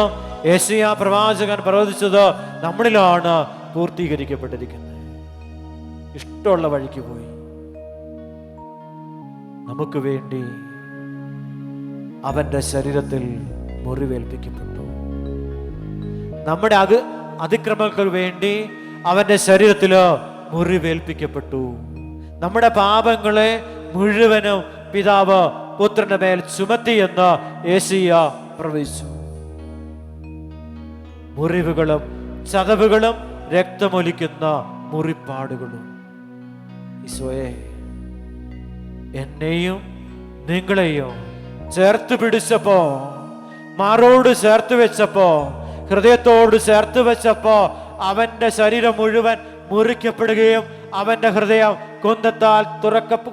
യെശയ്യാ പ്രവാചകൻ പ്രവചിച്ചത് നമ്മളിലാണ് പൂർത്തീകരിക്കപ്പെട്ടിരിക്കുന്നത്. ഇഷ്ടമുള്ള വഴിക്ക് പോയി. നമുക്ക് വേണ്ടി അവന്റെ ശരീരത്തിൽ മുറിവേൽപ്പിക്കപ്പെട്ടു. നമ്മുടെ അതിക്രമങ്ങൾക്ക് വേണ്ടി അവന്റെ ശരീരത്തിൽ മുറിവേൽപ്പിക്കപ്പെട്ടു. നമ്മുടെ പാപങ്ങളെ മുഴുവനും പിതാവ് പുത്രന്റെ മേൽ ചുമത്തി എന്ന് യെശയ്യാ പ്രവചിച്ചു. മുറിവുകളും ചതവുകളും രക്തമൊലിക്കുന്ന മുറിപ്പാടുകളും ഈശോയെ, എന്നെയും നിങ്ങളെയും ചേർത്ത് പിടിച്ചപ്പോ, മാറോട് ചേർത്ത് വെച്ചപ്പോ, ഹൃദയത്തോട് ചേർത്ത് വെച്ചപ്പോ അവന്റെ ശരീരം മുഴുവൻ മുറിക്കപ്പെടുകയും അവന്റെ ഹൃദയം കുന്തത്താൽ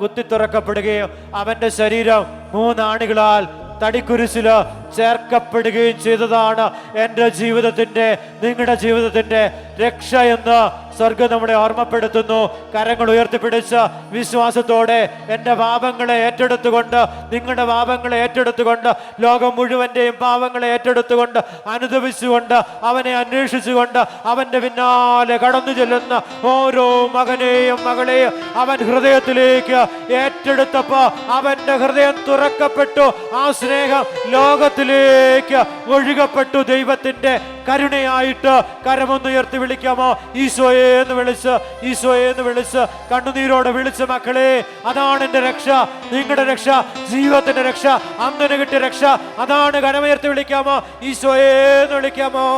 കുത്തി തുറക്കപ്പെടുകയും അവന്റെ ശരീരം 3 ആണികളാൽ തടിക്കുരിശില് ചേർക്കപ്പെടുകയും ചെയ്തതാണ് എൻ്റെ ജീവിതത്തിന്റെ, നിങ്ങളുടെ ജീവിതത്തിന്റെ രക്ഷ എന്ന് സ്വർഗം നമ്മളെ ഓർമ്മപ്പെടുത്തുന്നു. കരങ്ങൾ ഉയർത്തിപ്പിടിച്ച് വിശ്വാസത്തോടെ എൻ്റെ പാപങ്ങളെ ഏറ്റെടുത്തുകൊണ്ട്, നിങ്ങളുടെ പാപങ്ങളെ ഏറ്റെടുത്തുകൊണ്ട്, ലോകം മുഴുവൻ്റെയും പാപങ്ങളെ ഏറ്റെടുത്തുകൊണ്ട്, അനുദപിച്ചുകൊണ്ട്, അവനെ അന്വേഷിച്ചുകൊണ്ട്, അവൻ്റെ പിന്നാലെ കടന്നു ചെല്ലുന്ന ഓരോ മകനെയും മകളെയും അവൻ ഹൃദയത്തിലേക്ക് ഏറ്റെടുത്തപ്പോൾ അവൻ്റെ ഹൃദയം തുറക്കപ്പെട്ടു. ആ സ്നേഹം ലോകത്തിലേക്ക് ഒഴുകപ്പെട്ടു. ദൈവത്തിന്റെ കരുണയായിട്ട് കരമൊന്നുയർത്തി വിളിക്കാമോ? ഈശോയെ എന്ന് വിളിച്ച്, ഈശോയെ എന്ന് വിളിച്ച് കണ്ണുനീരോടെ വിളിച്ച മക്കളെ, അതാണ് എൻ്റെ രക്ഷ, നിങ്ങളുടെ രക്ഷ, ജീവിതത്തിന്റെ രക്ഷ, അന്നന് കിട്ടിയ രക്ഷ അതാണ്. കരമുയർത്തി വിളിക്കാമോ? ഈശോയെ എന്ന് വിളിക്കാമോ?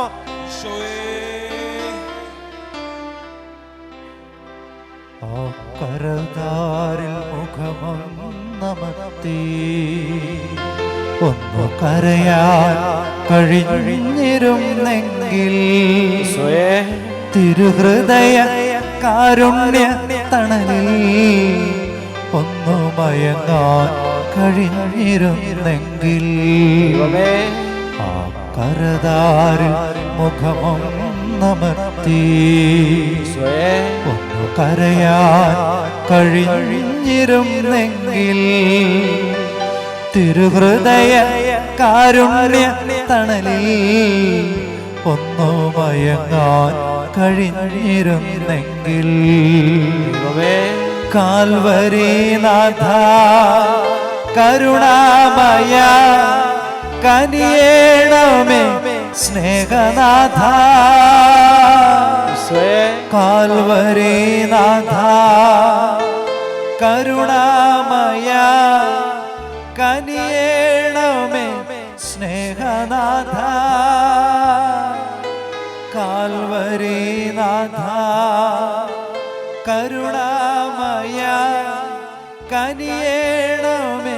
കരതാരിൽ മുഖമൊന്നമർത്തി ഒന്നു കരയാൻ കഴിഞ്ഞിരുന്നെങ്കിൽ തിരുഹൃദയ കാരുണ്യ തണലിൽ ഒന്നു മയങ്ങാൻ കഴിഞ്ഞിരുന്നെങ്കിൽ ആ കരതാരിൽ മുഖമൊന്നമർത്തി ഒന്നു കരയാൻ കഴിഞ്ഞിരുന്നെങ്കിൽ തിരുഹൃദയ കാരുണ്യ തണലിൽ ഒന്നു മയങ്ങാൻ കഴിഞ്ഞിരുന്നെങ്കിൽ കാൽവരിനാഥ കരുണാമയ കനിയേണമേ സ്നേഹനാഥ കാൽവരിനാഥ കരുണാമയ കനിയേണമേ സ്നേഹനാഥ കാൽവരിനാഥ കരുണാമയ കനിയേണമേ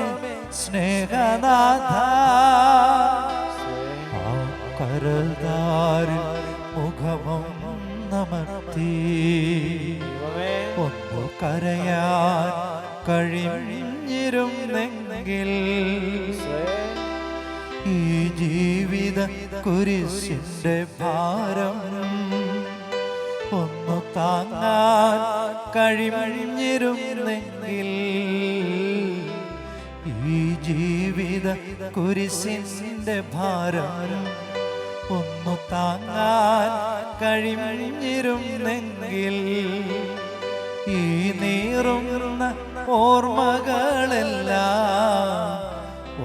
സ്നേഹനാഥ ആ കരതാരിൽ മുഖമൊന്നമർത്തി ഒന്നു കരയാൻ കഴിഞ്ഞിരുന്നെങ്കിൽ ഈ ജീവിത കുരിശിന്റെ ഭാരം ഒന്നു താങ്ങാൻ കഴിഞ്ഞിരുന്നെങ്കിൽ ഈ ജീവിത കുരിശിന്റെ ഭാരം ഒന്നു താങ്ങാൻ കഴിഞ്ഞിരുന്നെങ്കിൽ ഈ നീറുന്ന ഓർമ്മകളെല്ലാം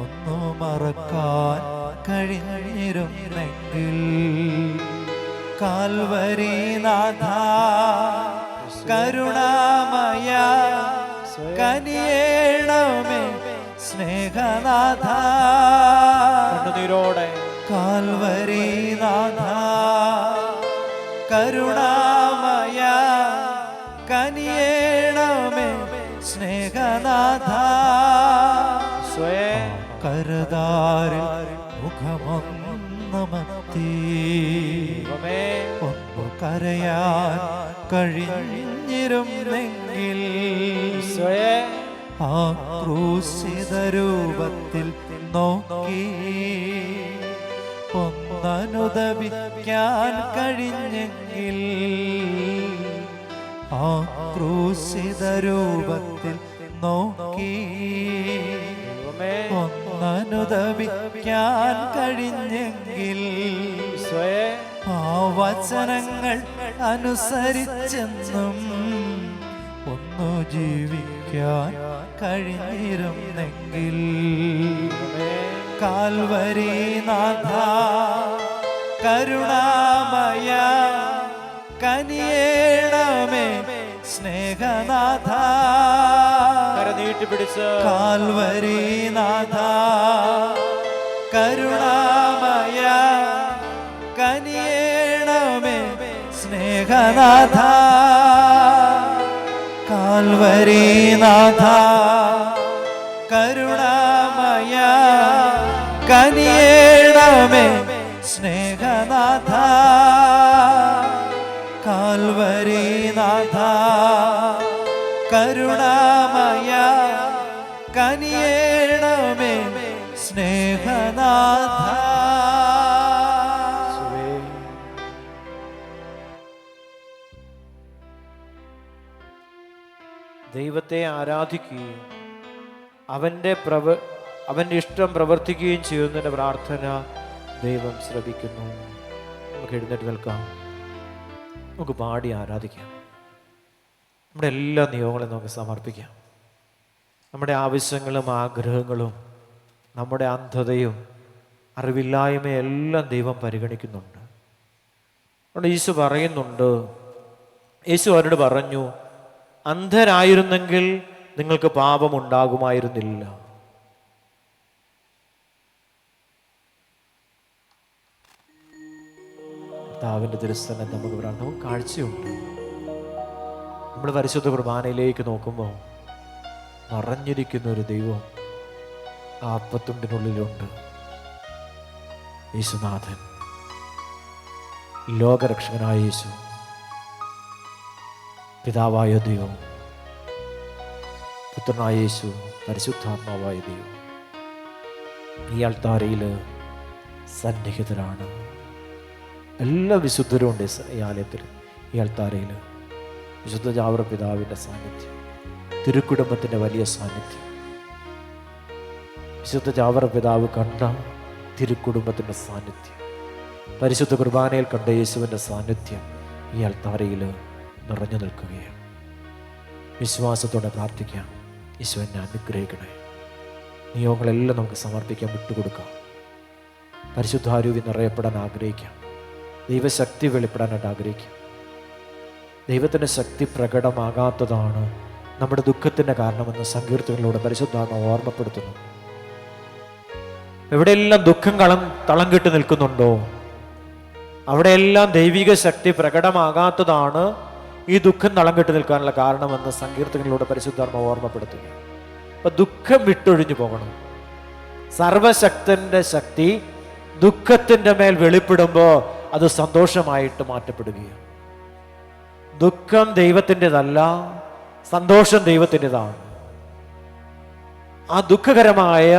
ഒന്നു മറക്കാൻ കഴിഞ്ഞിരുന്നെങ്കിൽ കാൽവരിനാഥ കരുണാമയ കനിയേണമേ സ്നേഹനാഥ കണ്ണുനീരോടെ കാൽവരിനാഥ കരുണാമയ കനിയേണമേ സ്നേഹനാഥ കരതാരിൽ മുഖമൊന്നുമത്തി ദൈവമേ, ഒന്നു കരയാൻ കഴിഞ്ഞിരുന്നെങ്കിൽ ഈശോയെ, ആ ക്രൂശിത രൂപത്തിൽ നോക്കി ഒന്നനുദപിക്കാൻ കഴിഞ്ഞെങ്കിൽ ആ ക്രൂശിത രൂപത്തിൽ നോക്കി ദൈവമേ, ഒന്നനുദപിക്കാൻ കഴിഞ്ഞെങ്കിൽ ഈശോയെ, ആ വചനങ്ങൾ അനുസരിച്ചെന്നും ഒന്നു ജീവിക്കാൻ കഴിഞ്ഞിരുന്നെങ്കിൽ കാൽവരി നാഥ കരുണാമയ കനിയേണമേ സ്നേഹനാഥ കരനീട്ടി പിടിച്ച് കാൽവരി നാഥ കരുണാമയ കനിയേണമേ സ്നേഹനാഥ കാൽവരി നാഥ കരുണാമയ കനിയേണമേ സ്നേഹനാഥ കാൽവരി നാഥ കരുണാമയ കനിയേണമേ സ്നേഹനാഥ. ദൈവത്തെ ആരാധിക്കുകയും അവൻ്റെ ഇഷ്ടം പ്രവർത്തിക്കുകയും ചെയ്യുന്നതിൻ്റെ പ്രാർത്ഥന ദൈവം ശ്രവിക്കുന്നു. നമുക്ക് എഴുന്നേറ്റ് നിൽക്കാം, നമുക്ക് പാടി ആരാധിക്കാം. നമ്മുടെ എല്ലാ നിയോഗങ്ങളും നമുക്ക് സമർപ്പിക്കാം. നമ്മുടെ ആവശ്യങ്ങളും ആഗ്രഹങ്ങളും നമ്മുടെ അന്ധതയും അറിവില്ലായ്മയും എല്ലാം ദൈവം പരിഗണിക്കുന്നുണ്ട്. അതുകൊണ്ട് യേശു പറയുന്നുണ്ട്, യേശു അവരോട് പറഞ്ഞു, അന്ധരായിരുന്നെങ്കിൽ നിങ്ങൾക്ക് പാപമുണ്ടാകുമായിരുന്നില്ല. കർത്താവിൻ്റെ തിരുസന്നിധിയിൽ നമുക്ക് നമുക്ക് കാഴ്ചയുണ്ട്. നമ്മൾ പരിശുദ്ധ കുർബാനയിലേക്ക് നോക്കുമ്പോൾ നിറഞ്ഞിരിക്കുന്ന ഒരു ദൈവം ആ അപ്പത്തുണ്ടിനുള്ളിലുണ്ട്. യേശുനാഥൻ, ലോകരക്ഷകനായ യേശു, പിതാവായ ദൈവം, പുത്രനായ യേശു, പരിശുദ്ധാത്മാവായ ദൈവം ഈ അൾത്താരയിൽ സന്നിഹിതരാണ്. എല്ലാ വിശുദ്ധരും ഉണ്ട് ഈ ആലയത്തിൽ. ഈ അൾത്താരയിൽ വിശുദ്ധ ജാവറ പിതാവിൻ്റെ സാന്നിധ്യം, തിരുക്കുടുംബത്തിൻ്റെ വലിയ സാന്നിധ്യം, വിശുദ്ധ ജാവറ പിതാവ് കണ്ട തിരുക്കുടുംബത്തിൻ്റെ സാന്നിധ്യം, പരിശുദ്ധ കുർബാനയിൽ കണ്ട യേശുവിൻ്റെ സാന്നിധ്യം ഈ അൾത്താരയിൽ നിറഞ്ഞു നിൽക്കുകയാണ്. വിശ്വാസത്തോടെ പ്രാർത്ഥിക്കാം, യേശു എന്നെ അനുഗ്രഹിക്കണേ. നിയോഗങ്ങളെല്ലാം നമുക്ക് സമർപ്പിക്കാൻ, വിട്ടുകൊടുക്കാം. പരിശുദ്ധാരൂപി നിറയപ്പെടാൻ ആഗ്രഹിക്കാം. ദൈവശക്തി വെളിപ്പെടാനായിട്ട് ആഗ്രഹിക്കാം. ദൈവത്തിൻ്റെ ശക്തി പ്രകടമാകാത്തതാണ് നമ്മുടെ ദുഃഖത്തിൻ്റെ കാരണമെന്ന് സങ്കീർത്തനങ്ങളിലൂടെ പരിശുദ്ധാത്മാവ് ഓർമ്മപ്പെടുത്തുന്നു. എവിടെയെല്ലാം ദുഃഖം തളം കെട്ട് നിൽക്കുന്നുണ്ടോ അവിടെയെല്ലാം ദൈവിക ശക്തി പ്രകടമാകാത്തതാണ് ഈ ദുഃഖം തളം കെട്ട് നിൽക്കാനുള്ള കാരണമെന്ന് സങ്കീർത്തനങ്ങളിലൂടെ പരിശുദ്ധാത്മാവ് ഓർമ്മപ്പെടുത്തുന്നു. അപ്പൊ ദുഃഖം വിട്ടൊഴിഞ്ഞു പോകണം. സർവശക്തന്റെ ശക്തി ദുഃഖത്തിൻ്റെ മേൽ വെളിപ്പെടുമ്പോൾ അത് സന്തോഷമായിട്ട് മാറ്റപ്പെടുകയാണ്. ദുഃഖം ദൈവത്തിൻ്റെതല്ല, സന്തോഷം ദൈവത്തിൻ്റെതാണ്. ആ ദുഃഖകരമായ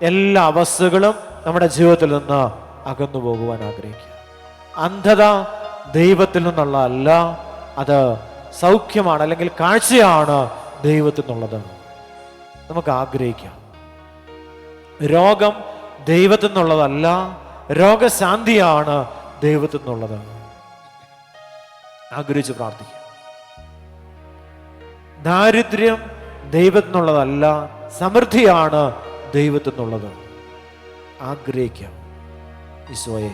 എല്ലാ അവസ്ഥകളും നമ്മുടെ ജീവിതത്തിൽ നിന്ന് അകന്നു പോകുവാൻ ആഗ്രഹിക്കുക. അന്ധത ദൈവത്തിൽ നിന്നുള്ള അല്ല, അത് സൗഖ്യമാണ്, അല്ലെങ്കിൽ കാഴ്ചയാണ് ദൈവത്തിൽ നിന്നുള്ളത്. നമുക്ക് ആഗ്രഹിക്കാം. രോഗം ദൈവത്തിൽ നിന്നുള്ളതല്ല, രോഗശാന്തിയാണ് ദൈവത്തിൽ നിന്നുള്ളത്. ആഗ്രഹിച്ച് പ്രാർത്ഥിക്കാം. ദാരിദ്ര്യം ദൈവത്തിൽ നിന്നുള്ളതല്ല, സമൃദ്ധിയാണ് ദൈവത്തിൽ നിന്നുള്ളത്. ആഗ്രഹിക്കാം ഈശോയെ.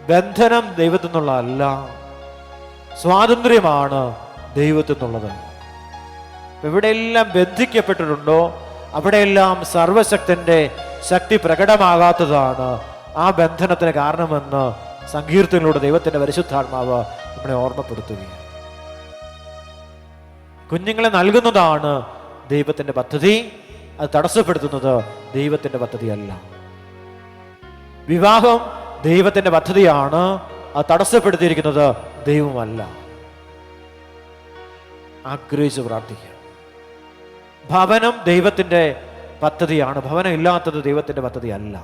ബന്ധനം ദൈവത്തിൽ നിന്നുള്ളതല്ല, സ്വാതന്ത്ര്യമാണ് ദൈവത്തിൽ നിന്നുള്ളത്. എവിടെയെല്ലാം ബന്ധിക്കപ്പെട്ടിട്ടുണ്ടോ അവിടെയെല്ലാം സർവശക്തന്റെ ശക്തി പ്രകടമാകാത്തതാണ് ആ ബന്ധനത്തിന് കാരണമെന്ന് സങ്കീർത്തനത്തിലൂടെ ദൈവത്തിന്റെ പരിശുദ്ധാത്മാവ് നമ്മളെ ഓർമ്മപ്പെടുത്തുകയാണ്. കുഞ്ഞുങ്ങളെ നൽകുന്നതാണ് ദൈവത്തിന്റെ പദ്ധതി, അത് തടസ്സപ്പെടുത്തുന്നത് ദൈവത്തിന്റെ പദ്ധതിയല്ല. വിവാഹം ദൈവത്തിന്റെ പദ്ധതിയാണ്, അത് തടസ്സപ്പെടുത്തിയിരിക്കുന്നത് ദൈവമല്ല. ആഗ്രഹിച്ച് പ്രാർത്ഥിക്കുക. ഭവനം ദൈവത്തിന്റെ പദ്ധതിയാണ്, ഭവനം ഇല്ലാത്തത് ദൈവത്തിന്റെ പദ്ധതി അല്ല.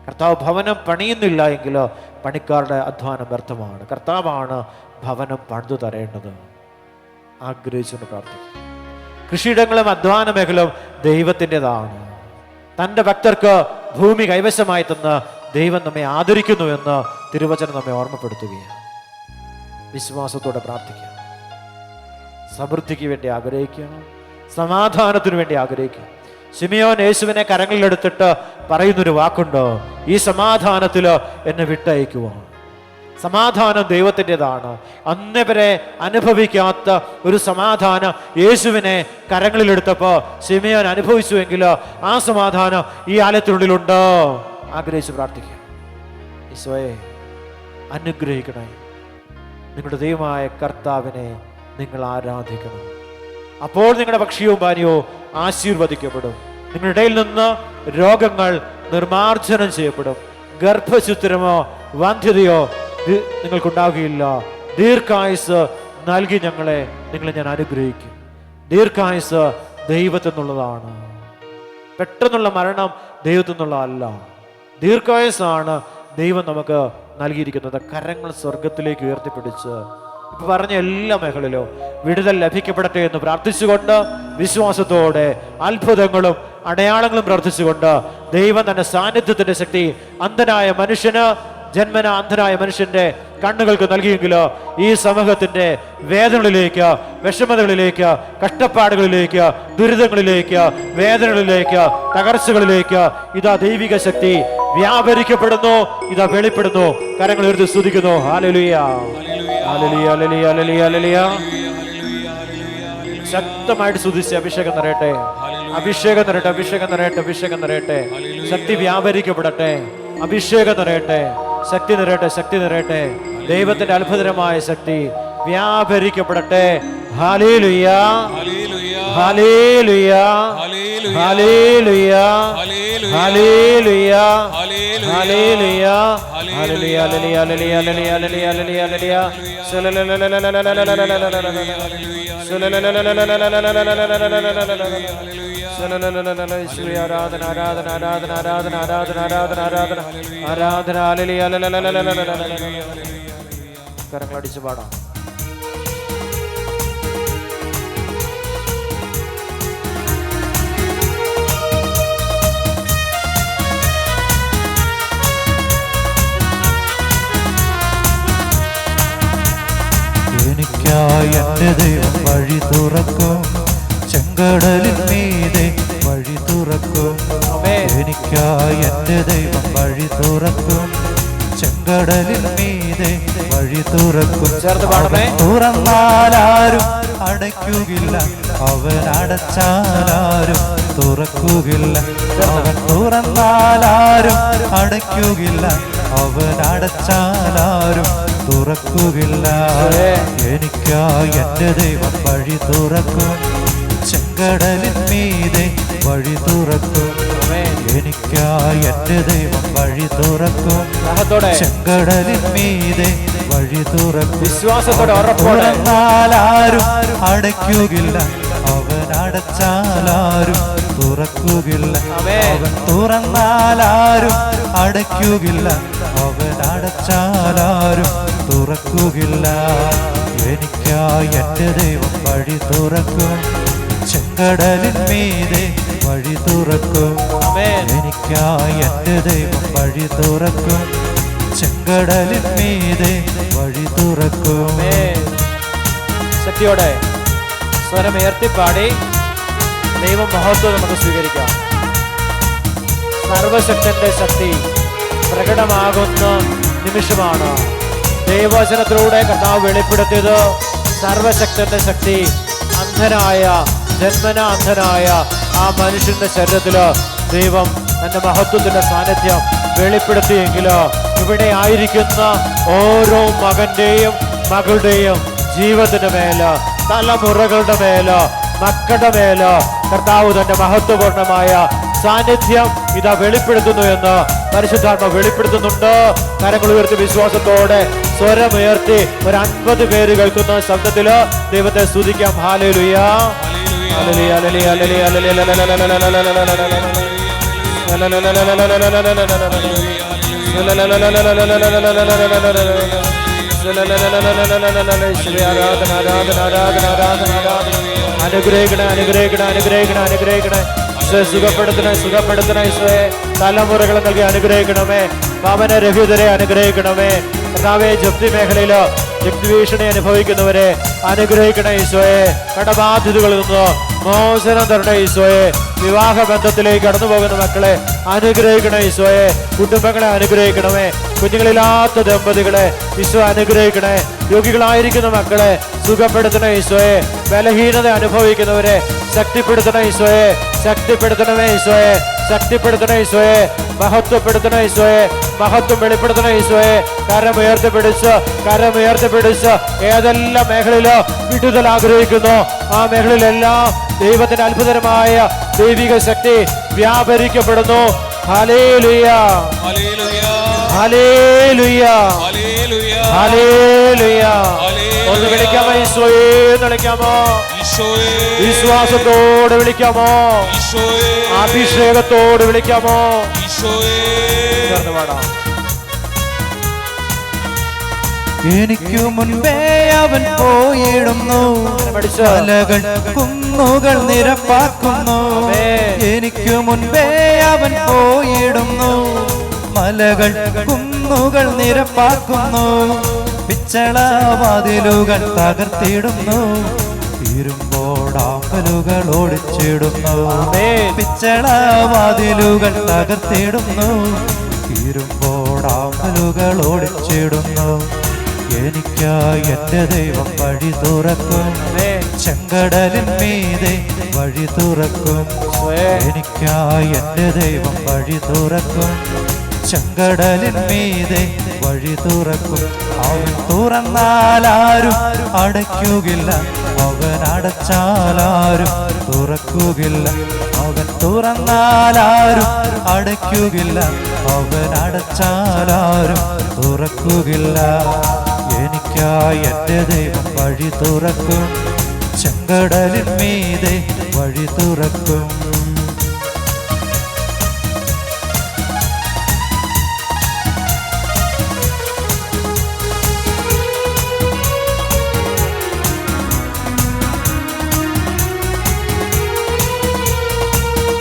കർത്താവ് ഭവനം പണിയുന്നില്ല എങ്കിൽ പണിക്കാരുടെ അധ്വാനം വ്യർത്ഥമാണ്. കർത്താവാണ് ഭവനം പണിതു തരേണ്ടത്. ആഗ്രഹിച്ചുകൊണ്ട് പ്രാർത്ഥിക്കുക. കൃഷിയിടങ്ങളും അധ്വാന മേഖലയും ദൈവത്തിൻ്റെതാണ്. തൻ്റെ ഭക്തർക്ക് ഭൂമി കൈവശമായി തന്ന് ദൈവം നമ്മെ ആദരിക്കുന്നു എന്ന് തിരുവചനം നമ്മെ ഓർമ്മപ്പെടുത്തുകയാണ്. വിശ്വാസത്തോടെ പ്രാർത്ഥിക്കുക. സമൃദ്ധിക്ക് വേണ്ടി ആഗ്രഹിക്കണം, സമാധാനത്തിനു വേണ്ടി ആഗ്രഹിക്കുക. ശിമിയോൻ യേശുവിനെ കരങ്ങളിലെടുത്തിട്ട് പറയുന്നൊരു വാക്കുണ്ട്, ഈ സമാധാനത്തിൽ എന്നെ വിട്ടയക്കുക. സമാധാനം ദൈവത്തിൻ്റെതാണ്. അന്ന് വരെ അനുഭവിക്കാത്ത ഒരു സമാധാനം യേശുവിനെ കരങ്ങളിലെടുത്തപ്പോൾ ശിമിയോൻ അനുഭവിച്ചുവെങ്കിൽ ആ സമാധാനം ഈ ആലയത്തിനുള്ളിലുണ്ട്. ആഗ്രഹിച്ച് പ്രാർത്ഥിക്കുക. ഈശോയെ അനുഗ്രഹിക്കണേ. നിങ്ങളുടെ ദൈവമായ കർത്താവിനെ നിങ്ങൾ ആരാധിക്കണം. അപ്പോൾ നിങ്ങളുടെ ഭക്ഷ്യവും പാനീയവും ആശീർവദിക്കപ്പെടും. നിങ്ങളുടെ ഇടയിൽ നിന്ന് രോഗങ്ങൾ നിർമാർജനം ചെയ്യപ്പെടും. ഗർഭചിത്രമോ വന്ധ്യതയോ നിങ്ങൾക്കുണ്ടാകുകയില്ല. ദീർഘായുസ് നൽകി നിങ്ങളെ ഞാൻ അനുഗ്രഹിക്കും. ദീർഘായുസ് ദൈവത്തിൽ നിന്നുള്ളതാണ്. പെട്ടെന്നുള്ള മരണം ദൈവത്തിൽ നിന്നുള്ളതല്ല. ദീർഘായുസാണ് ദൈവം നമുക്ക് നൽകിയിരിക്കുന്നത്. കരങ്ങൾ സ്വർഗത്തിലേക്ക് ഉയർത്തിപ്പിടിച്ച് ഇപ്പൊ പറഞ്ഞ എല്ലാ മേഖലയിലും വിടുതൽ ലഭിക്കപ്പെടട്ടെ എന്ന് പ്രാർത്ഥിച്ചുകൊണ്ട്, വിശ്വാസത്തോടെ അത്ഭുതങ്ങളും അടയാളങ്ങളും പ്രാർത്ഥിച്ചുകൊണ്ട്, ദൈവം തന്റെ സാന്നിധ്യത്തിന്റെ ശക്തി അന്ധനായ മനുഷ്യന്, ജന്മന അന്ധനായ മനുഷ്യന്റെ കണ്ണുകൾക്ക് നൽകിയെങ്കിലോ ഈ സമൂഹത്തിന്റെ വേദനകളിലേക്ക്, വിഷമതകളിലേക്ക്, കഷ്ടപ്പാടുകളിലേക്ക്, ദുരിതങ്ങളിലേക്ക്, വേദനകളിലേക്ക്, തകർച്ചകളിലേക്ക് ഇതാ ദൈവിക ശക്തി വ്യാപരിക്കപ്പെടുന്നു, ഇതാ വെളിപ്പെടുന്നു. കരങ്ങൾ ഉയർത്തി സ്തുതിക്കുന്നു. ഹല്ലേലൂയ, ഹല്ലേലൂയ, ഹല്ലേലൂയ, ഹല്ലേലൂയ, ഹല്ലേലൂയ. ശക്തമായിട്ട് സ്തുതിച്ച് അഭിഷേകം നിറയട്ടെ, അഭിഷേകം നിറയട്ടെ, അഭിഷേകം നിറയട്ടെ, അഭിഷേകം നിറയട്ടെ. ശക്തി വ്യാപരിക്കപ്പെടട്ടെ, അഭിഷേകം നിറയട്ടെ, ശക്തി നിറയട്ടെ, ശക്തി നിറയട്ടെ. ദൈവത്തിന്റെ അത്ഭുതകരമായ ശക്തി വ്യാപരിക്കപ്പെടട്ടെ. ഹല്ലേലൂയ, ഹല്ലേലൂയ, ഹല്ലേലൂയ, ഹല്ലേലൂയ, ഹല്ലേലൂയ, ഹല്ലേലൂയ, ഹല്ലേലൂയ, ഹല്ലേലൂയ, ഹല്ലേലൂയ. ആരാധന, ആരാധന, ആരാധന, ആരാധന, ആരാധന, ആരാധന, ആരാധന, ആരാധന. ഹല്ലേലൂയ, ഹല്ലേലൂയ. കരങ്ങളടിച്ച് പാടാം. എനിക്കായി എൻ്റെ ദൈവം വഴി തുറക്കും, ചെങ്കടലിൻ മീതെ വഴി തുറക്കും. എനിക്കായി എൻ്റെ ദൈവം വഴി തുറക്കും, ചെങ്കടലിൻ മീതെ വഴി തുറക്കും. തുറന്നാലാരും അടയ്ക്കുകയില്ല, അവൻ അടച്ചാലാരും തുറക്കുകയില്ല. അവൻ തുറന്നാലാരും അടയ്ക്കുകയില്ല, അവൻ അടച്ചാലാരും തുറക്കുകയില്ല. എനിക്കായി എൻ്റെ ദൈവം വഴി തുറക്കും, ചെങ്കടലിൻ മീതെ വഴി തുറക്കും. എനിക്കായി എൻ്റെ ദൈവം വഴി തുറക്കും, ചെങ്കടലിൻ മീതെ വഴി തുറക്കും. വിശ്വാസത്തോടെ തുറന്നാലാരും അടയ്ക്കുകയില്ല, അവൻ അടച്ചാലാരും തുറക്കുകയില്ല. അവൻ തുറന്നാലാരും അടയ്ക്കുകയില്ല, അവൻ അടച്ചാലാരും തുറക്കുകയില്ല. എനിക്കായി എൻ്റെ ദൈവം വഴി തുറക്കും, ചെങ്കടലിൻ മീതെ വഴി തുറക്കും. എനിക്കായി എൻ്റെ ദൈവം വഴി തുറക്കും, ചെങ്കടലിൻ മീതെ വഴി തുറക്കും. ശക്തിയോടെ സ്വരം ഉയർത്തിപ്പാടി ദൈവ മഹത്വം നമുക്ക് സ്വീകരിക്കാം. സർവശക്തന്റെ ശക്തി പ്രകടമാകുന്ന നിമിഷമാണ്. ദൈവവചനത്തിലൂടെ കർത്താവ് വെളിപ്പെടുത്തിയത് സർവശക്തന്റെ ശക്തി അന്ധനായ, ജന്മന അന്ധനായ ആ മനുഷ്യന്റെ ശരീരത്തില് ദൈവം തന്റെ മഹത്വത്തിന്റെ സാന്നിധ്യം വെളിപ്പെടുത്തിയെങ്കിലോ ഇവിടെ ആയിരിക്കുന്ന ഓരോ മകന്റെയും മകളുടെയും ജീവിതത്തിന്റെ മേല്, തലമുറകളുടെ മേല്, മക്കളുടെ മേല് കർത്താവ് തന്റെ മഹത്വപൂർണമായ സാന്നിധ്യം ഇതാ വെളിപ്പെടുത്തുന്നു എന്ന് പരിശുദ്ധാത്മ വെളിപ്പെടുത്തുന്നുണ്ട്. കരങ്ങൾ ഉയർത്തി വിശ്വാസത്തോടെ സ്വരമുയർത്തി ഒരു 50 പേര് കേൾക്കുന്ന ശബ്ദത്തില് ദൈവത്തെ സ്തുതിക്കാം. ഹല്ലേലൂയ, ഹല്ലേലൂയ, ഹല്ലേലൂയ, ഹല്ലേലൂയ, അനുഗ്രഹിക്കണേ, അനുഗ്രഹിക്കണേ, അനുഗ്രഹിക്കണേ, അനുഗ്രഹിക്കണേ. സുഖപ്പെടുത്തണേ, സുഖപ്പെടുത്തണേ. തലമുറകളെ നൽകി അനുഗ്രഹിക്കണമേ. പാവന രഹിതരെ അനുഗ്രഹിക്കണമേ. കർത്താവേ, ജപ്തി മേഖലയിലോ ജപ്തി ഭീഷണി അനുഭവിക്കുന്നവരെ അനുഗ്രഹിക്കണേ ഈശോയെ. കടബാധ്യതകളിൽ നിന്ന് മോചനം തരണേ ഈശോയെ. വിവാഹ ബന്ധത്തിലേക്ക് കടന്നു പോകുന്ന മക്കളെ അനുഗ്രഹിക്കണേ ഈശോയെ. കുടുംബങ്ങളെ അനുഗ്രഹിക്കണമേ. കുഞ്ഞുങ്ങളില്ലാത്ത ദമ്പതികളെ ഈശോ അനുഗ്രഹിക്കണേ. രോഗികളായിരിക്കുന്ന മക്കളെ സുഖപ്പെടുത്തണേ ഈശോയെ. ബലഹീനത അനുഭവിക്കുന്നവരെ ശക്തിപ്പെടുത്തണേ ഈശോയെ. ശക്തിപ്പെടുത്തണമേ ഈശോയെ. ശക്തിപ്പെടുത്തണേ ഈശോയെ. മഹത്വപ്പെടുത്തണേ ഈശോയെ. മഹത്വം വെളിപ്പെടുത്തണേ ഈശോയെ. കരമുയർത്തിപ്പിടിച്ച് ഏതെല്ലാം മേഖലയിലോ വിടുതൽ ആഗ്രഹിക്കുന്നു ആ മേഖലയിലെല്ലാം ദൈവത്തിന്റെ അത്ഭുതകരമായ ദൈവിക ശക്തി വ്യാപരിക്കപ്പെടുന്നു. ഹല്ലേലൂയ, ഹല്ലേലൂയ, ഹല്ലേലൂയ. ഒന്ന് വിളിക്കാമോ ഈശോയെ എന്ന് വിളിക്കാമോ? വിശ്വാസത്തോടെ വിളിക്കാമോ? അഭിഷേകത്തോടെ വിളിക്കാമോ? പാടാം. എനിക്കു മുൻപേ അവൻ പോയിടുന്നു, മലകൾ കുന്നുകൾ നിരപ്പാക്കുന്നു. എനിക്കു മുൻപേ അവൻ പോയിടുന്നു, മലകൾ കുന്നുകൾ നിരപ്പാക്കുന്നു. പിച്ചളവാതിലുകൾ തകർത്തിടുന്നു, ഇരുമ്പോടാമ്പലുകൾ ഓടിച്ചിടുന്നു. പിച്ചളവാതിലുകൾ തകർത്തിടുന്നു, ഇരുമ്പോടാമ്പലുകൾ ഓടിച്ചിടുന്നു. എനിക്കായി എന്റെ ദൈവം വഴി തുറക്കും, ചെങ്കടലിൻ മീതെ വഴി തുറക്കും. എനിക്കായി എന്റെ ദൈവം വഴി തുറക്കും, ചെങ്കടലിൻ മീതെ വഴി തുറക്കും. അവൻ തുറന്നാലാരും അടയ്ക്കുകയില്ല, അവൻ അടച്ചാലാരും തുറക്കുകയില്ല. അവൻ തുറന്നാലാരും അടയ്ക്കുകയില്ല, അവൻ അടച്ചാലാരും തുറക്കുകയില്ല. എനിക്കായി എന്റെ ദൈവം വഴി തുറക്കും, ചെങ്കടലിൻ മീതെ വഴി തുറക്കും.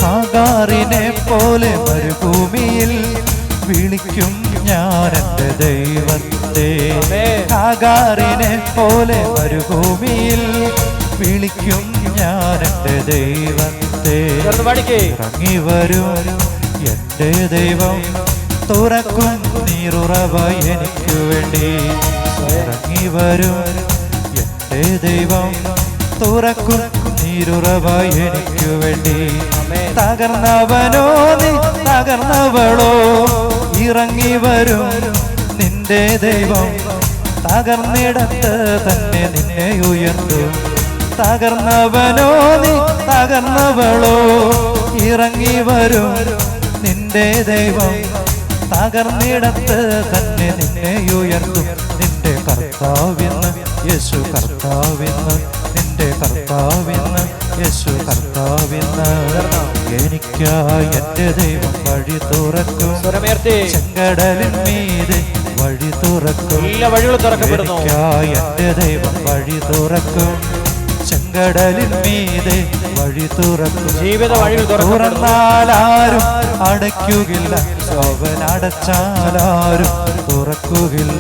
ഹാഗാറിനെ പോലെ മരുഭൂമിയിൽ വിളിക്കും ഞാൻ എന്റെ ദൈവത്തെ. ഹാഗാറിനെ പോലെ മരുഭൂമിയിൽ വിളിക്കും ഞാൻ എന്റെ ദൈവത്തെ. ഇറങ്ങി വരും എന്റെ ദൈവം, തുറക്കും നീറുറവ എനിക്ക് വേണ്ടി. ഇറങ്ങി വരും എന്റെ ദൈവം, തുറക്കും നീരുറവ എനിക്ക് വേണ്ടി. തകർന്നവനോ നീ തകർന്നവളോ, ഇറങ്ങി വരും നിന്റെ ദൈവം. തകർന്നിടത്ത് തന്നെ നിന്നെ ഉയർത്തും. തകർന്നവനോ നീ തകർന്നവളോ, ഇറങ്ങി വരും നിന്റെ ദൈവം. തകർന്നിടത്ത് തന്നെ നിന്നെ ഉയർത്തും. നിന്റെ കർത്താവെന്ന് യേശു കർത്താവെന്ന്, നിന്റെ കർത്താവെന്ന് യേശു കർത്താവെന്ന്. എനിക്കായി എന്റെ ദൈവം വഴി തുറക്കും, ചെങ്കടലിൻ മീതെ വഴി തുറക്കും. എനിക്കായി എന്റെ ദൈവം വഴി തുറക്കും, ചെങ്കടലിൻ മീതെ വഴി തുറക്കും. ജീവിത വഴികൾ തുറന്നാലാരും അടയ്ക്കുകയില്ല, അവൻ അടച്ചാലാരും തുറക്കുകയില്ല.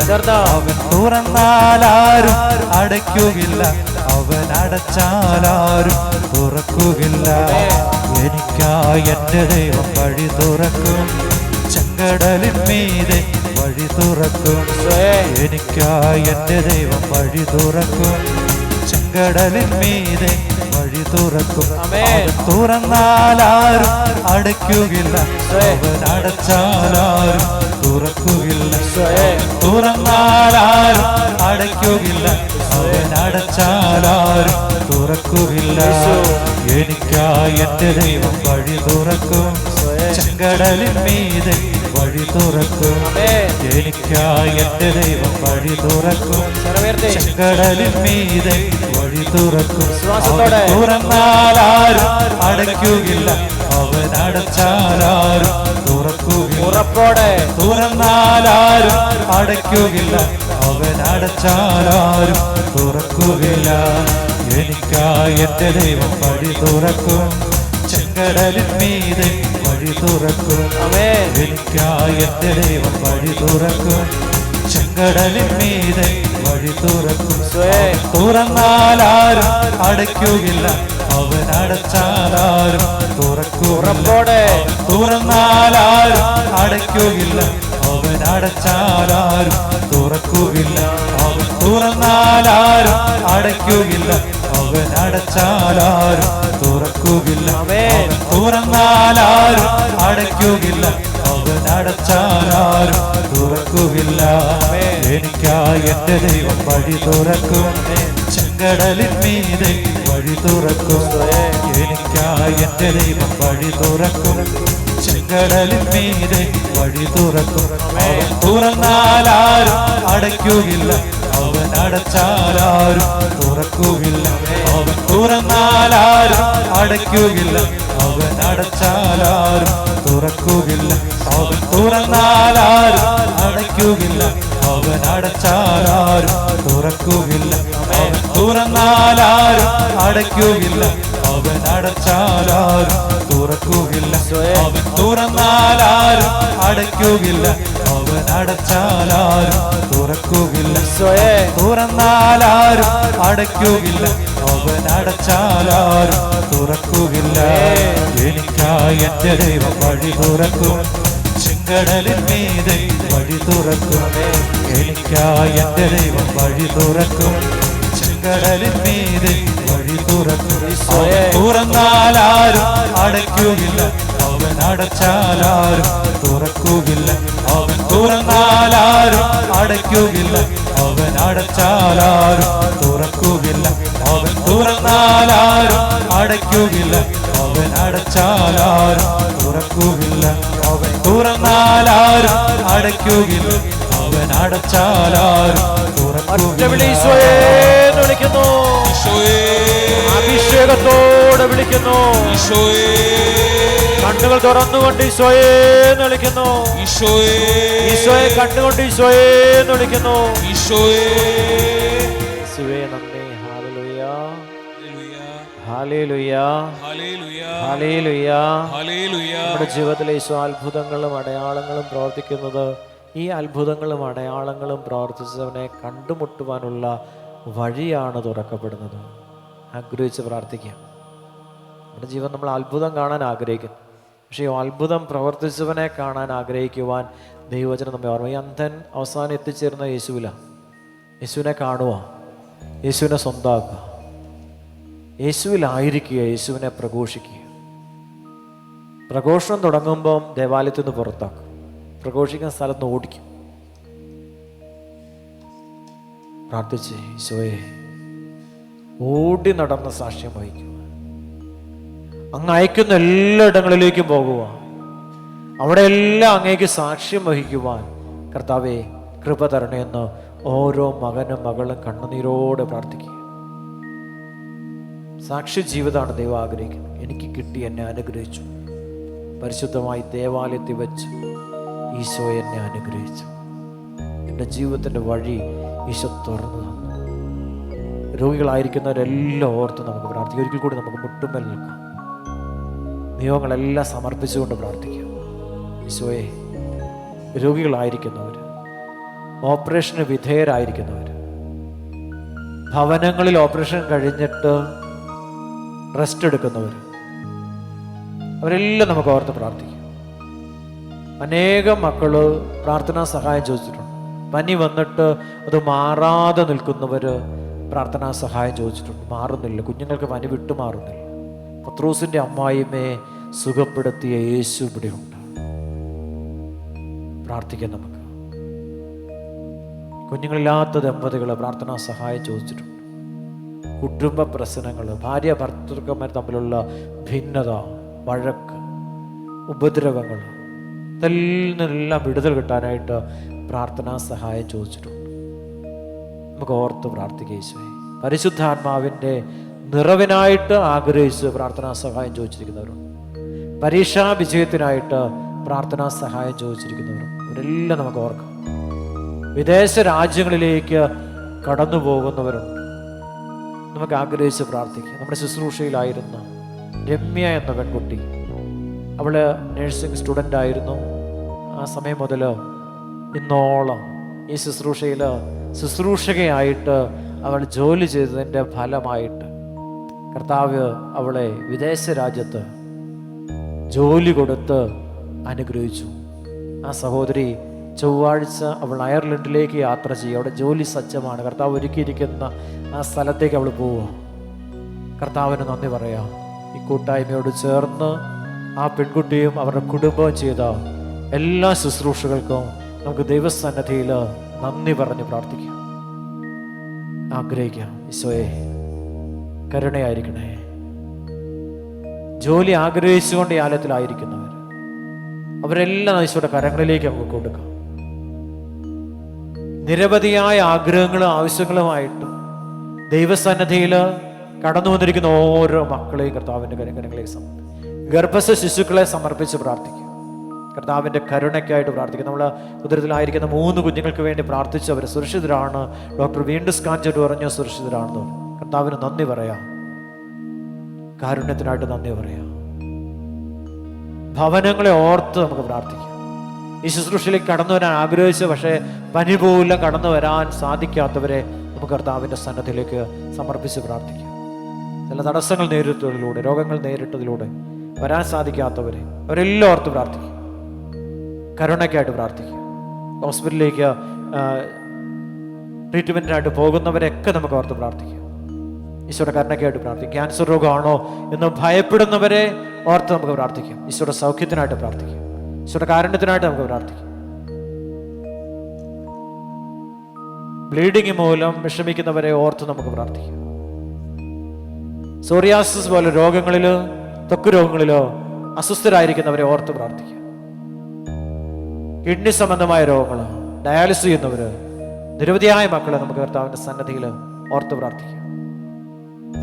അവൻ തുറന്നാലാരും അടയ്ക്കുകയില്ല, അവൻ അടച്ചാലാരും തുറക്കുകയില്ല. എനിക്കായി എന്റെ ദൈവം വഴി തുറക്കും, ചെങ്കടലിൻ മീതെ വഴി തുറക്കും. എനിക്കായി എന്റെ ദൈവം വഴി തുറക്കും, ചെങ്കടലിൻ മീതെ വഴി തുറക്കും. അവൻ തുറന്നാലാരും അടയ്ക്കുകയില്ല, അവൻ അടച്ചാലാരും തുറക്കുകയില്ല. തുറന്നാലാരും അടയ്ക്കുകയില്ല, അവൻ അടച്ചാലാരും തുറക്കുകയില്ല. എനിക്കായി എന്റെ ദൈവം വഴി തുറക്കും, ചെങ്കടലിൻ മീതെ വഴി തുറക്കും. എനിക്കായി എന്റെ ദൈവം വഴി തുറക്കും. ചെങ്കടലിൻ മീതെ വഴി തുറക്കും. അവൻ തുറന്നാലാരും അടയ്ക്കുകയില്ല, അവൻ അടച്ചാലാരും തുറക്കുകയില്ല. തുറന്നാലാരും അടയ്ക്കുകയില്ല, അവൻ അടച്ചാലാരും തുറക്കുകയില്ല. എനിക്കായി എന്റെ ദൈവം വഴി തുറക്കും. ചെങ്കടലിൻ മീതെ വഴി തുറക്കും. എനിക്കായി എന്റെ ദൈവം വഴി തുറക്കും. ചെങ്കടലിൻ മീതെ വഴി തുറക്കും. തുറന്നാലാരും അടയ്ക്കുകയില്ല, അവൻ അടച്ചാലാരും തുറക്കുകയില്ല. തുറന്നാലാരും അടയ്ക്കുകയില്ല, അവൻ അടച്ചാലാരും തുറക്കുകയില്ല. അവൻ തുറന്നാലാരും അടയ്ക്കുകയില്ല, അവൻ അടച്ചാലാരും തുറക്കുകയില്ല. അവൻ തുറന്നാലാരും അടയ്ക്കുകയില്ല, അവൻ അടച്ചാലാരും തുറക്കുകയില്ല. എനിക്കായി എന്റെ ദൈവം വഴി തുറക്കും. ചെങ്കടലിൻ മീതെ വഴി തുറക്കും. എനിക്കായി എന്റെ ദൈവം വഴി തുറക്കും. ചെങ്കടലിൻ മീതെ വഴി തുറക്കും. അവൻ തുറന്നാലാരും അടയ്ക്കുകയില്ല, അവൻ അടച്ചാലാരും തുറക്കുകയില്ല. അവൻ തുറന്നാലാരും അടയ്ക്കുകയില്ല, അവൻ അടച്ചാലാരും തുറക്കുകയില്ല. അവൻ തുറന്നാലാരും അടയ്ക്കുകയില്ല, അവൻ അടച്ചാലാരും തുറക്കുകയില്ല. അവൻ തുറന്നാലാരും അടയ്ക്കുകയില്ല, അവൻ അടച്ചാലാരും തുറക്കുകയില്ല. അവൻ തുറന്നാലാരും അടയ്ക്കുകയില്ല, അവൻ അടച്ചാലാരും തുറക്കുകയില്ല. തുറന്നാലാരും അടയ്ക്കുകയില്ല, അവൻ അടച്ചാലാരും തുറക്കുകയില്ല. എനിക്കായി എന്റെ ദൈവം വഴി തുറക്കും. ചെങ്കടലിൻ മീതെ വഴി തുറക്കും. എനിക്കായി എന്റെ ദൈവം വഴി തുറക്കും. ചെങ്കടലിൻ മീതെ വഴി തുറക്കും. തുറന്നാലാരും അടയ്ക്കുകയില്ല, അവൻ അടച്ചാലാരും തുറക്കുകയില്ല. അവൻ തുറന്നാലാരും അടയ്ക്കുകയില്ല, അവൻ അടച്ചാലാരും തുറക്കുകയില്ല. അവൻ തുറന്നാലാരും അടയ്ക്കുകയില്ല, അവൻ അടച്ചാലാരും തുറക്കുകയില്ല. അവൻ തുറന്നാലാരും അടയ്ക്കുകയില്ല, അവൻ അടച്ചാലാരും തുറക്കുകയില്ല. അഭിഷേകത്തോടെ വിളിക്കുന്നു. കണ്ണുകൾ തുറന്നുകൊണ്ട് ഈശോയേന്ന് വിളിക്കുന്നു. ഈശോയെ കണ്ടുകൊണ്ട് ഈശോയേന്ന് വിളിക്കുന്നു. യേശുവേ നന്ദി. ഹല്ലേലൂയ, ഹല്ലേലൂയ, ഹല്ലേലൂയ, ഹല്ലേലൂയ. നമ്മുടെ ജീവിതത്തിലെ ഈശോ അത്ഭുതങ്ങളും അടയാളങ്ങളും പ്രവർത്തിക്കുന്നത് ഈ അത്ഭുതങ്ങളും അടയാളങ്ങളും പ്രവർത്തിച്ചവനെ കണ്ടുമുട്ടുവാനുള്ള വഴിയാണ് തുറക്കപ്പെടുന്നത്. ആഗ്രഹിച്ച് പ്രാർത്ഥിക്കാം. നമ്മുടെ ജീവൻ നമ്മൾ അത്ഭുതം കാണാൻ ആഗ്രഹിക്കുന്നു, പക്ഷേ ഈ അത്ഭുതം പ്രവർത്തിച്ചവനെ കാണാൻ ആഗ്രഹിക്കുവാൻ ദൈവവചനം നമ്മെ ഓർമ്മ. ഈ അന്ധൻ അവസാനം എത്തിച്ചേരുന്ന യേശുവിലാണ്. യേശുവിനെ കാണുക, യേശുവിനെ സ്വന്തമാക്കുക, യേശുവിലായിരിക്കുക, യേശുവിനെ പ്രഘോഷിക്കുക. പ്രഘോഷണം തുടങ്ങുമ്പം ദേവാലയത്തിൽ നിന്ന് പുറത്താക്കും, പ്രഘോഷിക്കുന്ന സ്ഥലത്ത് നിന്ന് ഓടിക്കും. പ്രാർത്ഥിച്ച് ഈശോയെ ഓടി നടന്ന സാക്ഷ്യം വഹിക്കുക. അങ്ങ് അയക്കുന്ന എല്ലായിടങ്ങളിലേക്കും പോകുക, അവിടെ എല്ലാം അങ്ങേക്ക് സാക്ഷ്യം വഹിക്കുവാൻ കർത്താവേ കൃപ തരണേന്ന് ഓരോ മകനും മകളും കണ്ണുനീരോടെ പ്രാർത്ഥിക്കുക. സാക്ഷി ജീവിതമാണ് ദൈവം ആഗ്രഹിക്കുന്നത്. എനിക്ക് കിട്ടി, എന്നെ അനുഗ്രഹിച്ചു. പരിശുദ്ധമായി ദേവാലയത്തിൽ വെച്ച് ഈശോ എന്നെ അനുഗ്രഹിച്ചു. എൻ്റെ ജീവിതത്തിൻ്റെ വഴി ഈശോ തുറന്നു തന്നു. രോഗികളായിരിക്കുന്നവരെല്ലാം ഓർത്ത് നമുക്ക് പ്രാർത്ഥിക്കാം. ഒരിക്കൽ കൂടി നമുക്ക് മുട്ടുമ്മൽ നിൽക്കാം. നിയമങ്ങളെല്ലാം സമർപ്പിച്ചുകൊണ്ട് പ്രാർത്ഥിക്കാം. ഈശോയെ, രോഗികളായിരിക്കുന്നവർ, ഓപ്പറേഷന് വിധേയരായിരിക്കുന്നവർ, ഭവനങ്ങളിൽ ഓപ്പറേഷൻ കഴിഞ്ഞിട്ട് റെസ്റ്റ് എടുക്കുന്നവർ, അവരെല്ലാം നമുക്ക് ഓർത്ത് പ്രാർത്ഥിക്കാം. അനേകം മക്കള് പ്രാർത്ഥനാ സഹായം ചോദിച്ചിട്ടുണ്ട്. പനി വന്നിട്ട് അത് മാറാതെ നിൽക്കുന്നവർ പ്രാർത്ഥനാ സഹായം ചോദിച്ചിട്ടുണ്ട്. മാറുന്നില്ല, കുഞ്ഞുങ്ങൾക്ക് പനി വിട്ടു മാറുന്നില്ല. പത്രോസിൻ്റെ അമ്മായിമ്മയെ സുഖപ്പെടുത്തിയ യേശു ഇവിടെയുണ്ട്. പ്രാർത്ഥിക്കാം നമുക്ക്. കുഞ്ഞുങ്ങളില്ലാത്ത ദമ്പതികൾ പ്രാർത്ഥനാ സഹായം ചോദിച്ചിട്ടുണ്ട്. കുടുംബ പ്രശ്നങ്ങൾ, ഭാര്യ ഭർത്തൃക്കന്മാർ തമ്മിലുള്ള ഭിന്നത, വഴക്ക്, ഉപദ്രവങ്ങൾ, നിന്നെല്ലാം വിടുതൽ കിട്ടാനായിട്ട് പ്രാർത്ഥനാ സഹായം ചോദിച്ചിട്ടുണ്ട്. നമുക്ക് ഓർത്ത് പ്രാർത്ഥിക്കുക. ഈശോയെ, പരിശുദ്ധാത്മാവിൻ്റെ നിറവിനായിട്ട് ആഗ്രഹിച്ച് പ്രാർത്ഥനാ സഹായം ചോദിച്ചിരിക്കുന്നവരുണ്ട്. പരീക്ഷാ വിജയത്തിനായിട്ട് പ്രാർത്ഥനാ സഹായം ചോദിച്ചിരിക്കുന്നവരും അവരെല്ലാം നമുക്ക് ഓർക്കാം. വിദേശ രാജ്യങ്ങളിലേക്ക് കടന്നു പോകുന്നവരുണ്ട്. നമുക്ക് ആഗ്രഹിച്ച് പ്രാർത്ഥിക്കുക. നമ്മുടെ ശുശ്രൂഷയിലായിരുന്ന രമ്യ എന്ന പെൺകുട്ടി, അവള് നഴ്സിംഗ് സ്റ്റുഡൻ്റ് ആയിരുന്നു. ആ സമയം മുതൽ ഇന്നോളം ഈ ശുശ്രൂഷകയായിട്ട് അവൾ ജോലി ചെയ്തതിൻ്റെ ഫലമായിട്ട് കർത്താവ് അവളെ വിദേശ രാജ്യത്ത് ജോലി കൊടുത്ത് അനുഗ്രഹിച്ചു. ആ സഹോദരി ചൊവ്വാഴ്ച അവൾ അയർലൻഡിലേക്ക് യാത്ര ചെയ്യും. അവിടെ ജോലി സജ്ജമാണ്. കർത്താവ് ഒരുക്കിയിരിക്കുന്ന ആ സ്ഥലത്തേക്ക് അവൾ പോവുക. കർത്താവിന് നന്ദി പറയാം. ഈ കൂട്ടായ്മയോട് ചേർന്ന് ആ പെൺകുട്ടിയും അവരുടെ കുടുംബവും ചെയ്ത എല്ലാ ശുശ്രൂഷകൾക്കും നമുക്ക് ദൈവസന്നിധിയിൽ നന്ദി പറഞ്ഞ് പ്രാർത്ഥിക്കാം. ആഗ്രഹിക്കാം. ഈശോയെ, കരുണയായിരിക്കണേ. ജോലി ആഗ്രഹിച്ചുകൊണ്ട് ഈ ആലയത്തിലായിരിക്കുന്നവർ അവരെല്ലാം ഈശോയുടെ കരങ്ങളിലേക്ക് നമുക്ക് കൊടുക്കാം. നിരവധിയായ ആഗ്രഹങ്ങളും ആവശ്യങ്ങളുമായിട്ട് ദൈവസന്നിധിയിൽ കടന്നു വന്നിരിക്കുന്ന ഓരോ മക്കളെയും കർത്താവിൻ്റെ കരങ്ങളിലേക്ക് സമർപ്പിക്കും. ഗർഭസ്ഥ ശിശുക്കളെ സമർപ്പിച്ച് പ്രാർത്ഥിക്കും. കർത്താവിൻ്റെ കരുണയ്ക്കായിട്ട് പ്രാർത്ഥിക്കും. നമ്മൾ ഉദരത്തിലായിരിക്കുന്ന 3 കുഞ്ഞുങ്ങൾക്ക് വേണ്ടി പ്രാർത്ഥിച്ച് അവർ സുരക്ഷിതരാണ്. ഡോക്ടർ വീണ്ടും സ്കാൻ ചെയ്ത് പറഞ്ഞു സുരക്ഷിതരാണെന്ന്. കർത്താവിന് നന്ദി പറയാം. കാരുണ്യത്തിനായിട്ട് നന്ദി പറയാം. ഭവനങ്ങളെ ഓർത്ത് നമുക്ക് പ്രാർത്ഥിക്കാം. ഈ ശുശ്രൂഷയിലേക്ക് കടന്നു വരാൻ ആഗ്രഹിച്ച് പക്ഷേ പനി പോലും കടന്നു വരാൻ സാധിക്കാത്തവരെ നമുക്ക് കർത്താവിൻ്റെ സന്നദ്ധിയിലേക്ക് സമർപ്പിച്ച് പ്രാർത്ഥിക്കാം. ചില തടസ്സങ്ങൾ നേരിട്ടതിലൂടെ, രോഗങ്ങൾ നേരിട്ടതിലൂടെ വരാൻ സാധിക്കാത്തവരെ അവരെല്ലാം ഓർത്ത് പ്രാർത്ഥിക്കും. കരുണയ്ക്കായിട്ട് പ്രാർത്ഥിക്കും. ഹോസ്പിറ്റലിലേക്ക് ട്രീറ്റ്മെൻറ്റിനായിട്ട് പോകുന്നവരെയൊക്കെ നമുക്ക് ഓർത്ത് പ്രാർത്ഥിക്കാം. ഈശോയുടെ കരുണയ്ക്കായിട്ട് പ്രാർത്ഥിക്കും. ക്യാൻസർ രോഗമാണോ എന്ന് ഭയപ്പെടുന്നവരെ ഓർത്ത് നമുക്ക് പ്രാർത്ഥിക്കാം. ഈശോയുടെ സൗഖ്യത്തിനായിട്ട് പ്രാർത്ഥിക്കാം. ഈശോയുടെ കാരുണ്യത്തിനായിട്ട് നമുക്ക് പ്രാർത്ഥിക്കാം. ബ്ലീഡിങ് മൂലം വിഷമിക്കുന്നവരെ ഓർത്ത് നമുക്ക് പ്രാർത്ഥിക്കാം. സോറിയാസിസ് പോലെ രോഗങ്ങളിലോ ത്വക്ക് രോഗങ്ങളിലോ അസ്വസ്ഥരായിരിക്കുന്നവരെ ഓർത്ത് പ്രാർത്ഥിക്കാം. കിഡ്നി സംബന്ധമായ രോഗങ്ങൾ, ഡയാലിസിസ് ചെയ്യുന്നവർ, നിരവധിയായ മക്കളെ നമുക്ക് കർത്താവിൻ്റെ സന്നദ്ധിയിൽ ഓർത്ത് പ്രാർത്ഥിക്കാം.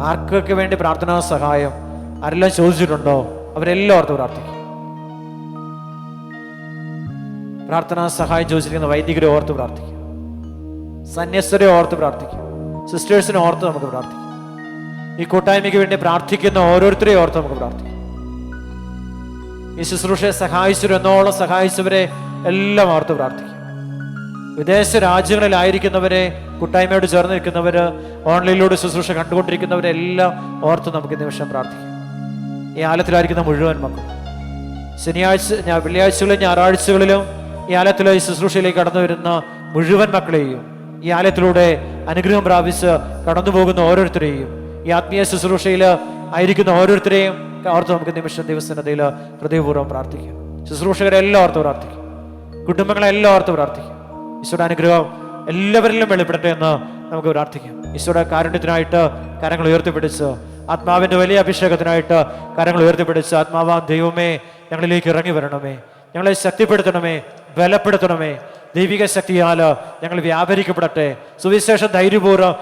ആർക്കൊക്കെ വേണ്ടി പ്രാർത്ഥനാ സഹായം ആരെല്ലാം ചോദിച്ചിട്ടുണ്ടോ അവരെല്ലാം ഓർത്ത് പ്രാർത്ഥിക്കും. പ്രാർത്ഥനാ സഹായം ചോദിച്ചിരിക്കുന്ന വൈദികരെ ഓർത്ത് പ്രാർത്ഥിക്കും. സന്യസ്തരെ ഓർത്ത് പ്രാർത്ഥിക്കും. സിസ്റ്റേഴ്സിനെ ഓർത്ത് നമുക്ക് പ്രാർത്ഥിക്കാം. ഈ കൂട്ടായ്മയ്ക്ക് വേണ്ടി പ്രാർത്ഥിക്കുന്ന ഓരോരുത്തരെയും ഓർത്ത് നമുക്ക് പ്രാർത്ഥിക്കാം. ഈ ശുശ്രൂഷയെ സഹായിച്ചവർ എന്നോളം സഹായിച്ചവരെ എല്ലാം ഓർത്ത് പ്രാർത്ഥിക്കും. വിദേശ രാജ്യങ്ങളിലായിരിക്കുന്നവരെ, കൂട്ടായ്മയോട് ചേർന്ന് നിൽക്കുന്നവർ, ഓൺലൈനിലൂടെ ശുശ്രൂഷ കണ്ടുകൊണ്ടിരിക്കുന്നവരെല്ലാം ഓർത്ത് നമുക്ക് നിമിഷം പ്രാർത്ഥിക്കാം. ഈ ആലയത്തിലായിരിക്കുന്ന മുഴുവൻ മക്കളും വെള്ളിയാഴ്ചകളിലും ഞായറാഴ്ചകളിലും ഈ ആലയത്തിലെ ഈ ശുശ്രൂഷയിലേക്ക് കടന്നു വരുന്ന മുഴുവൻ മക്കളെയും, ഈ ആലയത്തിലൂടെ അനുഗ്രഹം പ്രാപിച്ച് കടന്നു പോകുന്ന ഓരോരുത്തരെയും, ഈ ആത്മീയ ശുശ്രൂഷയിൽ ആയിരിക്കുന്ന ഓരോരുത്തരെയും ഓർത്ത് നമുക്ക് നിമിഷം ദിവസത്തിൽ ഹൃദയപൂർവ്വം പ്രാർത്ഥിക്കാം. ശുശ്രൂഷകരെല്ലാം ഓർത്ത് പ്രാർത്ഥിക്കും. കുടുംബങ്ങളെല്ലാം ഓർത്ത് പ്രാർത്ഥിക്കും. ഈശോയുടെ അനുഗ്രഹം എല്ലാവരിലും വെളിപ്പെടട്ടെ എന്ന് നമുക്ക് പ്രാർത്ഥിക്കാം. ഈശോയുടെ കാരുണ്യത്തിനായിട്ട് കരങ്ങൾ ഉയർത്തിപ്പിടിച്ച്, ആത്മാവിൻ്റെ വലിയ അഭിഷേകത്തിനായിട്ട് കരങ്ങൾ ഉയർത്തിപ്പിടിച്ച്, ആത്മാവാം ദൈവമേ ഞങ്ങളിലേക്ക് ഇറങ്ങി വരണമേ, ഞങ്ങളെ ശക്തിപ്പെടുത്തണമേ, ബലപ്പെടുത്തണമേ. ദൈവിക ശക്തിയാൽ ഞങ്ങൾ വ്യാപരിക്കപ്പെടട്ടെ. സുവിശേഷം ധൈര്യപൂർവ്വം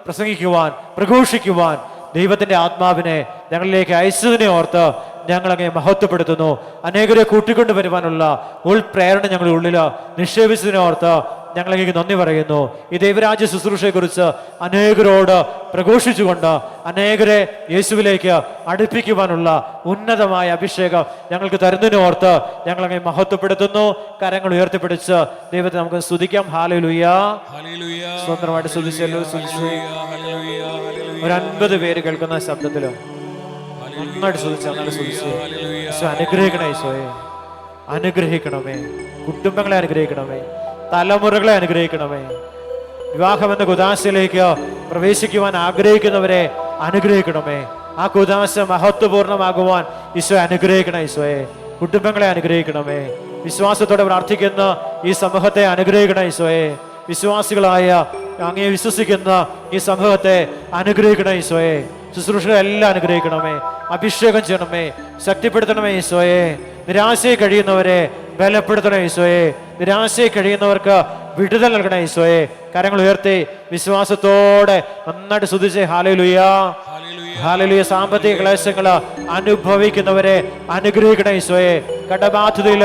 പ്രസംഗിക്കുവാൻ, പ്രഘോഷിക്കുവാൻ ദൈവത്തിൻ്റെ ആത്മാവിനെ ഞങ്ങളിലേക്ക് അയച്ചതിനെ ഓർത്ത് ഞങ്ങളങ്ങെ മഹത്വപ്പെടുത്തുന്നു. അനേകരെ കൂട്ടിക്കൊണ്ടു വരുവാനുള്ള ഉൾപ്രേരണ ഞങ്ങളുടെ ഉള്ളിൽ നിക്ഷേപിച്ചതിനെ ഓർത്ത് ഞങ്ങളേക്ക് നന്ദി പറയുന്നു. ഈ ദൈവരാജ്യ ശുശ്രൂഷയെക്കുറിച്ച് അനേകരോട് പ്രഘോഷിച്ചുകൊണ്ട് അനേകരെ യേശുവിലേക്ക് അടുപ്പിക്കുവാനുള്ള ഉന്നതമായ അഭിഷേകം ഞങ്ങൾക്ക് തരുന്നതിനെ ഓർത്ത് ഞങ്ങളങ്ങെ മഹത്വപ്പെടുത്തുന്നു. കരങ്ങൾ ഉയർത്തിപ്പിടിച്ച് ദൈവത്തെ നമുക്ക് സ്തുതിക്കാം. ഹല്ലേലൂയ, സ്വന്തമായിട്ട് സ്തുതിച്ചല്ലോ. ഒരു 50 പേര് കേൾക്കുന്ന ശബ്ദത്തിലും നന്നായിട്ട് സ്തുതിച്ച് ഈശോ അനുഗ്രഹിക്കണേ. ഈശോയെ അനുഗ്രഹിക്കണമേ. കുടുംബങ്ങളെ അനുഗ്രഹിക്കണമേ. തലമുറകളെ അനുഗ്രഹിക്കണമേ. വിവാഹമെന്ന കുദാശയിലേക്ക് പ്രവേശിക്കുവാൻ ആഗ്രഹിക്കുന്നവരെ അനുഗ്രഹിക്കണമേ. ആ കുദാശ മഹത്വപൂർണ്ണമാകുവാൻ ഈശോ അനുഗ്രഹിക്കണേ. ഈശോയെ കുടുംബങ്ങളെ അനുഗ്രഹിക്കണമേ. വിശ്വാസത്തോടെ പ്രാർത്ഥിക്കുന്ന ഈ സമൂഹത്തെ അനുഗ്രഹിക്കണേ. ഈശോയെ വിശ്വാസികളായ അങ്ങയെ വിശ്വസിക്കുന്ന ഈ സമൂഹത്തെ അനുഗ്രഹിക്കണേ. ഈശോയെ ശുശ്രൂഷകളെല്ലാം അനുഗ്രഹിക്കണമേ. അഭിഷേകം ചെയ്യണമേ, ശക്തിപ്പെടുത്തണമേ. ഈശോയെ നിരാശയിൽ കഴിയുന്നവരെ ബലപ്പെടുത്തണേ ഈശോയെ. നിരാശയിൽ കഴിയുന്നവർക്ക് വിടുതൽ നൽകണേ ഈശോയെ. കരങ്ങൾ ഉയർത്തി വിശ്വാസത്തോടെ നന്നായിട്ട് സ്തുതിച്ച് ഹല്ലേലൂയ, ഹല്ലേലൂയ. സാമ്പത്തിക ക്ലേശങ്ങൾ അനുഭവിക്കുന്നവരെ അനുഗ്രഹിക്കണേ ഈശോയെ. കടബാധ്യതയിൽ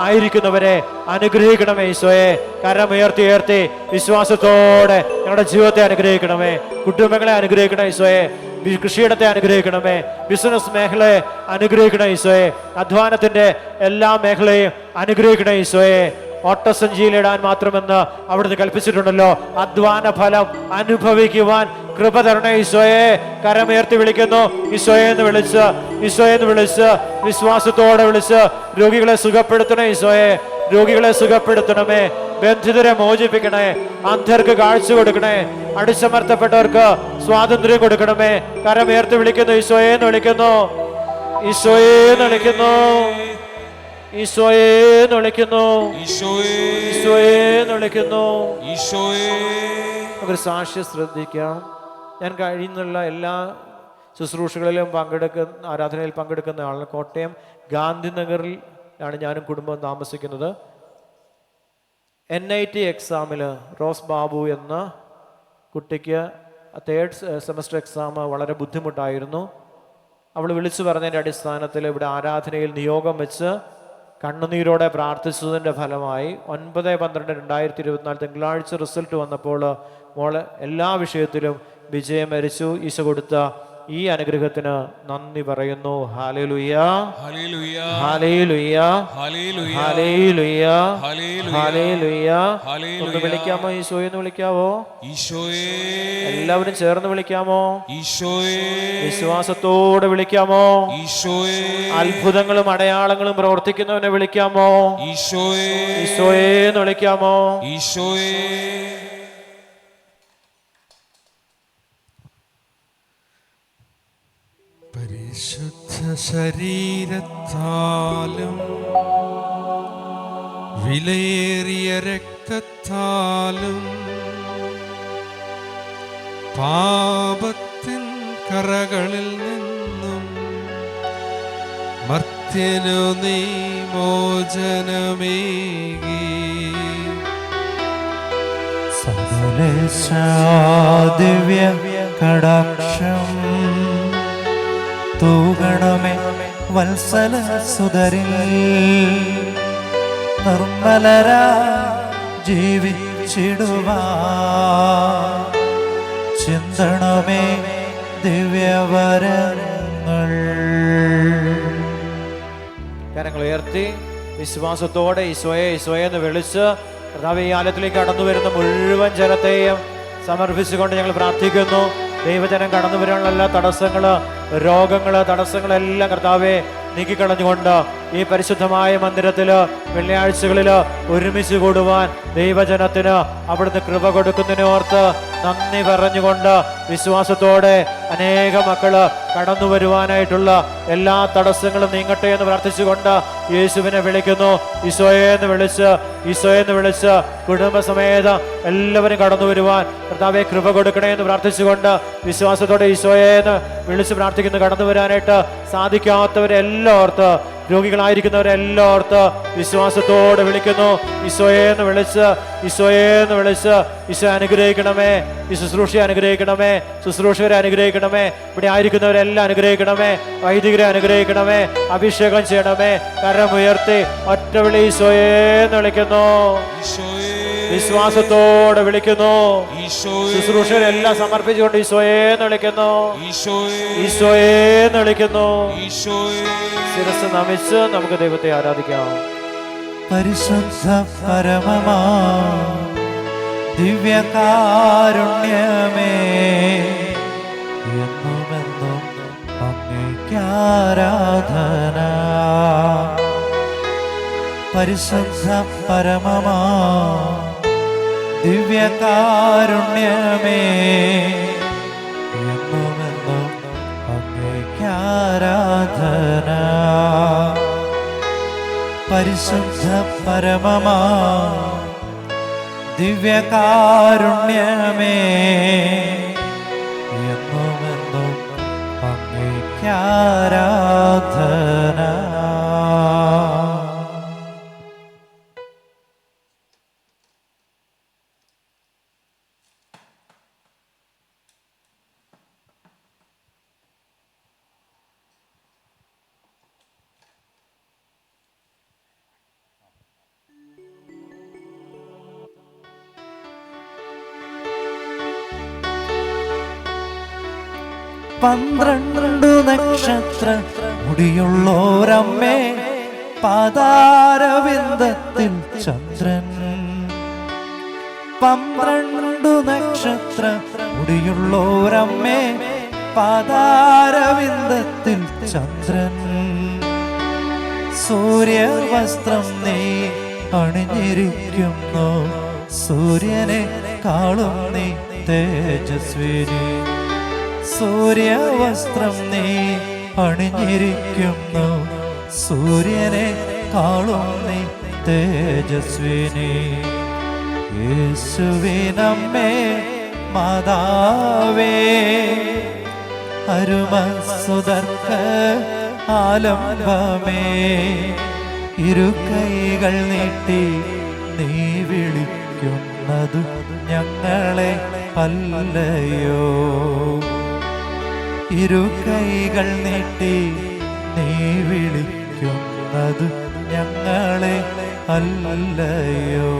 ആയിരിക്കുന്നവരെ അനുഗ്രഹിക്കണമേ ഈശോയെ. കരമുയർത്തി വിശ്വാസത്തോടെ ഞങ്ങളുടെ ജീവിതത്തെ അനുഗ്രഹിക്കണമേ. കുടുംബങ്ങളെ അനുഗ്രഹിക്കണേ ഈശോയെ. കൃഷിയിടത്തെ അനുഗ്രഹിക്കണമേ. ബിസിനസ് മേഖലയെ അനുഗ്രഹിക്കണേ ഈശോയെ. അധ്വാനത്തിന്റെ എല്ലാ മേഖലയും അനുഗ്രഹിക്കണേ ഈശോയെ. ഓട്ടസഞ്ചിയിലിടാൻ മാത്രമെന്ന് അവിടുന്ന് കൽപ്പിച്ചിട്ടുണ്ടല്ലോ. അധ്വാന ഫലം അനുഭവിക്കുവാൻ കൃപ തരണേ ഈശോയെ. കരമുയർത്തി വിളിക്കുന്നു ഈശോയെ എന്ന് വിളിച്ച് വിശ്വാസത്തോടെ വിളിച്ച് രോഗികളെ സുഖപ്പെടുത്തണേ ഈശോയെ. രോഗികളെ സുഖപ്പെടുത്തണമേ. ബന്ധിതരെ മോചിപ്പിക്കണേ. അന്ധർക്ക് കാഴ്ച കൊടുക്കണേ. അടിച്ചമർത്തപ്പെട്ടവർക്ക് സ്വാതന്ത്ര്യം കൊടുക്കണമേ. കരമുയർത്തി വിളിക്കുന്നു ഈശോയെ എന്ന് വിളിക്കുന്നു, ഈശോയെ എന്ന് വിളിക്കുന്നു, ഈശോയെ എന്ന് വിളിക്കുന്നു, ഈശോയെ എന്ന് വിളിക്കുന്നു. നമുക്കൊരു സാക്ഷ്യം ശ്രദ്ധിക്കാം. ഞാൻ കഴിയുന്നുള്ള എല്ലാ ശുശ്രൂഷകളിലും ആരാധനയിൽ പങ്കെടുക്കുന്ന ആളാണ്. കോട്ടയം ഗാന്ധിനഗറിലാണ് ഞാനും കുടുംബവും താമസിക്കുന്നത്. NIT എക്സാമിൽ റോസ് ബാബു എന്ന കുട്ടിക്ക് 3rd സെമസ്റ്റർ എക്സാം വളരെ ബുദ്ധിമുട്ടായിരുന്നു. അവൾ വിളിച്ചു പറഞ്ഞതിൻ്റെ അടിസ്ഥാനത്തിൽ ഇവിടെ ആരാധനയിൽ നിയോഗം വെച്ച് കണ്ണുനീരോടെ പ്രാർത്ഥിച്ചതിൻ്റെ ഫലമായി 9/12/2024 തിങ്കളാഴ്ച റിസൾട്ട് വന്നപ്പോൾ മോള് എല്ലാ വിഷയത്തിലും വിജയം വരിച്ചു. ഈശോ കൊടുത്ത ഈ അനുഗ്രഹത്തിന് നന്ദി പറയുന്നു. ഹല്ലേലൂയ, ഹല്ലേലൂയ, ഹല്ലേലൂയ, ഹല്ലേലൂയ, ഹല്ലേലൂയ. ഒന്ന് വിളിക്കാമോ? ഈശോയെ എന്ന് വിളിക്കാവോ? ഈശോയെ. എല്ലാവരും ചേർന്ന് വിളിക്കാമോ? ഈശോയെ. വിശ്വാസത്തോടെ വിളിക്കാമോ? ഈശോയെ. അത്ഭുതങ്ങളും അടയാളങ്ങളും പ്രവർത്തിക്കുന്നവനെ വിളിക്കാമോ? ഈശോയെ. ഈശോയെ എന്ന് വിളിക്കാമോ? ഈശോയെ. പരിശുദ്ധ ശരീരത്താലും വിലയേറിയ രക്തത്താലും പാപത്തിൻ കറകളിൽ നിന്നും മർത്യനു നീ മോചനമേകി. ദിവ്യ കടാക്ഷം തൂകണമേ വത്സല സുതരിൽ നിർമ്മലരാ ജീവിച്ചിടുവാൻ ചിന്തണമേ ദിവ്യവരങ്ങൾ. കരങ്ങൾ ഉയർത്തി വിശ്വാസത്തോടെ ഈശോയെ ഈശോയെ എന്ന് വിളിച്ച് കർത്താവേ ഈ ആലയത്തിലേക്ക് കടന്നു വരുന്ന മുഴുവൻ ജനത്തെയും സമർപ്പിച്ചുകൊണ്ട് ഞങ്ങൾ പ്രാർത്ഥിക്കുന്നു. ദൈവജനം കടന്നു വരാനുള്ള എല്ലാ തടസ്സങ്ങള്, രോഗങ്ങള്, തടസ്സങ്ങളെല്ലാം കർത്താവെ നീക്കിക്കളഞ്ഞുകൊണ്ട് ഈ പരിശുദ്ധമായ മന്ദിരത്തില് വെള്ളിയാഴ്ചകളില് ഒരുമിച്ച് കൂടുവാൻ ദൈവജനത്തിന് അവിടുന്ന് കൃപ കൊടുക്കുന്നതിനെ ഓർത്ത് നന്ദി പറഞ്ഞുകൊണ്ട് വിശ്വാസത്തോടെ അനേക മക്കള് കടന്നു വരുവാനായിട്ടുള്ള എല്ലാ തടസ്സങ്ങളും നീങ്ങട്ടെ എന്ന് പ്രാർത്ഥിച്ചുകൊണ്ട് യേശുവിനെ വിളിക്കുന്നു. ഈശോയെ എന്ന് വിളിച്ച് കുടുംബസമേതം എല്ലാവരും കടന്നു വരുവാൻ കർത്താവെ കൃപ കൊടുക്കണേ എന്ന് പ്രാർത്ഥിച്ചുകൊണ്ട് വിശ്വാസത്തോടെ ഈശോയെ എന്ന് വിളിച്ച് പ്രാർത്ഥിക്കുന്നു. കടന്നു വരാനായിട്ട് സാധിക്കാത്തവരെല്ലാം ഓർത്ത്, രോഗികളായിരിക്കുന്നവരെല്ലാം ഓർത്ത് വിശ്വാസത്തോടെ വിളിക്കുന്നു. ഈശോയെ എന്ന് വിളിച്ച് ഈശോ അനുഗ്രഹിക്കണമേ. ഈ ശുശ്രൂഷയെ അനുഗ്രഹിക്കണമേ, ശുശ്രൂഷകരെ അനുഗ്രഹിക്കണമേ, ഇവിടെ ആയിരിക്കുന്നവരെല്ലാം അനുഗ്രഹിക്കണമേ, വൈദികരെ അനുഗ്രഹിക്കണമേ, അഭിഷേകം ചെയ്യണമേ. കരമുയർത്തി ഒറ്റ വിളി ഈശോയെ എന്ന് വിളിക്കുന്നു, വിശ്വാസത്തോടെ വിളിക്കുന്നു. ശുശ്രൂഷരെല്ലാം സമർപ്പിച്ചുകൊണ്ട് ഈശോയെ എന്ന് വിളിക്കുന്നു, ഈശോയെ എന്ന് വിളിക്കുന്നു. ശിരസ് നമിച്ച് നമുക്ക് ദൈവത്തെ ആരാധിക്കാം. പരിശുദ്ധ പരമമാ ദിവ്യകാരുണ്യമേ എന്നുമെന്നും അങ്ങേക്കാരാധന. പരിശുദ്ധ പരമമാ ദിവ്യകാരുണ്യമേ എന്നുമെന്നും അങ്ങേക്കാരാധന. പരിശുദ്ധ പരമമാ ദിവ്യകാരുണ്യമേ എന്നുമെന്നും അങ്ങേക്കാരാധന. 12 നക്ഷത്ര മുടിയുള്ളോരമ്മേ പാതാരവിന്ദത്തിൽ ചന്ദ്രൻ 12 നക്ഷത്ര മുടിയുള്ളോരമ്മേ പാതാരവിന്ദത്തിൽ ചന്ദ്രൻ സൂര്യവസ്ത്രം നീ അണിഞ്ഞിരിക്കുന്നു സൂര്യനെ കാളും നീ തേജസ്വിനി സൂര്യവസ്ത്രം നീ അണിഞ്ഞിരിക്കുന്നു സൂര്യനെ കാളും നീ തേജസ്വിനി യേശുവിനമ്മേ മാതാവേ അരുമസുതർക്ക് ആലംബമേ ഇരുകൈകൾ നീട്ടി നീ വിളിക്കുന്നത് ഞങ്ങളെ അല്ലയോ ഇരുകൈകൾ നീട്ടി നീ വിളിക്കുന്നത് ഞങ്ങളെ അല്ലയോ